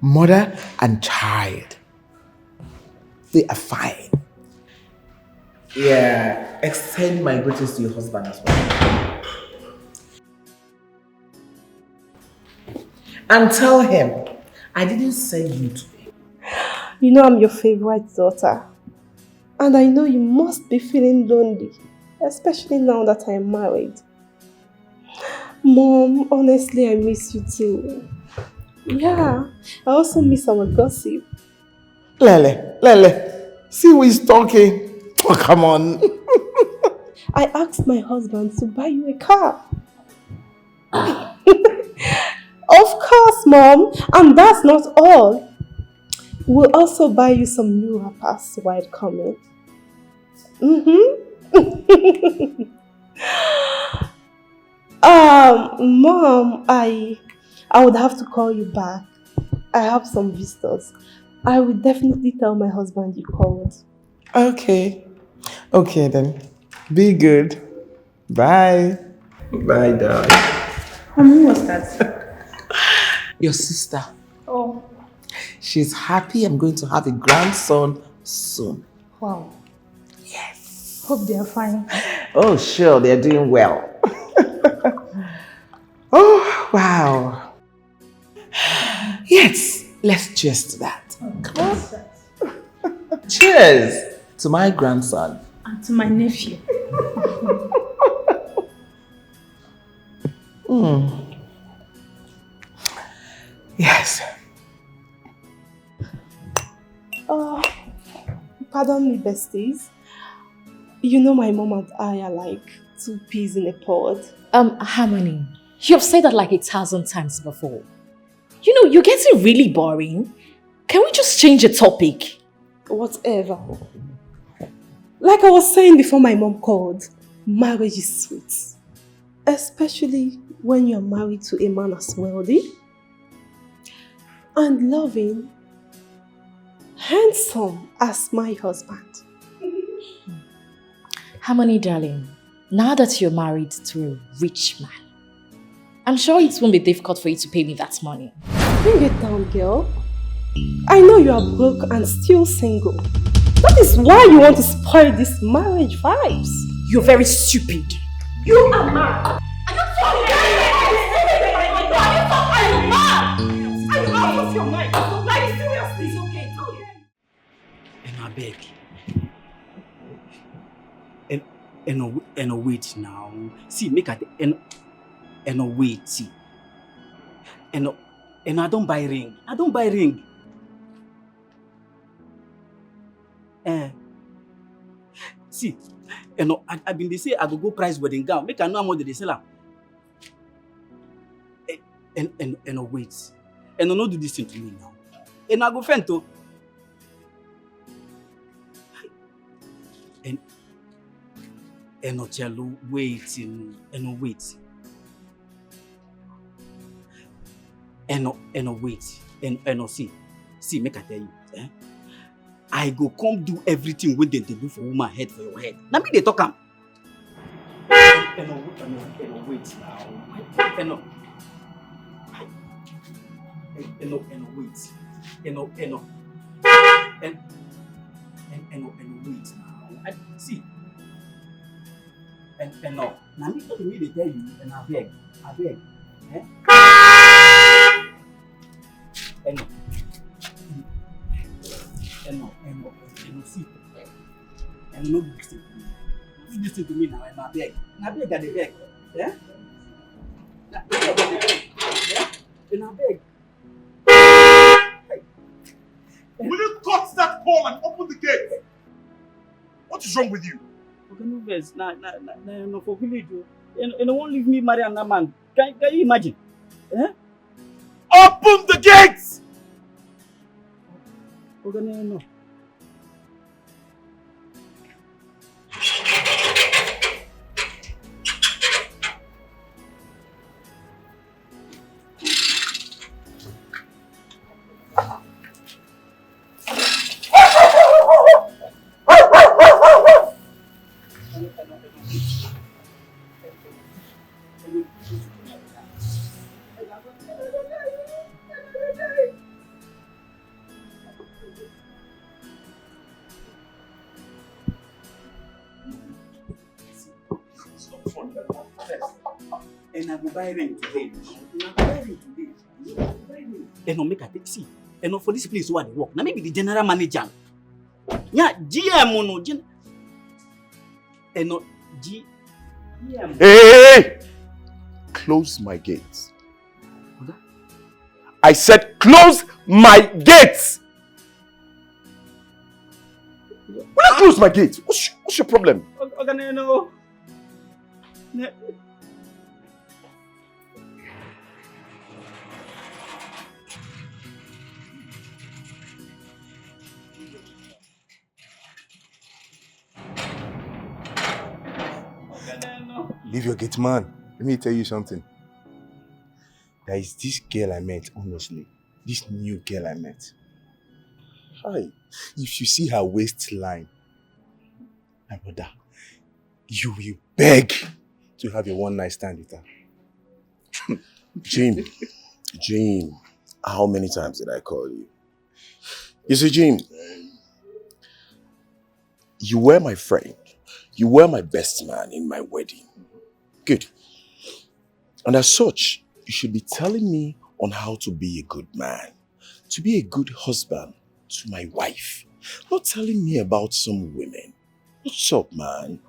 Mother and child. They are fine. Yeah, extend my greetings to your husband as well. And tell him I didn't send you to him. You know I'm your favorite daughter. And I know you must be feeling lonely, especially now that I'm married. Mom, honestly, I miss you too. Yeah, I also miss our gossip. Lele, see who is talking. Oh, come on. I asked my husband to buy you a car. Of course, Mom. And that's not all. We'll also buy you some new wrappers while coming. Mom, I would have to call you back. I have some visitors. I will definitely tell my husband you called. Okay. Okay then. Be good. Bye. Bye, darling. Who was that? Your sister. Oh. She's happy I'm going to have a grandson soon. Wow. Yes. Hope they are fine. Oh, sure, they're doing well. Oh, wow. Yes, let's cheers to that. Come on. Cheers to my grandson. And to my nephew. Yes. Oh, pardon me, besties. You know my mom and I are like two peas in a pod. Harmony, you've said that like 1,000 times before. You know, you're getting really boring. Can we just change the topic? Whatever. Like I was saying before my mom called, marriage is sweet. Especially when you're married to a man as wealthy and loving, handsome as my husband. Harmony, darling, now that you're married to a rich man, I'm sure it won't be difficult for you to pay me that money. Bring it down, girl. I know you are broke and still single. That is why you want to spoil these marriage vibes. You're very stupid. You are mad. Are you fucking mad? Are you out of your mind? Like, seriously, it's okay. It's okay. And I beg. And wait now. See, make at and wait. See. And I don't buy ring. I don't buy ring. See, I been they say I go price wedding gown. Make I know how much they sell am. And wait. And no do this thing to me now. And I go fend to. Jello, wait. Wait. Wait. See, make I tell you, I go come do everything when they do for woman head for your head. Now me they talk am. Wait now. Wait. Wait now. See. Now me talk to me they tell you, and I beg. See. No listen to me now, and I beg. I beg at the beg. Yeah? And I beg. Will you cut that call and open the gate? What is wrong with you? Okay, no verse. No for village. And won't leave me marry another man. Can you imagine? Eh? Open the gates! Okay, no. And I go buy ring today. And make a taxi. And for this place where they work. Now maybe the general manager. Yeah, GM no. And no GM. Hey! Close my gates. Okay. I said close my gates! Will you close my gates? What's your problem? Okay, no. Leave your gate, man. Let me tell you something. There is this girl I met, honestly. This new girl I met. Hi. If you see her waistline, my brother, you will beg to have a one-night stand with her. Jane, how many times did I call you? You see, Jane, you were my friend. You were my best man in my wedding. Good. And as such, you should be telling me on how to be a good man, to be a good husband to my wife. Not telling me about some women. What's up, man?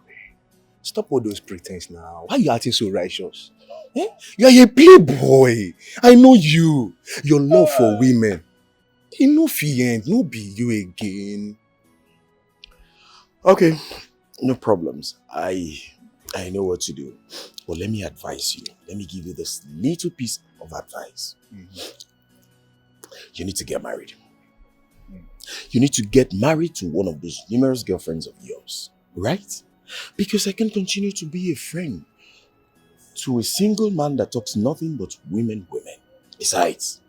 Stop all those pretense now. Why are you acting so righteous? Eh? You are a playboy. I know you. Your love for women. Enough end. No be you again. Okay. No problems. I know what to do. But let me advise you. Let me give you this little piece of advice. You need to get married. You need to get married to one of those numerous girlfriends of yours. Right? Because I can continue to be a friend to a single man that talks nothing but women. Besides,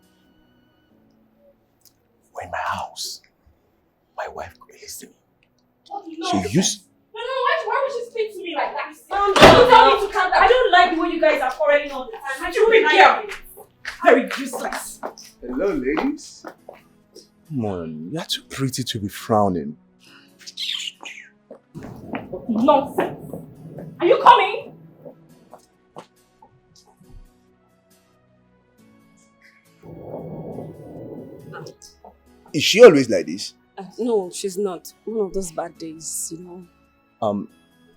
we're in my house. My wife could be listening. So why would she speak to me like that? Don't tell me to calm down. I don't like the way you guys are quarreling all the time. I should be girl. Very useless. Hello, ladies. Come on, you're too pretty to be frowning. Nonsense. Are you coming? Is she always like this? No, she's not. One of those bad days, you know.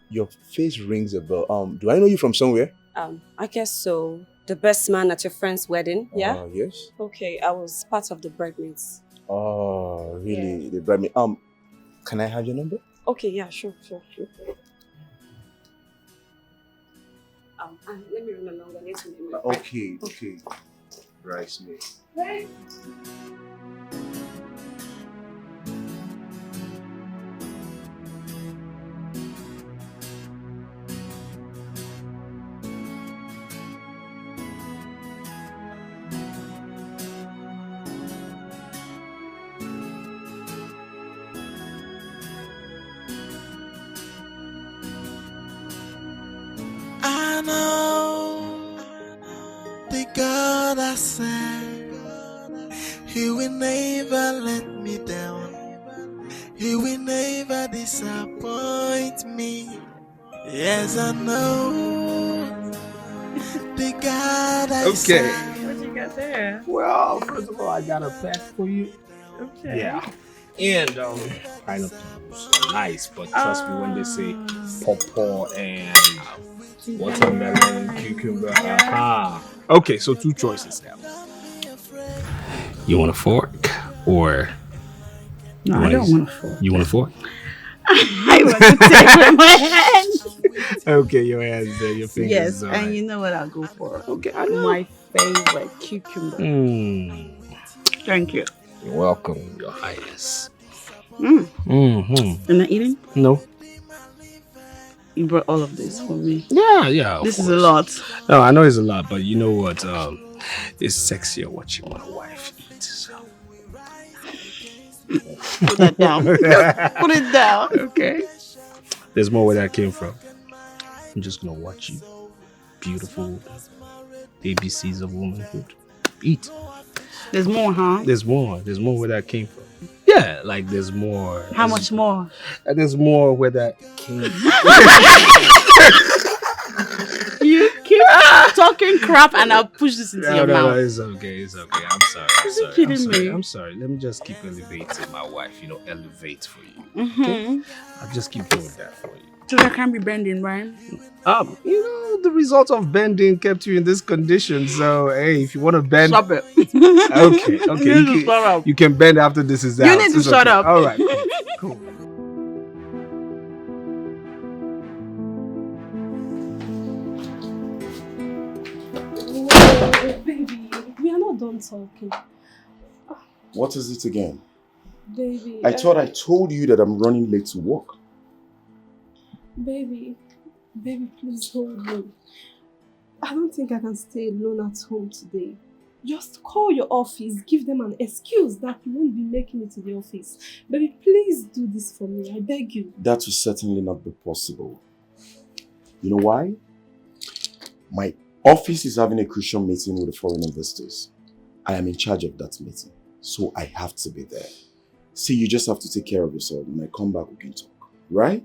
Your face rings a bell. Do I know you from somewhere? I guess so. The best man at your friend's wedding, yeah? Yes. Okay, I was part of the bridesmaids. Oh, really? Yeah. The bridesmaid. Can I have your number? Okay, yeah, sure. And let me run along. I need to name my Okay. Bridesmaid. Hey. I know the God I serve, He will never let me down. He will never disappoint me. Yes, I know the God I serve. What you got there? Well, first of all, I got a pack for you. Okay. Yeah. And pineapples are nice, but trust me when they say pawpaw and watermelon, cucumber. Okay, so 2 choices now. You want a fork or No, I don't want a fork. You want a fork? I want to take with my hands. Okay, your hands there, your fingers. Yes, all right. and you know what I'll go for. Okay, I know. My favorite cucumber. Thank you. You're welcome, Your Highness. Am I eating? No. You brought all of this for me. Yeah. This is a lot. No, I know it's a lot, but you know what? It's sexier watching my wife eat. So. Put that down. Put it down. Okay. There's more where that came from. I'm just gonna watch you. Beautiful ABCs of womanhood. Eat. There's more, huh? There's more. There's more where that came from. Yeah, like there's more. How much more? There's more where that came You keep talking crap and I'll push this into your mouth. No, it's okay. It's okay. I'm sorry. Are you kidding me? I'm sorry. Let me just keep elevating my wife. Elevate for you. Mm-hmm. Okay? I'll just keep doing that for you. So I can't be bending, right? The result of bending kept you in this condition. So, hey, if you want to bend... Stop it. Okay. You can bend after this is out. You need to shut up. All right. Cool. Oh, baby, we are not done talking. What is it again? Baby. I thought I told you that I'm running late to work. Baby, please hold me. I don't think I can stay alone at home today. Just call your office, give them an excuse that you won't be making it to the office. Baby, please do this for me, I beg you. That will certainly not be possible. You know why? My office is having a crucial meeting with the foreign investors. I am in charge of that meeting, so I have to be there. See, you just have to take care of yourself. When I come back, we can talk, right?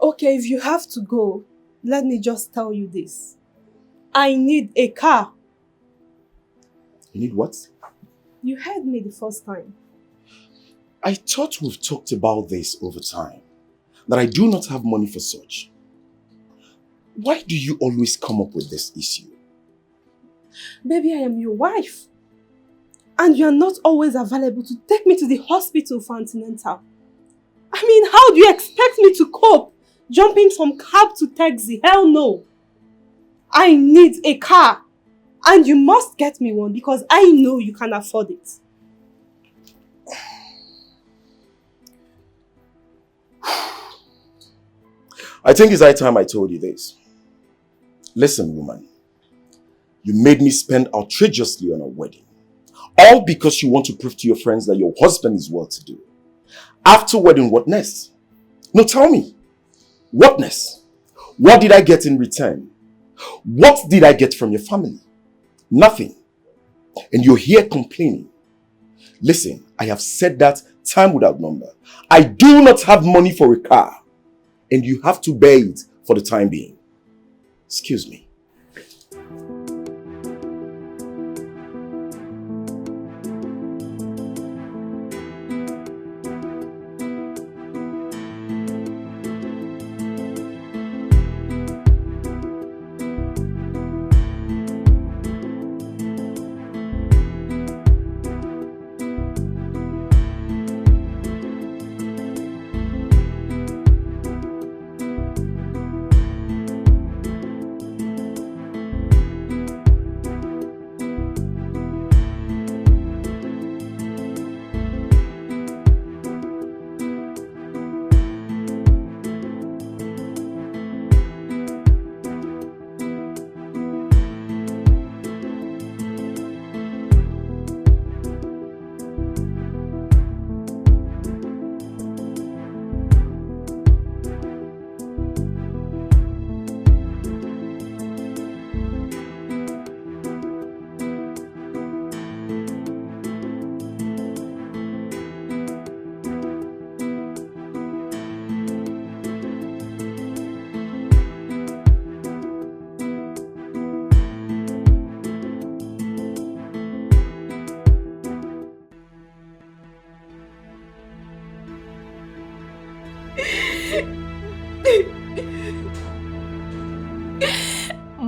Okay, if you have to go, let me just tell you this. I need a car. You need what? You heard me the first time. I thought we've talked about this over time, that I do not have money for such. Why do you always come up with this issue? Baby, I am your wife. And you are not always available to take me to the hospital for antenatal. I mean, how do you expect me to cope? Jumping from cab to taxi? Hell no. I need a car. And you must get me one because I know you can afford it. I think it's high time I told you this. Listen, woman. You made me spend outrageously on a wedding. All because you want to prove to your friends that your husband is well-to-do. After wedding, what next? No, tell me. What next? What did I get in return? What did I get from your family? Nothing. And you're here complaining. Listen, I have said that time without number. I do not have money for a car. And you have to bear it for the time being. Excuse me.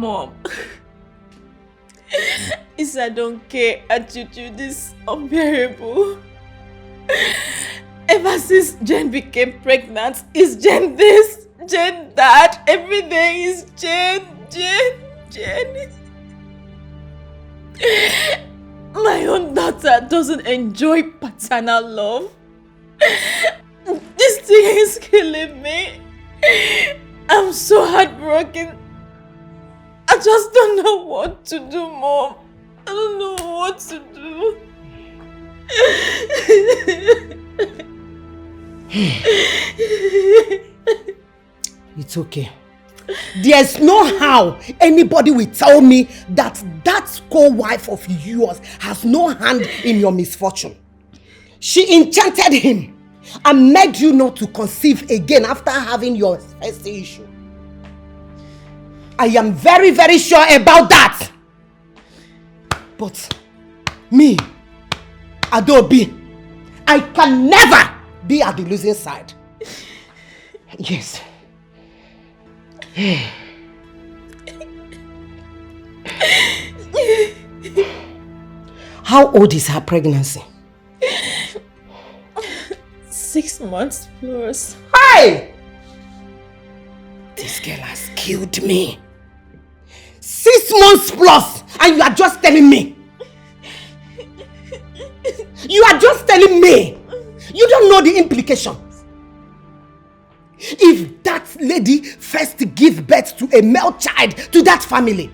Mom. It's I don't care attitude is unbearable. Ever since Jen became pregnant, it's Jen this, Jen that, everything is Jen. My own daughter doesn't enjoy paternal love. This thing is killing me. I'm so heartbroken. I just don't know what to do, Mom. I don't know what to do. It's okay. There's no how anybody will tell me that co-wife of yours has no hand in your misfortune. She enchanted him and made you not to conceive again after having your first issue. I am very, very sure about that. But me, Adobe, I can never be at the losing side. Yes. How old is her pregnancy? 6 months plus. Hey! This girl has killed me. 6 months plus, and you are just telling me. You are just telling me. You don't know the implications. If that lady first gives birth to a male child to that family,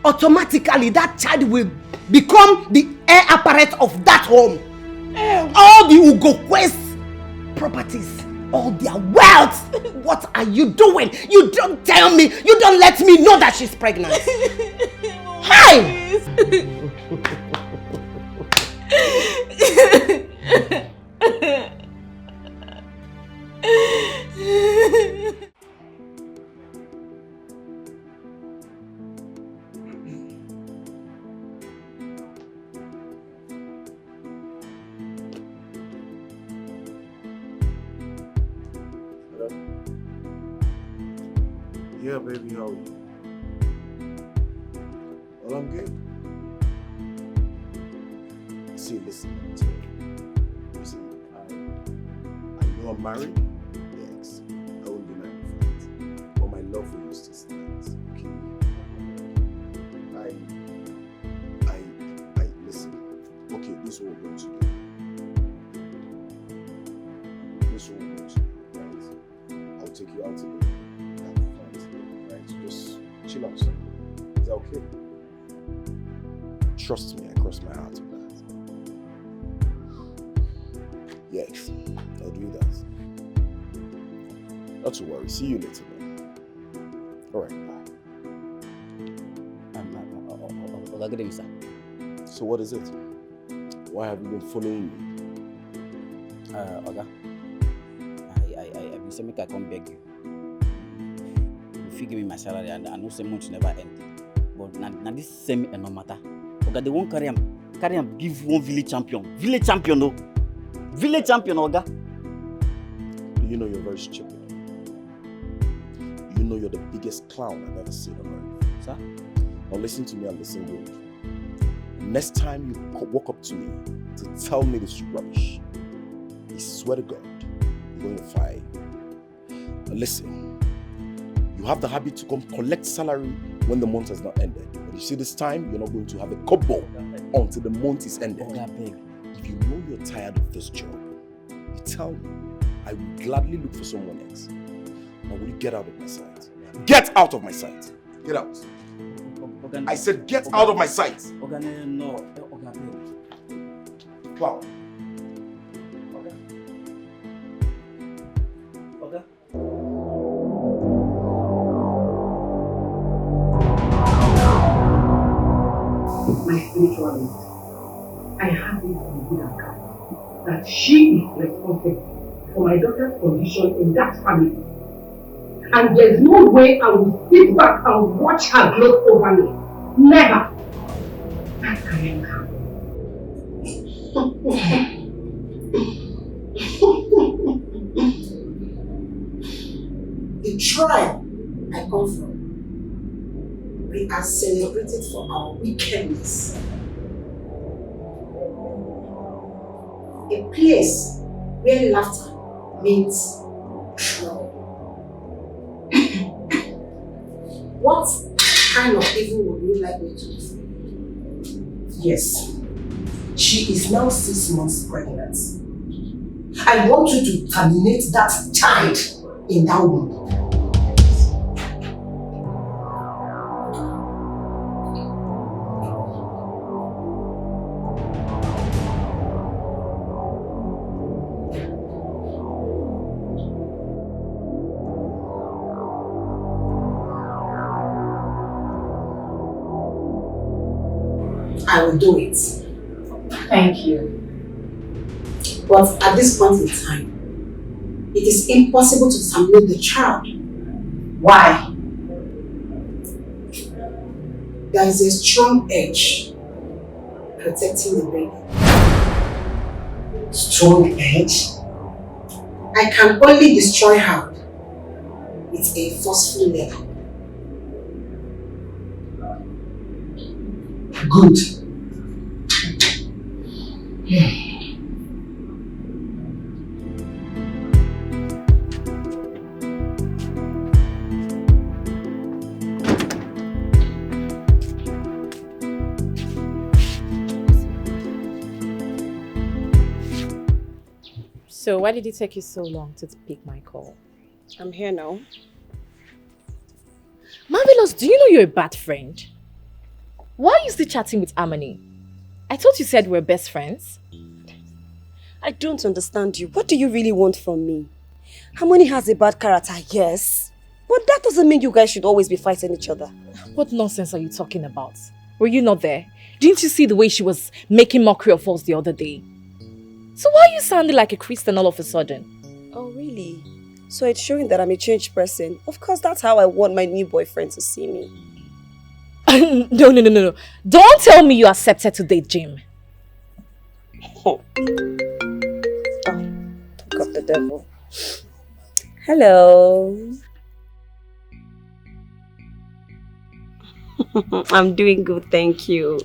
automatically that child will become the heir apparent of that home. All the Ugokwe's properties, all their wealth. What are you doing? You don't tell me. You don't let me know that she's pregnant. Hi! Yeah, baby, how are you? Well, I'm good. See, listen, let me tell you. You see, I know I'm married. Yes, I won't deny the fact. But my love for you still stands, okay? I listen. Okay, this is what we're going to do. This is what we're going to do, right? I'll take you out today. Right, so just chill out some. Is that okay? Trust me, I cross my heart with that. Yes, I'll do that. Not to worry, see you later, man. Alright, bye. So what is it? Why have you been following me? Oga, I been saying I come beg you. If you give me my salary, and I know some months never end. But now this same no matter. Oga, they won't carry him, give one village champion. Village champion, no. Village champion, Oga. Do you know you're very stupid? You know you're the biggest clown I've ever seen on earth. Sir? Now listen to me and listen good. Next time you walk up to me to tell me this rubbish, I swear to God, I'm going to fire you. Now listen, you have the habit to come collect salary when the month has not ended. But you see this time, you're not going to have a kobo until the month is ended. If you know you're tired of this job, you tell me. I will gladly look for someone else. Now will you get out of my sight? Get out of my sight! Get out! I said get out of my sight! No. Wow. My spiritual mate, I have it on good account that she is responsible for my daughter's condition in that family. And there's no way I will sit back and watch her gloat over me. Never. That can't happen. The tribe I come from, we are celebrated for our wickedness. A place where laughter means trouble. What kind of evil would you like me to do for you? Yes, she is now 6 months pregnant. I want you to terminate that child in that womb. I will do it. Thank you. But at this point in time, it is impossible to terminate the child. Why? There is a strong edge protecting the baby. Strong edge? I can only destroy her with a forceful level. Good. So why did it take you so long to pick my call? I'm here now. Marvelous, do you know you're a bad friend? Why are you still chatting with Harmony? I thought you said we're best friends. I don't understand you. What do you really want from me? Harmony has a bad character, yes. But that doesn't mean you guys should always be fighting each other. What nonsense are you talking about? Were you not there? Didn't you see the way she was making mockery of us the other day? So why are you sounding like a Christian all of a sudden? Oh, really? So it's showing that I'm a changed person. Of course, that's how I want my new boyfriend to see me. No. Don't tell me you accepted to date Jim. Oh, talk of the devil. Hello. I'm doing good, thank you.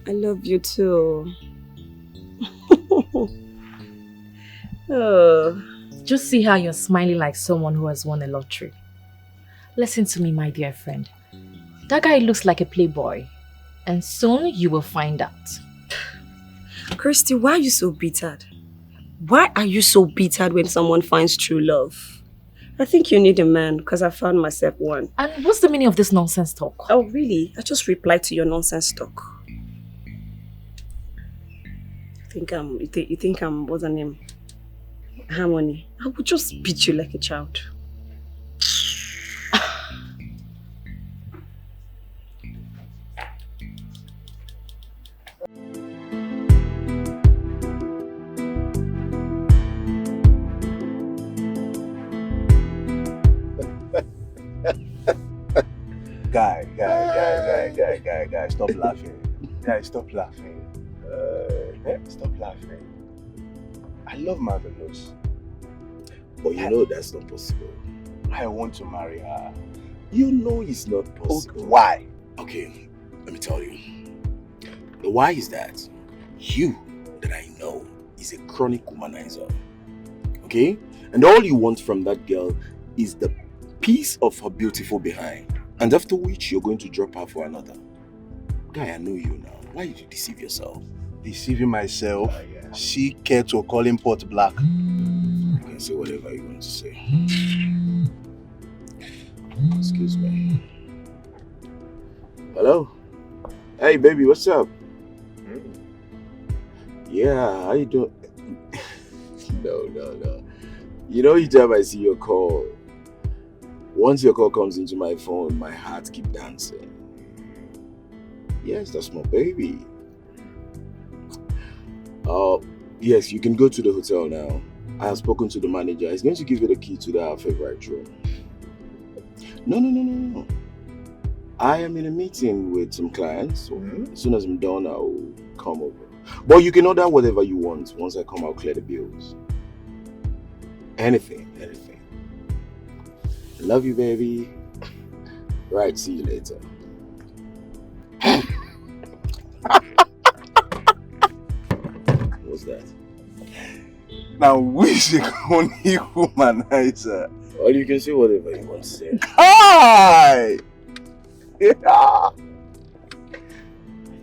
I love you too. Oh. Just see how you're smiling like someone who has won a lottery. Listen to me, my dear friend. That guy looks like a playboy. And soon you will find out. Christy, why are you so bitter? Why are you so bitter when someone finds true love? I think you need a man because I found myself one. And what's the meaning of this nonsense talk? Oh, really? I just replied to your nonsense talk. You think I'm, what's her name? Harmony. I would just beat you like a child. Guy, stop laughing. Guy, stop laughing. Stop laughing. I love Marvelous. But you know that's not possible. I want to marry her. You know it's not possible. Okay, why? Okay, let me tell you. The why is that you, that I know, is a chronic womanizer. Okay? And all you want from that girl is the piece of her beautiful behind. And after which you're going to drop her for another. Guy, I know you now. Why did you deceive yourself? Deceiving myself? Yeah. See Keto calling pot black. You can say whatever you want to say. Excuse me. Hello? Hey baby, what's up? Yeah, how you doing? No. You know, each time I see your call, once your call comes into my phone, my heart keeps dancing. Yes, that's my baby. Yes, you can go to the hotel now. I have spoken to the manager. He's going to give you the key to their favorite room. No. I am in a meeting with some clients, so as soon as I'm done, I'll come over. But you can order whatever you want. Once I come, I'll clear the bills. Anything. Love you, baby. Right, see you later. What's that? Now, which the only womanizer? Well, you can say whatever you want to say. Hi! Yeah.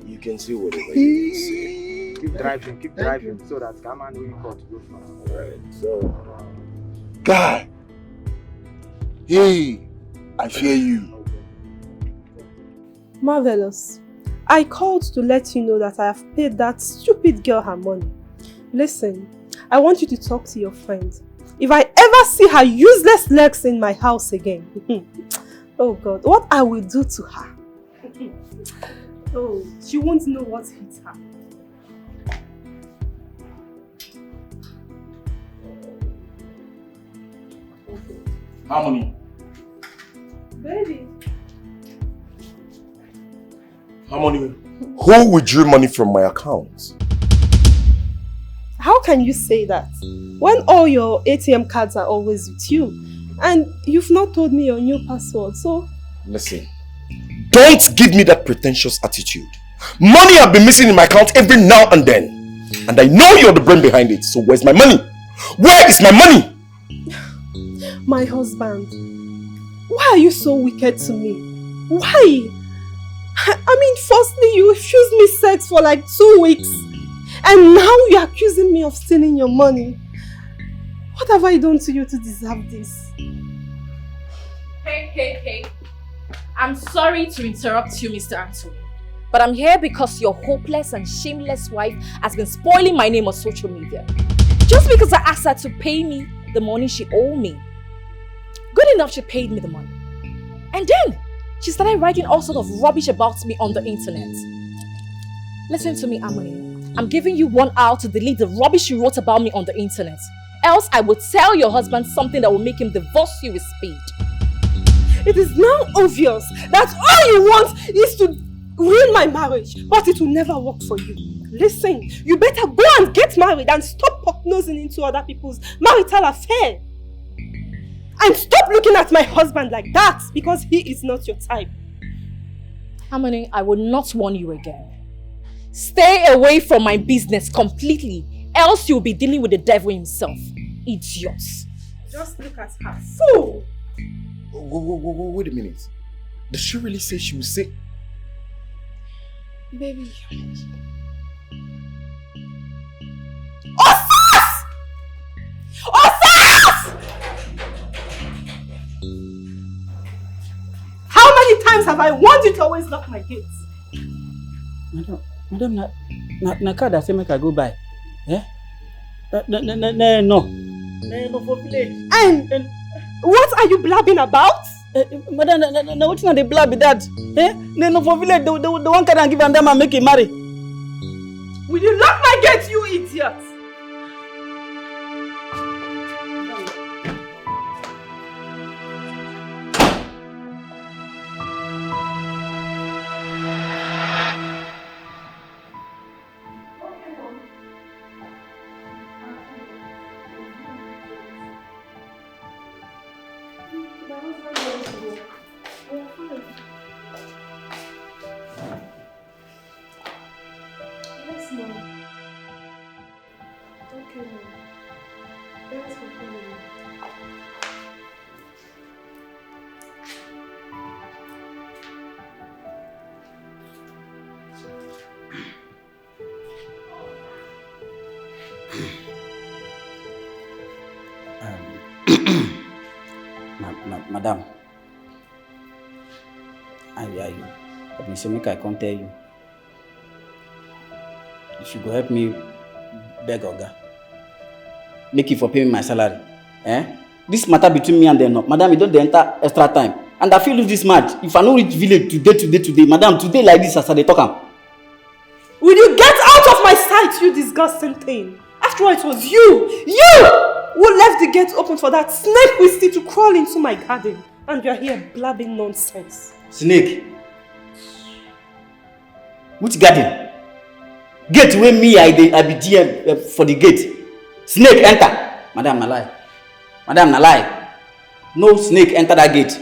You can say whatever you want to say. Keep driving, so that Gaman will got to go far. Alright, so. Guy! Hey! I fear you. Marvelous. I called to let you know that I have paid that stupid girl her money. Listen, I want you to talk to your friend. If I ever see her useless legs in my house again, oh God, what I will do to her. Oh, she won't know what hit her. Harmony. Baby. Harmony. Who withdrew money from my account? How can you say that when all your ATM cards are always with you and you've not told me your new password? So listen, don't give me that pretentious attitude. Money have been missing in my account every now and then, and I know you're the brain behind it. So where's my money? Where is my money? my husband, why are you so wicked to me? Why? I mean, firstly you refused me sex for like 2 weeks. And now you're accusing me of stealing your money. What have I done to you to deserve this? Hey. I'm sorry to interrupt you, Mr. Anthony. But I'm here because your hopeless and shameless wife has been spoiling my name on social media. Just because I asked her to pay me the money she owed me. Good enough, she paid me the money. And then, she started writing all sorts of rubbish about me on the internet. Listen to me, Harmony. I'm giving you 1 hour to delete the rubbish you wrote about me on the internet. Else I will tell your husband something that will make him divorce you with speed. It is now obvious that all you want is to ruin my marriage, but it will never work for you. Listen, you better go and get married and stop poke-nosing into other people's marital affair. And stop looking at my husband like that because he is not your type. Harmony, I will not warn you again. Stay away from my business completely, else you'll be dealing with the devil himself. Idiots. Just look at her. Fool! Wait a minute. Did she really say she was sick? Baby. Osas! Osas! How many times have I warned you to always lock my gates? Madam, na car that say make I go buy. Eh? No. For village. And what are you blabbing about? Madam, na what na dey blab be that? Eh? No for village, the one can give them and make him marry. Will you lock my gates, you idiot? Madam, I been say make I come tell you. If you go help me beg Oga, make it for pay me my salary. Eh? This matter between me and them, madam, you don't enter extra time. And I feel lose this match. If I no reach village today, madam, today like this as I dey talk am. Will you get out of my sight, you disgusting thing? After all, it was you who left the gate open for that snake Wisty to crawl into my garden. And you're here blabbing nonsense. Snake? Which garden? Gate where me I be GM for the gate. Snake enter. Madam, na lie. Madam, na lie. No snake enter that gate.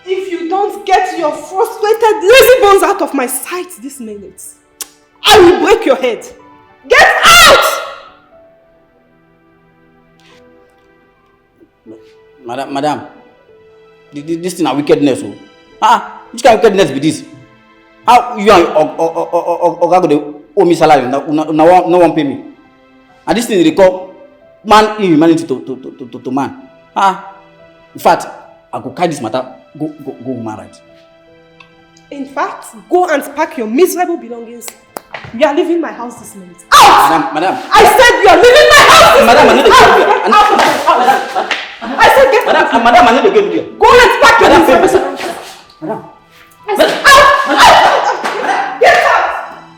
If you don't get your frustrated lazy bones out of my sight this minute, I will break your head. Get out! Madam, this thing is wickedness. Which kind of wickedness be this? How you and Oga go owe me salary? No one pay me. And this thing they call man inhumanity to man. In fact, I go carry this matter, go human right. In fact, go and pack your miserable belongings. You are leaving my house this minute. Out! Madam. I said you are leaving my house this Madam, minute. Madam, I said get out. Madam, I need to get here. Go and pack your miserable belongings. Madam. I said out! Get out!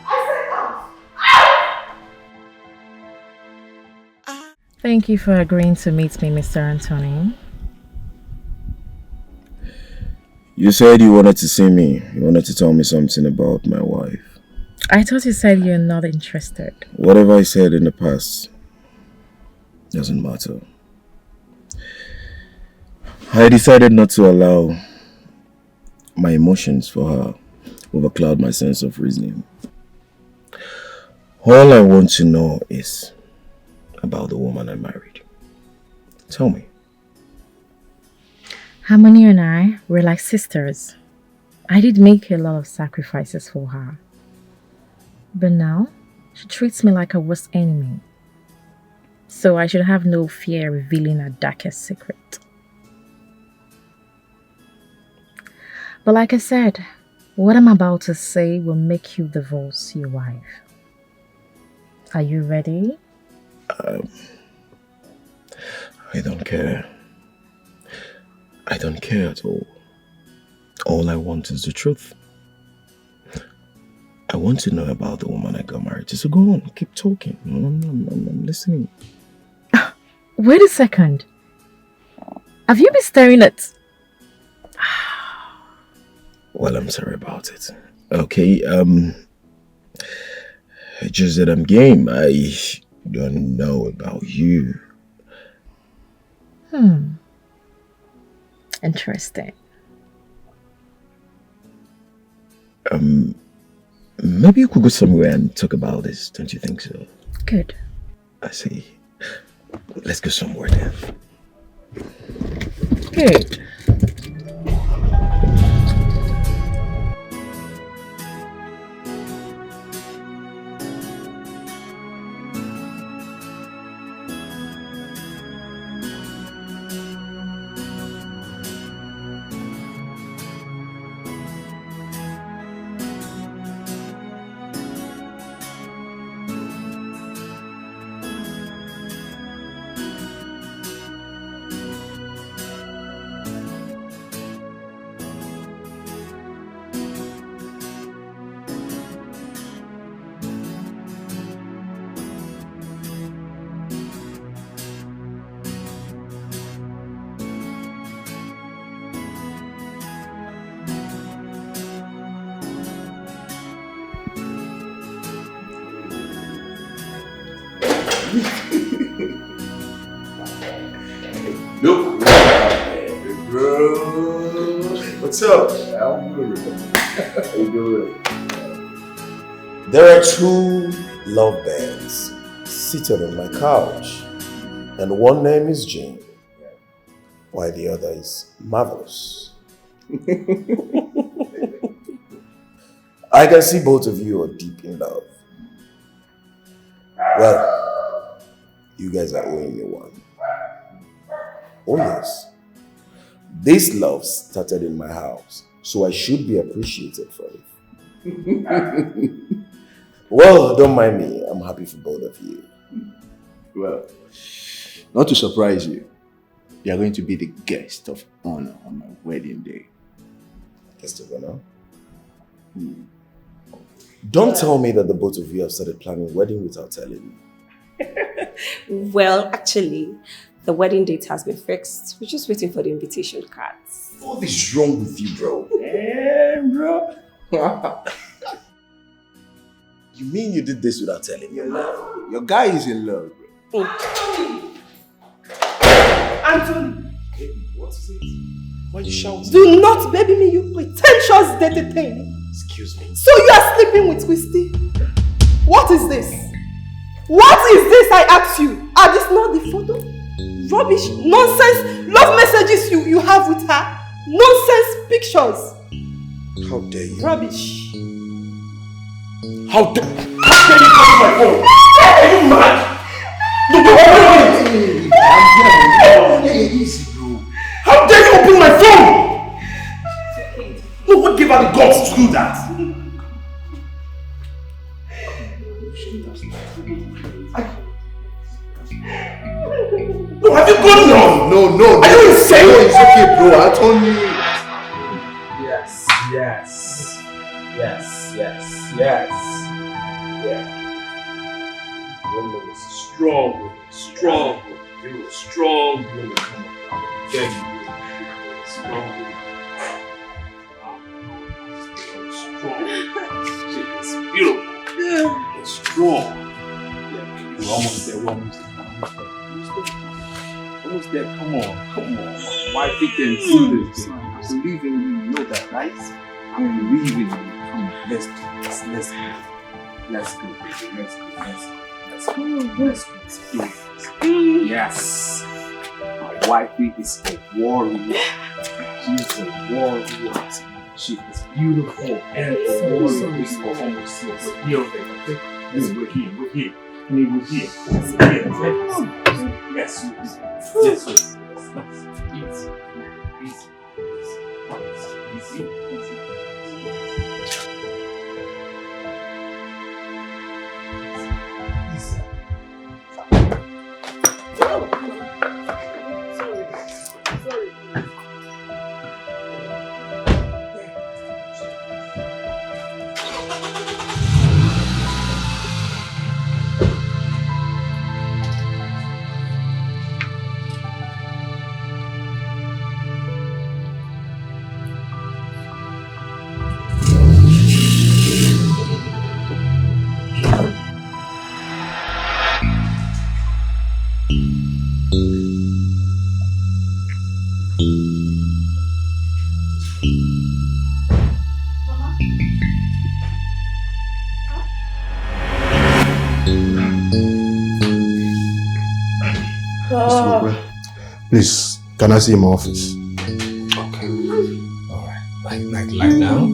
I said out! Thank you for agreeing to meet me, Mr. Anthony. You said you wanted to see me. You wanted to tell me something about my wife. I thought you said you're not interested. Whatever I said in the past doesn't matter. I decided not to allow my emotions for her overcloud my sense of reasoning. All I want to know is about the woman I married. Tell me. Harmony and I were like sisters. I did make a lot of sacrifices for her. But now, she treats me like her worst enemy. So I should have no fear revealing her darkest secret. But like I said, what I'm about to say will make you divorce your wife. Are you ready? I don't care. I don't care at all. All I want is the truth. I want to know about the woman I got married to. So go on, keep talking. I'm listening. Wait a second. Have you been staring at... Well, I'm sorry about it. Okay, just that I'm game. I don't know about you. Interesting. Maybe you could go somewhere and talk about this, don't you think so? Good. I see. Let's go somewhere then. Good. Look, bro. What's up? I'm good. How you doing? There are two lovebirds seated on my couch, and one name is Jane, while the other is Marvelous. I can see both of you are deep in love. Well, you guys are owing me one. Oh yes, this love started in my house, so I should be appreciated for it. Well, don't mind me, I'm happy for both of you. Well, not to surprise you, you are going to be the guest of honor on my wedding day. Guest of honor? Don't tell me that the both of you have started planning wedding without telling me. Well, actually, the wedding date has been fixed. We're just waiting for the invitation cards. What is wrong with you, bro? Yeah, bro. You mean you did this without telling me? Your guy is in love, bro. Anthony, Baby, what is it? Why are you shouting? Do not baby me, you pretentious dirty thing. Excuse me. So you are sleeping with Christy? What is this? What is this, I ask you? Are this not the photo? Rubbish, nonsense, love messages you have with her. Nonsense pictures. How dare you? Rubbish. How dare you touch my phone? Are you mad? I'm here. Easy, bro. How dare you open my phone? No, what gave her the guts to do that? No, have you gone now? No. Are you insane? No, it's okay, bro. I told you. Yes. Yeah. Woman is strong. You're a strong woman. Come on. Yeah, you are strong woman. Strong. She is beautiful. You're strong. Yeah, we're almost there. Almost there. Come on. Wifey can see this. I believe in you. You know that, right? I believe in you. Come on. Let's go. Yes. My wifey is a warrior. She's a warrior. She is beautiful and a warrior. This is almost beautiful. We're here. Yes. Easy. Please, can I see my office? Okay. Alright. Like now?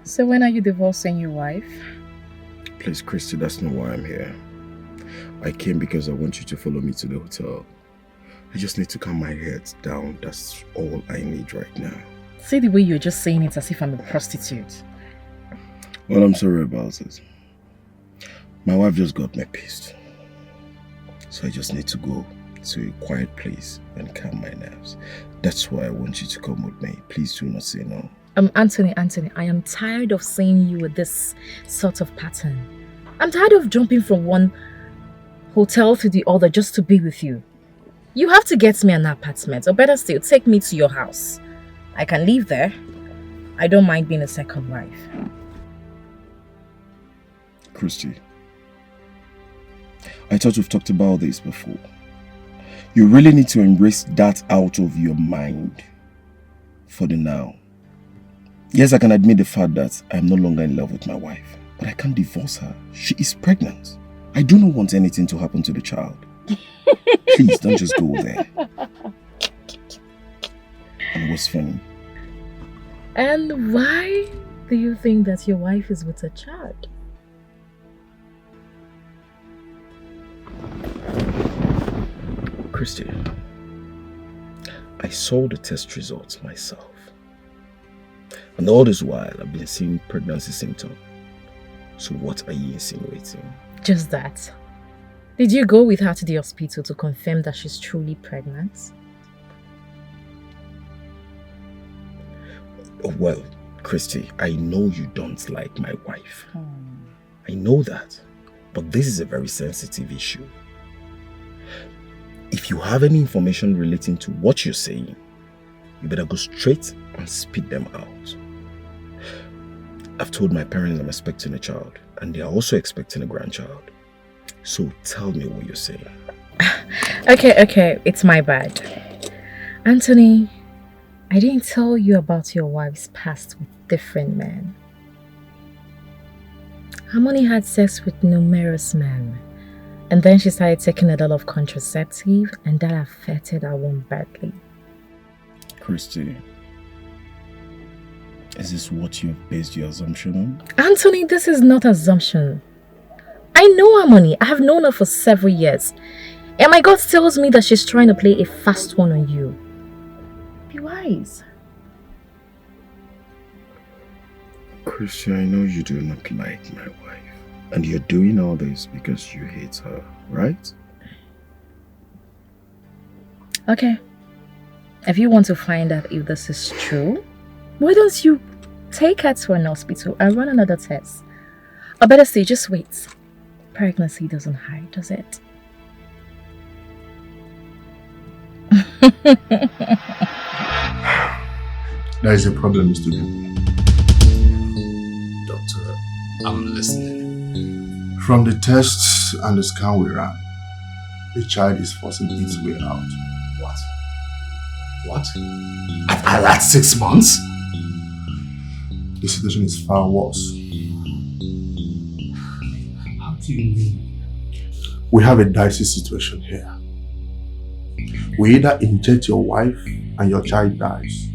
So when are you divorcing your wife? Please, Christy, that's not why I'm here. I came because I want you to follow me to the hotel. I just need to calm my head down. That's all I need right now. See the way you're just saying it as if I'm a prostitute. Well, I'm sorry about it. My wife just got me pissed. So I just need to go to a quiet place and calm my nerves. That's why I want you to come with me. Please do not say no. Anthony, I am tired of seeing you with this sort of pattern. I'm tired of jumping from one hotel to the other just to be with you. You have to get me an apartment, or better still, take me to your house. I can live there. I don't mind being a second wife. Christy, I thought we've talked about this before. You really need to embrace that out of your mind for the now. Yes, I can admit the fact that I'm no longer in love with my wife, but I can't divorce her. She is pregnant. I do not want anything to happen to the child. Please don't just go there. And what's funny? And why do you think that your wife is with a child? Christy, I saw the test results myself. And all this while, I've been seeing pregnancy symptoms. So what are you insinuating? Just that. Did you go with her to the hospital to confirm that she's truly pregnant? Oh, well, Christy, I know you don't like my wife. I know that. But this is a very sensitive issue. If you have any information relating to what you're saying, you better go straight and spit them out. I've told my parents I'm expecting a child, and they are also expecting a grandchild. So tell me what you're saying. Okay, it's my bad. Anthony, I didn't tell you about your wife's past with different men. Harmony had sex with numerous men, and then she started taking a lot of contraceptive, and that affected her womb badly. Christy, is this what you've based your assumption on? Anthony, this is not assumption. I know Harmony. I have known her for several years. And my gut tells me that she's trying to play a fast one on you. Be wise. Christy, I know you do not like my wife. And you're doing all this because you hate her, right? Okay. If you want to find out if this is true, why don't you take her to an hospital and run another test? Or better still, just wait. Pregnancy doesn't hide, does it? There is a problem, Mr. Duke. Doctor, I'm listening. From the tests and the scan we ran, the child is forcing its way out. What? What? At 6 months? The situation is far worse. How do you mean? We have a dicey situation here. We either inject your wife and your child dies,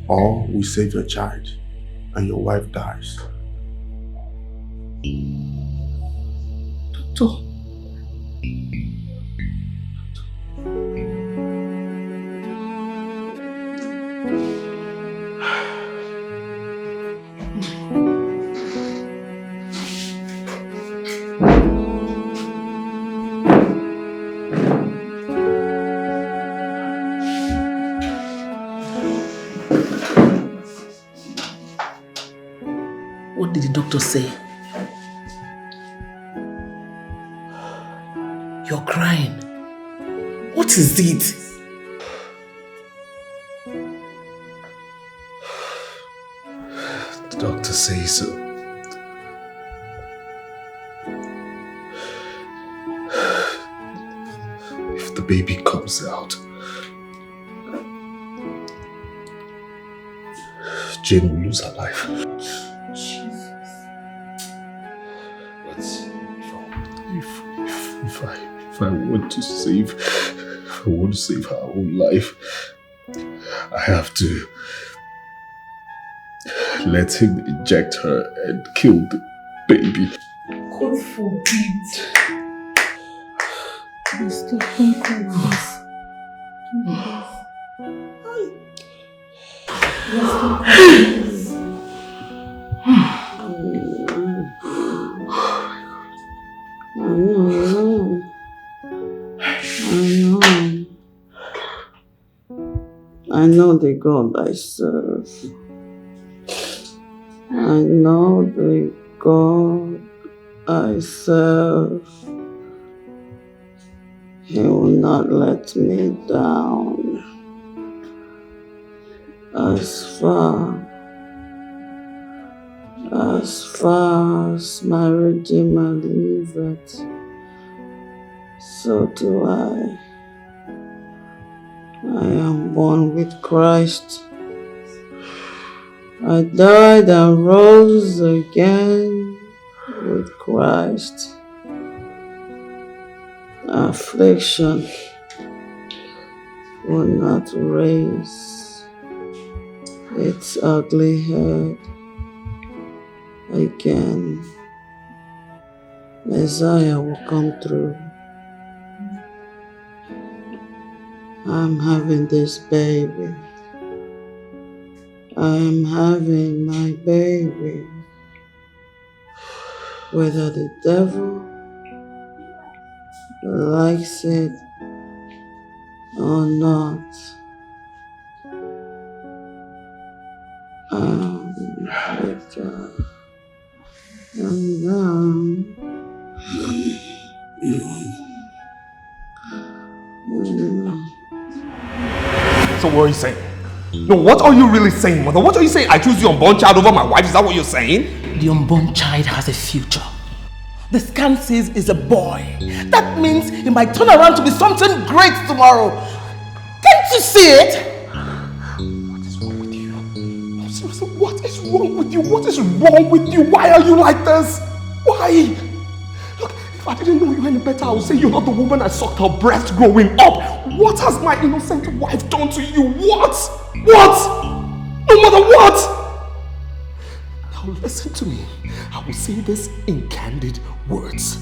or we save your child and your wife dies. Doctor. What did the doctor say? You're crying. What is it? The doctor says so. If the baby comes out, Jane will lose her life. But if I want to save her own life, I have to let him inject her and kill the baby. God forbid. Please don't cry this. I know the God I serve. I know the God I serve. He will not let me down. As far as my Redeemer liveth, so do I. I am born with Christ. I died and rose again with Christ. Affliction will not raise its ugly head again. Messiah will come through. I'm having this baby. I'm having my baby. Whether the devil likes it or not. So what are you saying? No, what are you really saying, mother? What are you saying? I choose the unborn child over my wife? Is that what you're saying? The unborn child has a future. The scan says it's a boy. That means he might turn around to be something great tomorrow. Can't you see it? What is wrong with you? What is wrong with you? Why are you like this? Why? Look, if I didn't know you any better, I would say you're not the woman I sucked her breast growing up. What has my innocent wife done to you? What? What? No matter what? Now listen to me. I will say this in candid words.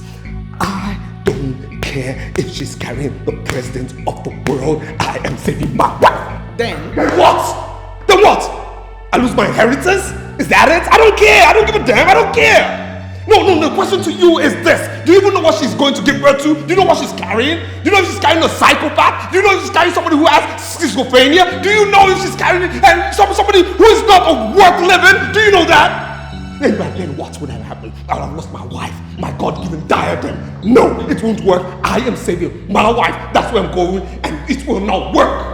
I don't care if she's carrying the president of the world. I am saving my wife. Then what? Then what? I lose my inheritance? Is that it? I don't care. I don't give a damn. I don't care. No, the question to you is this. Do you even know what she's going to give birth to? Do you know what she's carrying? Do you know if she's carrying a psychopath? Do you know if she's carrying somebody who has schizophrenia? Do you know if she's carrying somebody who is not worth living? Do you know that? Then what would have happened? I would have lost my wife, my God-given diadem. No, it won't work. I am saving my wife. That's where I'm going, and it will not work.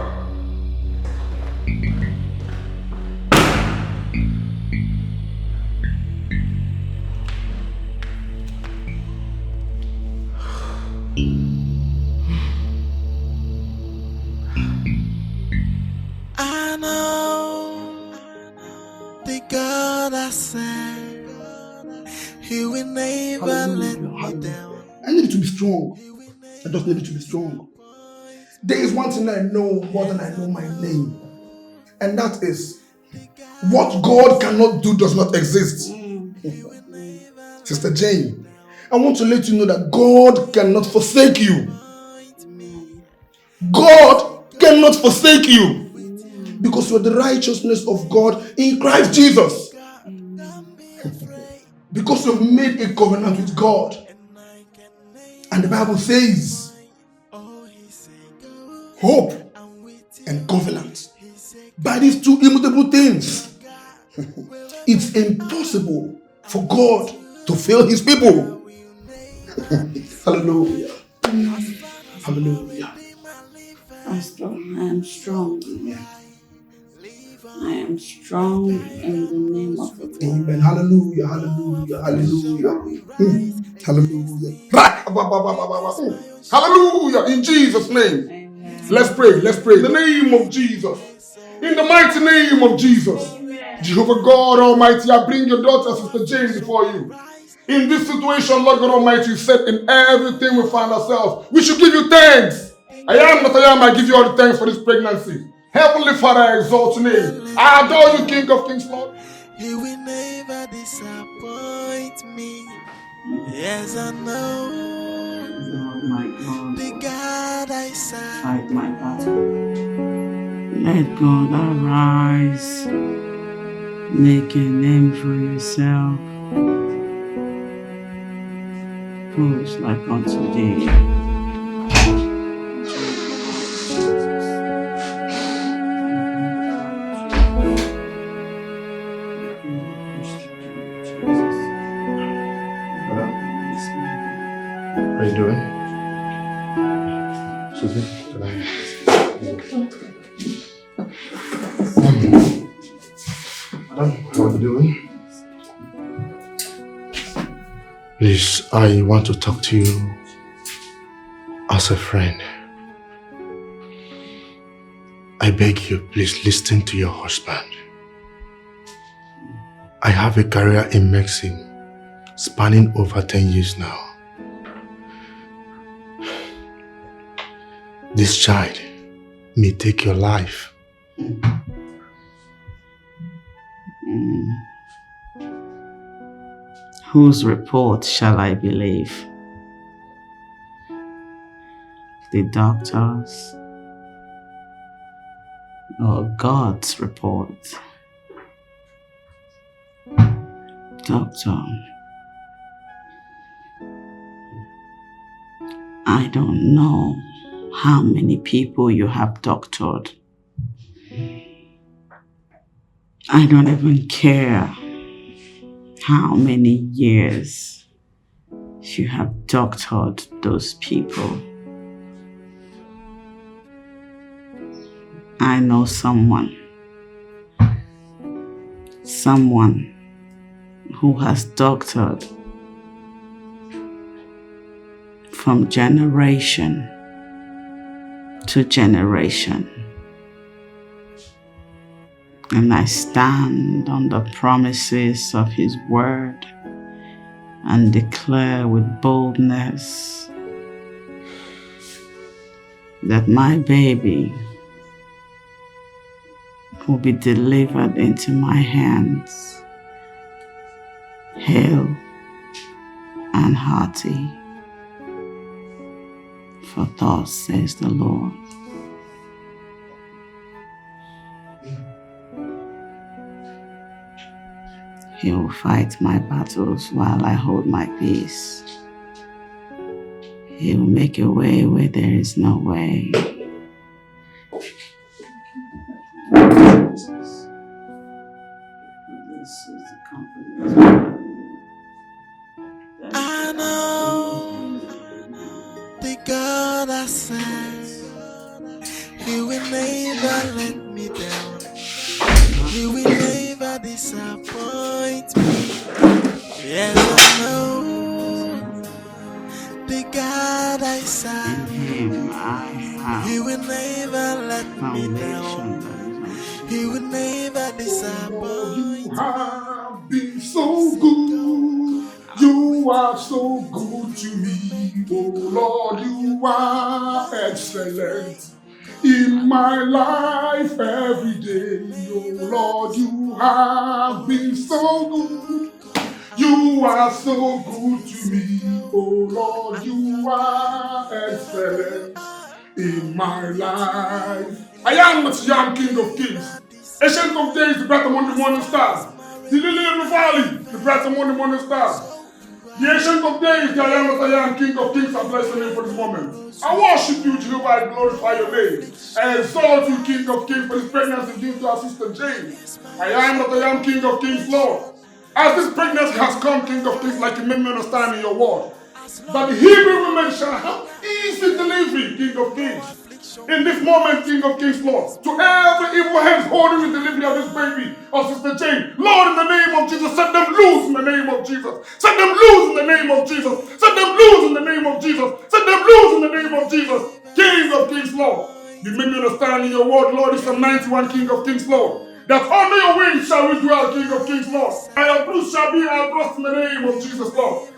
I know the God I serve, He will never let me down. I need to be strong. I just need to be strong. There is one thing I know more than I know my name. And that is, what God cannot do does not exist. Sister Jane, I want to let you know that God cannot forsake you. God cannot forsake you. Because you are the righteousness of God in Christ Jesus. Because you have made a covenant with God. And the Bible says, hope and covenant. By these two immutable things, it's impossible for God to fail his people. Hallelujah. Hallelujah. I am strong. I am strong in the name of the Lord. Amen. Hallelujah. Hallelujah. Hallelujah. Hallelujah. Hallelujah. In Jesus' name. Amen. Let's pray. Let's pray. In the name of Jesus. In the mighty name of Jesus. Amen. Jehovah God Almighty, I bring your daughter, Sister Jane, before you. In this situation, Lord God Almighty, you said in everything we find ourselves, we should give you thanks. I am that I am. I give you all the thanks for this pregnancy. Heavenly Father, I exalt your name. I adore you, King of Kings, Lord. He will never disappoint me. Yes, I know. Lord, my God. The God I serve. Fight my battle. Let God arise. Make a name for yourself. Who's like unto thee? How are you doing? Susie, Madam, how are you doing? Please, I want to talk to you as a friend. I beg you, please listen to your husband. I have a career in medicine spanning over 10 years now. This child may take your life. Whose report shall I believe? The doctor's or God's report? Doctor, I don't know how many people you have doctored. I don't even care how many years you have doctored those people. I know someone who has doctored from generation to generation. And I stand on the promises of His word and declare with boldness that my baby will be delivered into my hands, hale and hearty. For thus says the Lord. He will fight my battles while I hold my peace. He will make a way where there is no way. I know the God I serve, He will never let me down. He will never disappoint me. Yes, I know the God I serve, He will never let me down. He will never disappoint me. You have been so good. You are so good to me. Oh Lord, you are excellent in my life every day. Oh Lord, you have been so good. You are so good to me. Oh Lord, you are excellent in my life. I am the young King of Kings. Ancient of days, the bright among the morning stars. The lily in the valley, the bright among the morning stars. The ancient of days, the I am that I am, King of Kings, I bless your name for this moment. I worship you, Jehovah, I glorify your name. I exalt you, King of Kings, for this pregnancy due to our sister Jane. I am that I am, King of Kings, Lord. As this pregnancy has come, King of Kings, like you made me understand in your word, that the Hebrew women shall have easy delivery, King of Kings. In this moment, King of Kings, Lord, to every evil hands holding the delivery of this baby, of Sister Jane, Lord, in the name of Jesus, set them loose in the name of Jesus. Set them loose in the name of Jesus. Set them loose in the name of Jesus. Set them loose in the name of Jesus. King of Kings, Lord, you made me understand in your word, Lord, it's Psalm 91, King of Kings, Lord, that under your wings shall we dwell, King of Kings, Lord. And your bruise shall be our trust in the name of Jesus, Lord.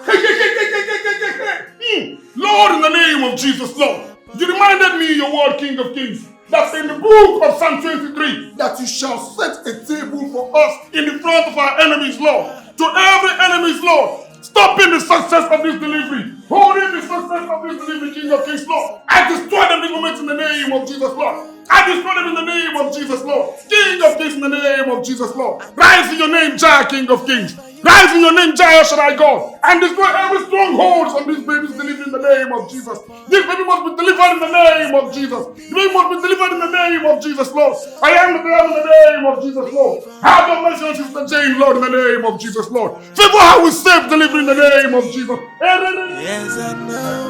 Lord, in the name of Jesus, Lord. You reminded me in your word, King of Kings, that in the book of Psalm 23, that you shall set a table for us in the front of our enemies, Lord. To every enemy's, Lord, stopping the success of this delivery, holding the success of this delivery, King of Kings, Lord. I destroy them this moment in the name of Jesus, Lord. I destroy them in the name of Jesus, Lord. King of Kings, in the name of Jesus, Lord. Rise in your name, Jah, King of Kings. Rise in your name, Jah, Shaddai God, and destroy every stronghold on this baby's delivery in the name of Jesus. This baby must be delivered in the name of Jesus. The baby must be delivered in the name of Jesus, Lord. I am the devil in the name of Jesus, Lord. Have your mercy on Sister Jane, Lord, in the name of Jesus, Lord. Favor her with safe delivery in the name of Jesus. Yes, I know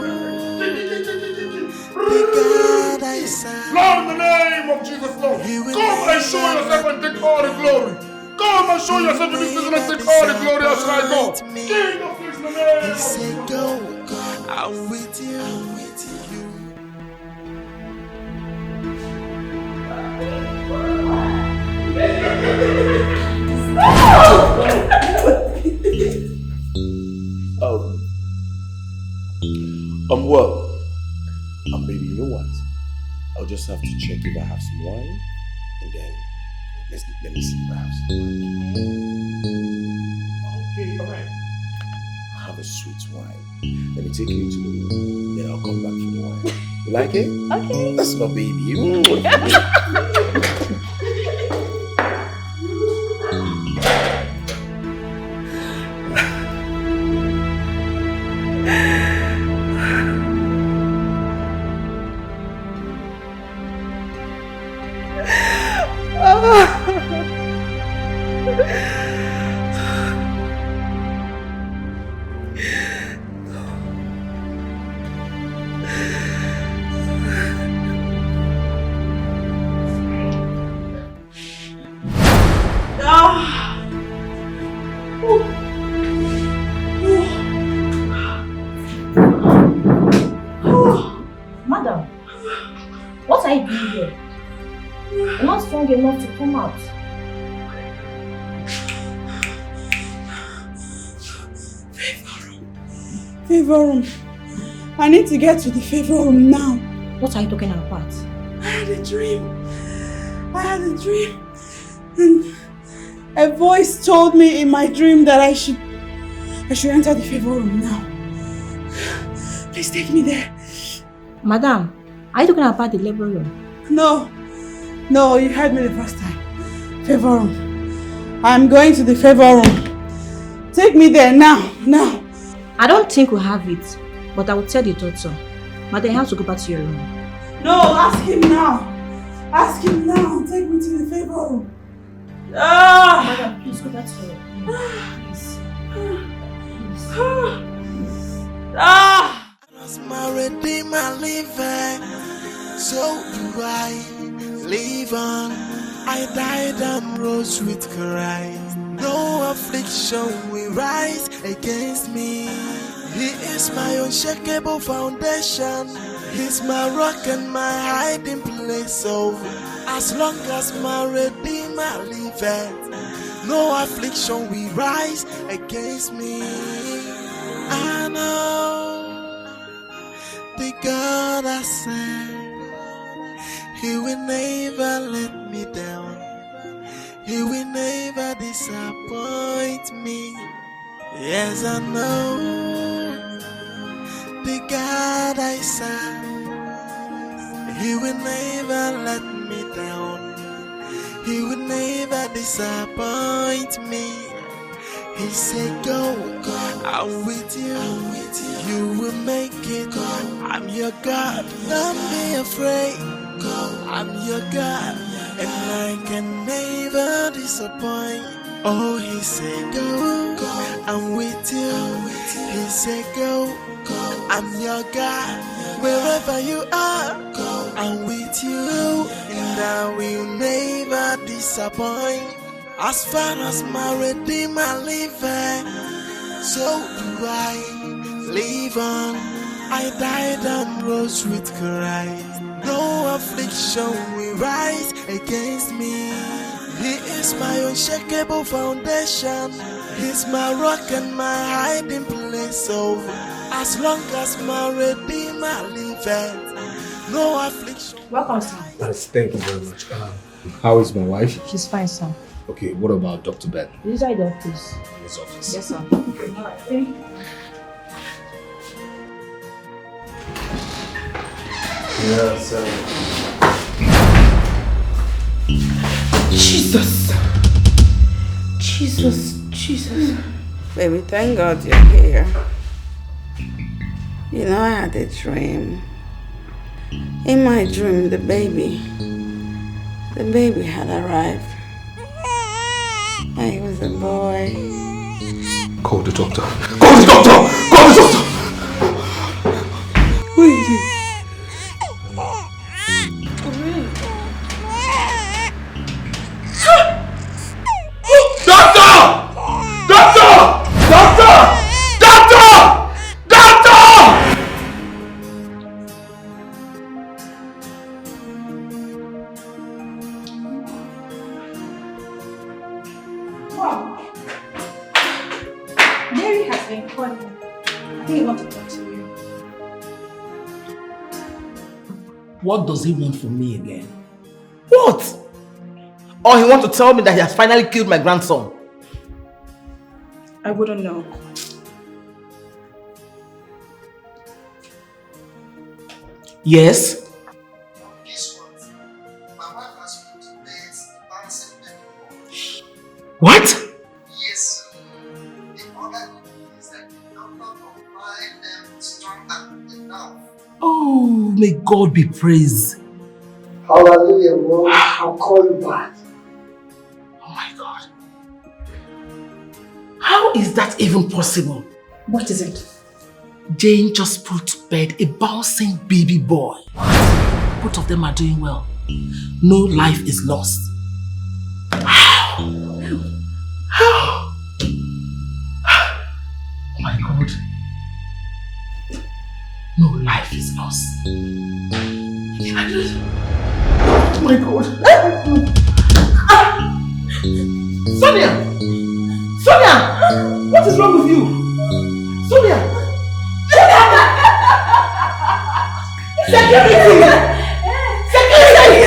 the God I serve, Lord, in the name of Jesus, Lord. Come and show yourself and take all the glory. Come and show yourself in this season and take all the glory as I go. King of Kings, in the name of Jesus. Go, I'm with you, I'm with you. Well, maybe you know what? I'll just have to check if I have some wine, and then let me see if I have some wine. Okay, all right. Have a sweet wine. Let me take you into the room, then I'll come back for the wine. You like it? Okay. That's my baby. You're not strong enough to come out. Favor room. I need to get to the favor room now. What are you talking about? I had a dream. And a voice told me in my dream that I should enter the favor room now. Please take me there. Madam, are you talking about the labor room? No, you heard me the first time. Favor room. I'm going to the favor room. Take me there now. I don't think we have it, but I will tell the doctor. Madam, you have to go back to your room. No, ask him now. Take me to the favor room. Madam, please go back to your room. Please. As my redeemer living, so do I live on. I died and rose with Christ. No affliction will rise against me. He is my unshakable foundation. He's my rock and my hiding place. So as long as my redeemer liveth, no affliction will rise against me. I know the God I serve, He will never let me down. He will never disappoint me. Yes, I know the God I serve, He will never let me down. He will never disappoint me. He said, go, I'm with you. You will make it. I'm your God. Don't be afraid. I'm your God, and I can never disappoint. Oh, He said, go, I'm with you. He said, go, I'm your God. Wherever you are, I'm with you, and I will never disappoint. As far as my redeemer liveth, so do I live on. I died and rose with Christ. No affliction will rise against me. He is my unshakable foundation. He's my rock and my hiding place. So as long as my redeemer liveth, no affliction. Welcome, sir. Thank you very much. How is my wife? She's fine, sir. Okay, what about Dr. Ben? Inside the office. In his office? Yes, sir. Alright, thank you. Yes, sir. Jesus. Baby, thank God you're here. You know, I had a dream. In my dream, the baby had arrived. And he was a boy. Call the doctor. Who is it? Mary has been calling. I think he wants to talk to you. What does he want from me again? What? Or he wants to tell me that he has finally killed my grandson? I wouldn't know. Yes? What? Yes, sir. The other good is that the doctor provided them strong and enough. Oh, may God be praised. Hallelujah, Lord. I'll call you back. Oh my God. How is that even possible? What is it? Jane just put to bed a bouncing baby boy. Both of them are doing well. No life is lost. How? Oh my God. No life is lost. my God. Sonia! Sonia! What is wrong with you? Sonia! Security! Security!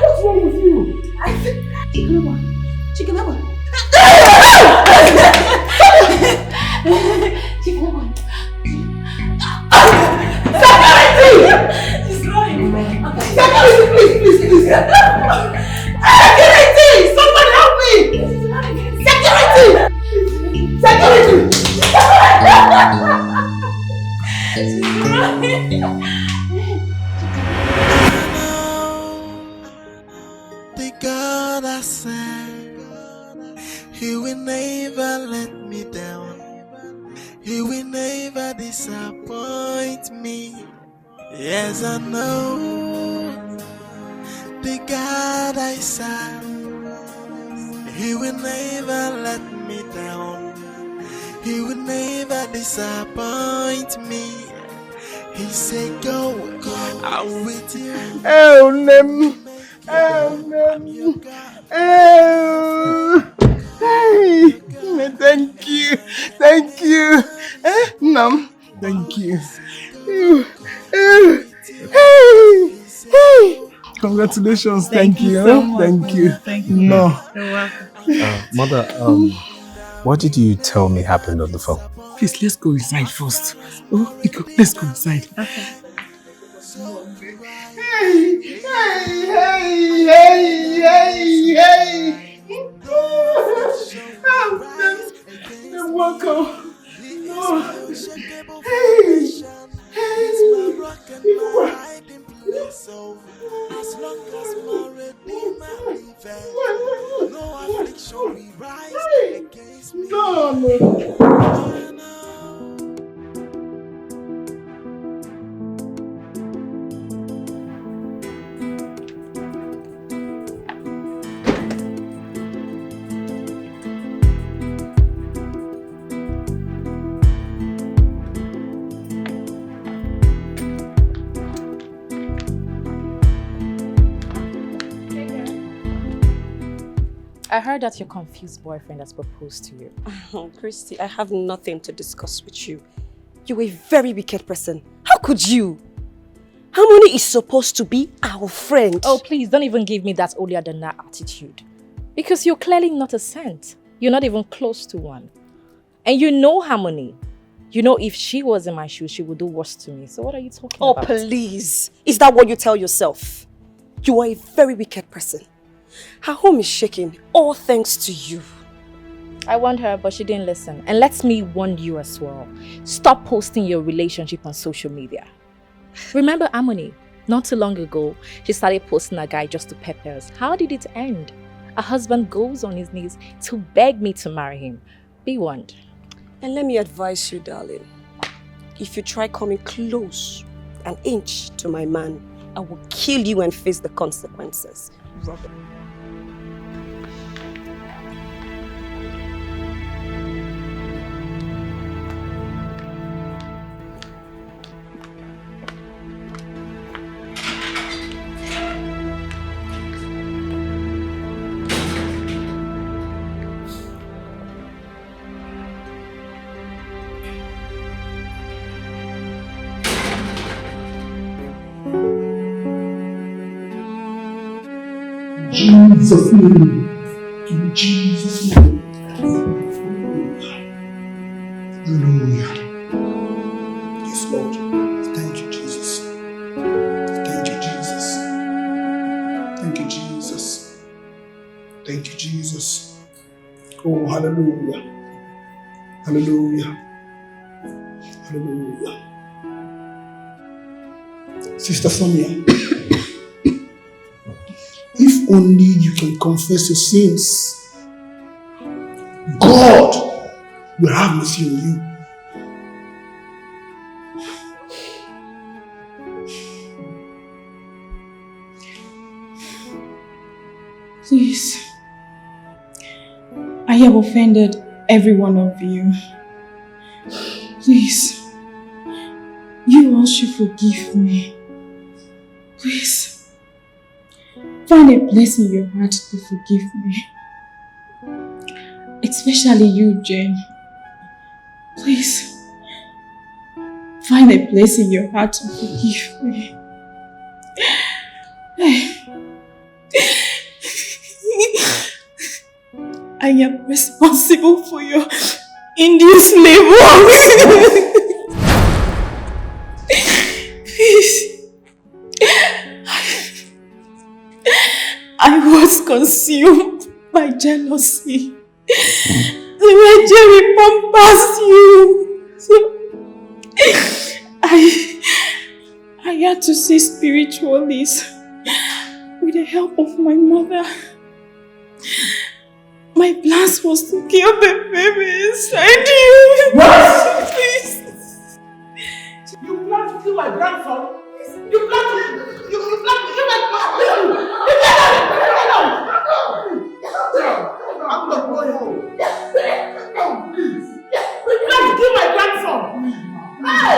What's wrong with you? Chicken Security! She's running. Security, please. Security! Somebody help me! Security! Security! The God I serve, He will never let me down. He will never disappoint me. Yes, I know the God I serve, He will never let me down. He will never disappoint me. He said, go, I'm with you. Oh, Nem. Hey, thank you. Nam, thank you. Congratulations, thank you. so much. Thank you. Thank you. No. You're welcome. Mother, what did you tell me happened on the phone? Please, let's go inside first. Oh, let's go inside. Okay. Hey. You're welcome. As long as my Redeemer liveth, no affliction will rise against me. No. I heard that your confused boyfriend has proposed to you. Christy, I have nothing to discuss with you. You're a very wicked person. How could you? Harmony is supposed to be our friend. Oh, please, don't even give me that holier than that attitude. Because you're clearly not a saint. You're not even close to one. And you know Harmony. You know if she was in my shoes, she would do worse to me. So what are you talking about? Oh, please. Is that what you tell yourself? You are a very wicked person. Her home is shaking, all thanks to you. I warned her, but she didn't listen. And let me warn you as well. Stop posting your relationship on social media. Remember Harmony? Not too long ago, she started posting a guy just to pepper us. How did it end? Her husband goes on his knees to beg me to marry him. Be warned. And let me advise you, darling. If you try coming close, an inch to my man, I will kill you and face the consequences. Robert. Jesus' name. In Jesus' name. Hallelujah. Yes, Lord. Thank you, Jesus. Thank you, Jesus. Thank you, Jesus. Thank you, Jesus. Oh, hallelujah. Hallelujah. Hallelujah. Sister Sonia. If only you can confess your sins, God will have mercy on you. Please, I have offended every one of you. Please, you all should forgive me. Please. Find a place in your heart to forgive me. Especially you, Jane. Please. Find a place in your heart to forgive me. I am responsible for your induced labor. Please. I was consumed by jealousy. The way Jerry pampas you. So I had to see spiritualists with the help of my mother. My plan was to kill the baby inside you. What? Please. You plan to kill my grandson? You plan to kill my I'm not going home. No, please. You plan to kill my grandson? Hey!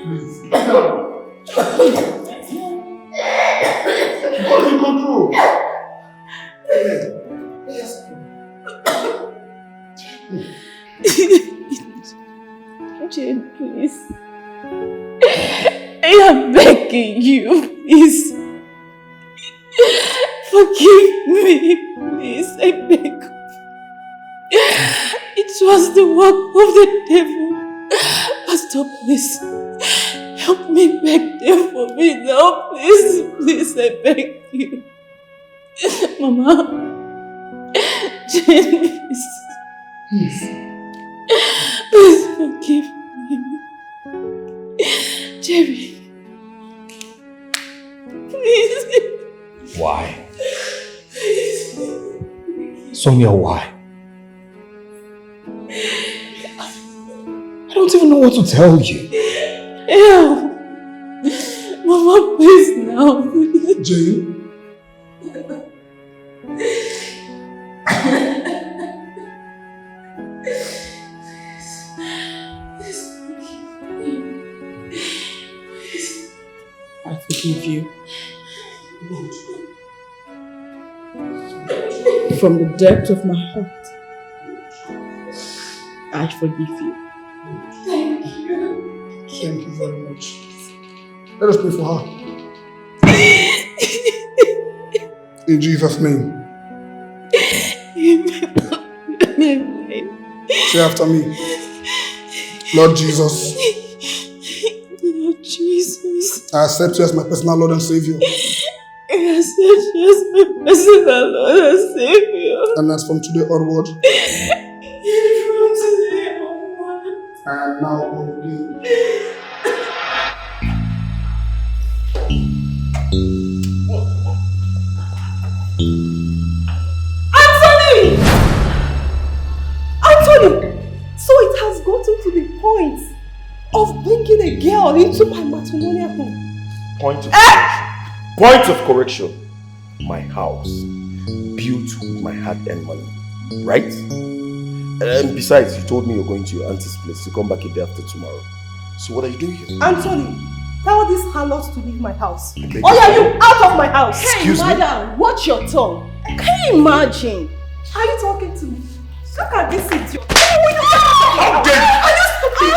Please. What you control? Yes. Jane, please. I am begging you, please. Forgive me, please. I beg. It was the work of the devil. Pastor, please. Help me beg them for me now, please. Please, I beg you. Mama. Jane, please. Please forgive me. Jerry. Please. Why? Sonia, why? I don't even know what to tell you. Help. Mama, please now. Jane? I forgive you. From the depth of my heart, I forgive you. Thank you. Thank you very much. Let us pray for her. In Jesus' name. Amen. Say after me. Lord Jesus. Lord Jesus. I accept you as my personal Lord and Savior. I accept you as my personal Lord and Savior. And as from today onward, From today onward, I am now born again. Anthony! Anthony! So it has gotten to the point of bringing a girl into my matrimonial home. Point of correction. Point of correction. My house, built with my hard-earned money, right? And besides, you told me you're going to your auntie's place to come back a day after tomorrow. So what are you doing here? Anthony, tell this harlot to leave my house. beg Or are you. you out of my house? Excuse me? Madam, watch your tongue. Can you imagine? Are you talking to me? Look at this idiot. How dare you? Are you stupid?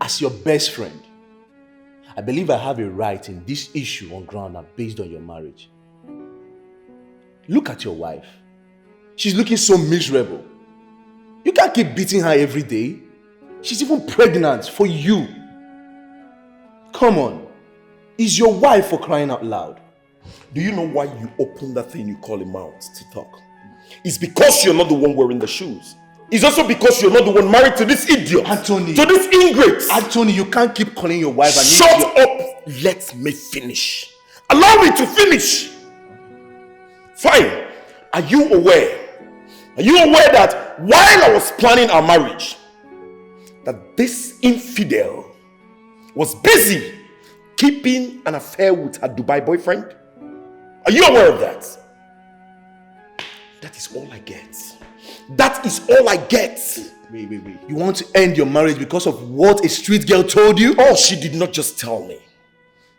As your best friend, I believe I have a right in this issue on ground based on your marriage. Look at your wife. She's looking so miserable. You can't keep beating her every day. She's even pregnant for you. Come on. Is your wife, for crying out loud? Do you know why you open that thing you call a mouth to talk? It's because you're not the one wearing the shoes. It's also because you're not the one married to this idiot. Anthony. To this ingrate. Anthony, you can't keep calling your wife and Shut up! Let me finish. Allow me to finish. Fine. Are you aware? Are you aware that while I was planning our marriage, that this infidel was busy keeping an affair with her Dubai boyfriend? Are you aware of that? That is all I get. That is all I get. Wait. You want to end your marriage because of what a street girl told you? Oh, she did not just tell me.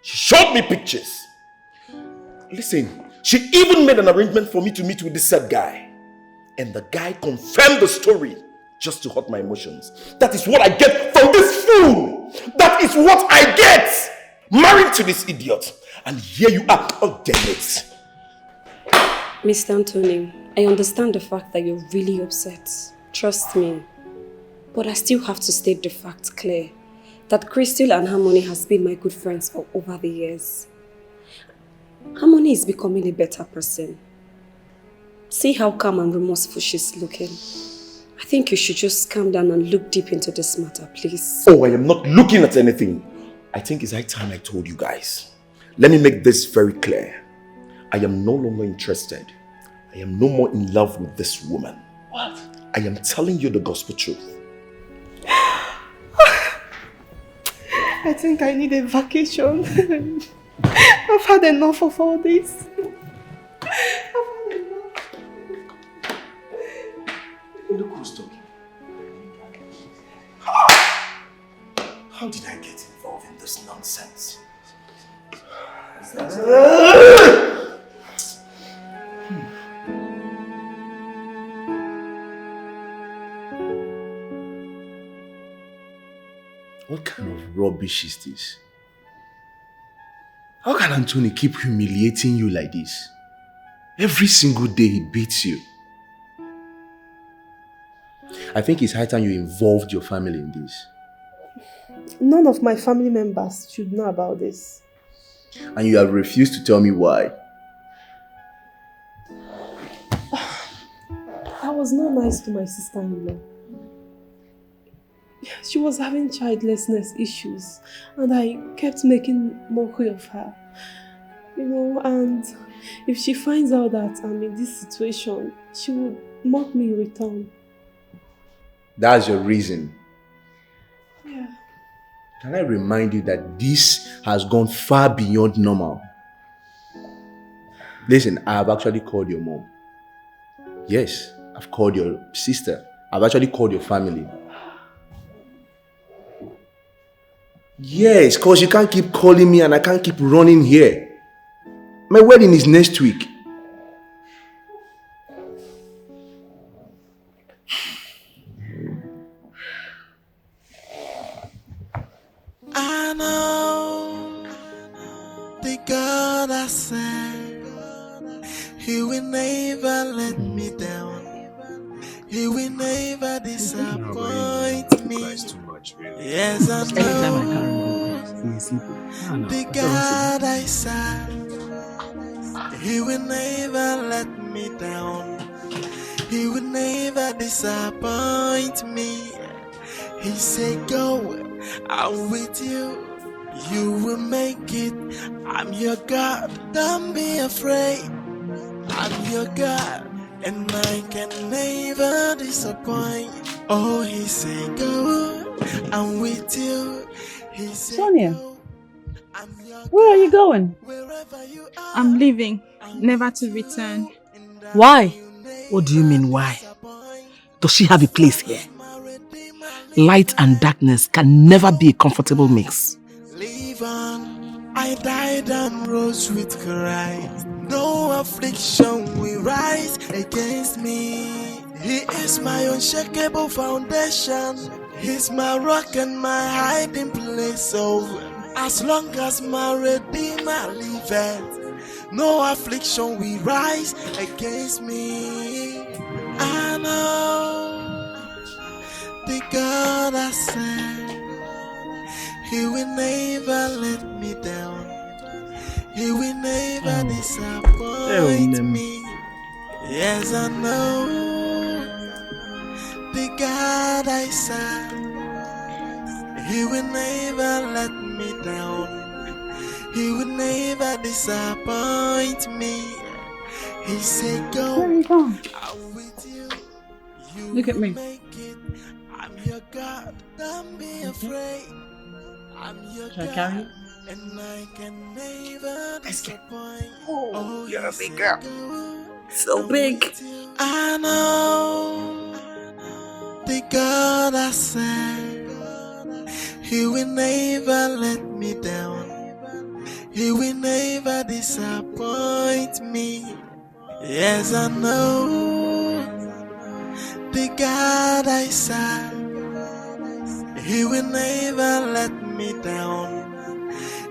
She showed me pictures. Listen, she even made an arrangement for me to meet with this said guy. And the guy confirmed the story just to hurt my emotions. That is what I get from this fool. That is what I get. Married to this idiot. And here you are. Oh, damn it. Mr. Anthony, I understand the fact that you're really upset. Trust me. But I still have to state the fact clear that Crystal and Harmony has been my good friends for over the years. Harmony is becoming a better person. See how calm and remorseful she's looking. I think you should just calm down and look deep into this matter, please. Oh, I am not looking at anything. I think it's high time I told you guys. Let me make this very clear. I am no longer interested. I am no more in love with this woman. What? I am telling you the gospel truth. I think I need a vacation. I've had enough of all this. Look who's talking. How did I get involved in this nonsense? What kind of rubbish is this? How can Anthony keep humiliating you like this? Every single day he beats you. I think it's high time you involved your family in this. None of my family members should know about this. And you have refused to tell me why. I was not nice to my sister-in-law. She was having childlessness issues and I kept making mockery of her. You know, and if she finds out that I'm in this situation, she would mock me in return. That's your reason. Yeah. Can I remind you that this has gone far beyond normal? Listen, I have actually called your mom. Yes, I've called your sister. I've actually called your family. Yes, because you can't keep calling me and I can't keep running here. My wedding is next week. I know the God I serve, He will never let me down. He will never disappoint me. Yes, I know the God I serve, He will never let me down. He will never disappoint me. He said, go, I'm with you. You will make it. I'm your God. Don't be afraid. I'm your God. And I can never disappoint. Oh, he said, go, I'm with you. He said, Sonia, where are you going? I'm leaving, never to return. Why? What do you mean, why? Does she have a place here? Light and darkness can never be a comfortable mix. Live on. I died and rose with Christ. No affliction will rise against me. He is my unshakable foundation. He's my rock and my hiding place. So as long as my Redeemer liveth, no affliction will rise against me. I know the God I serve, He will never let me down. He will never disappoint me. Yes, I know the God I serve, He will never let me down. He will never disappoint me. He said, go. Where are you going? I'm with you. Look at me. I'm your God. Don't be afraid. I'm your Shall I God. carry you? And I can never disappoint. Oh, you're a big girl. So big. I know the God I serve, He will never let me down. He will never disappoint me. Yes, I know the God I serve, He will never let me down.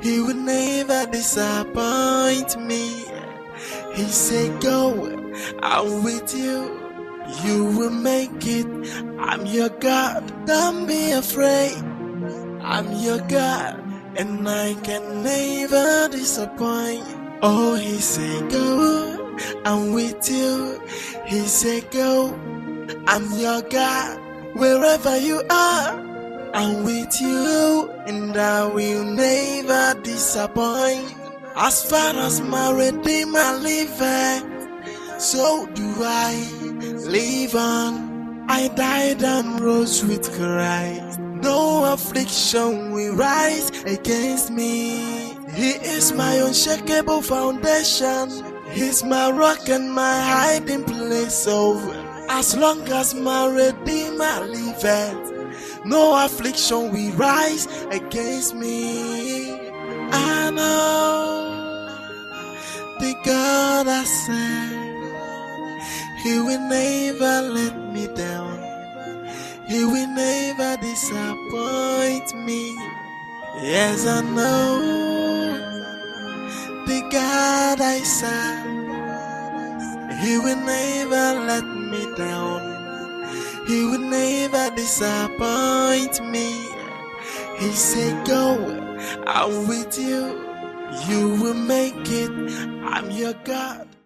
He will never disappoint me. He said, go, I'm with you. You will make it. I'm your God. Don't be afraid. I'm your God, and I can never disappoint. Oh, He said, go, I'm with you. He said, go, I'm your God. Wherever you are, I'm with you, and I will never disappoint. As far as my Redeemer liveth, so do I live on. I died and rose with Christ. No affliction will rise against me. He is my unshakable foundation. He's my rock and my hiding place. So as long as my Redeemer liveth, no affliction will rise against me. I know the God I serve, He will never let me down. He will never disappoint me. Yes, I know the God I serve, He will never let me down. He will never disappoint me. He said, go, I'm with you. You will make it. I'm your God.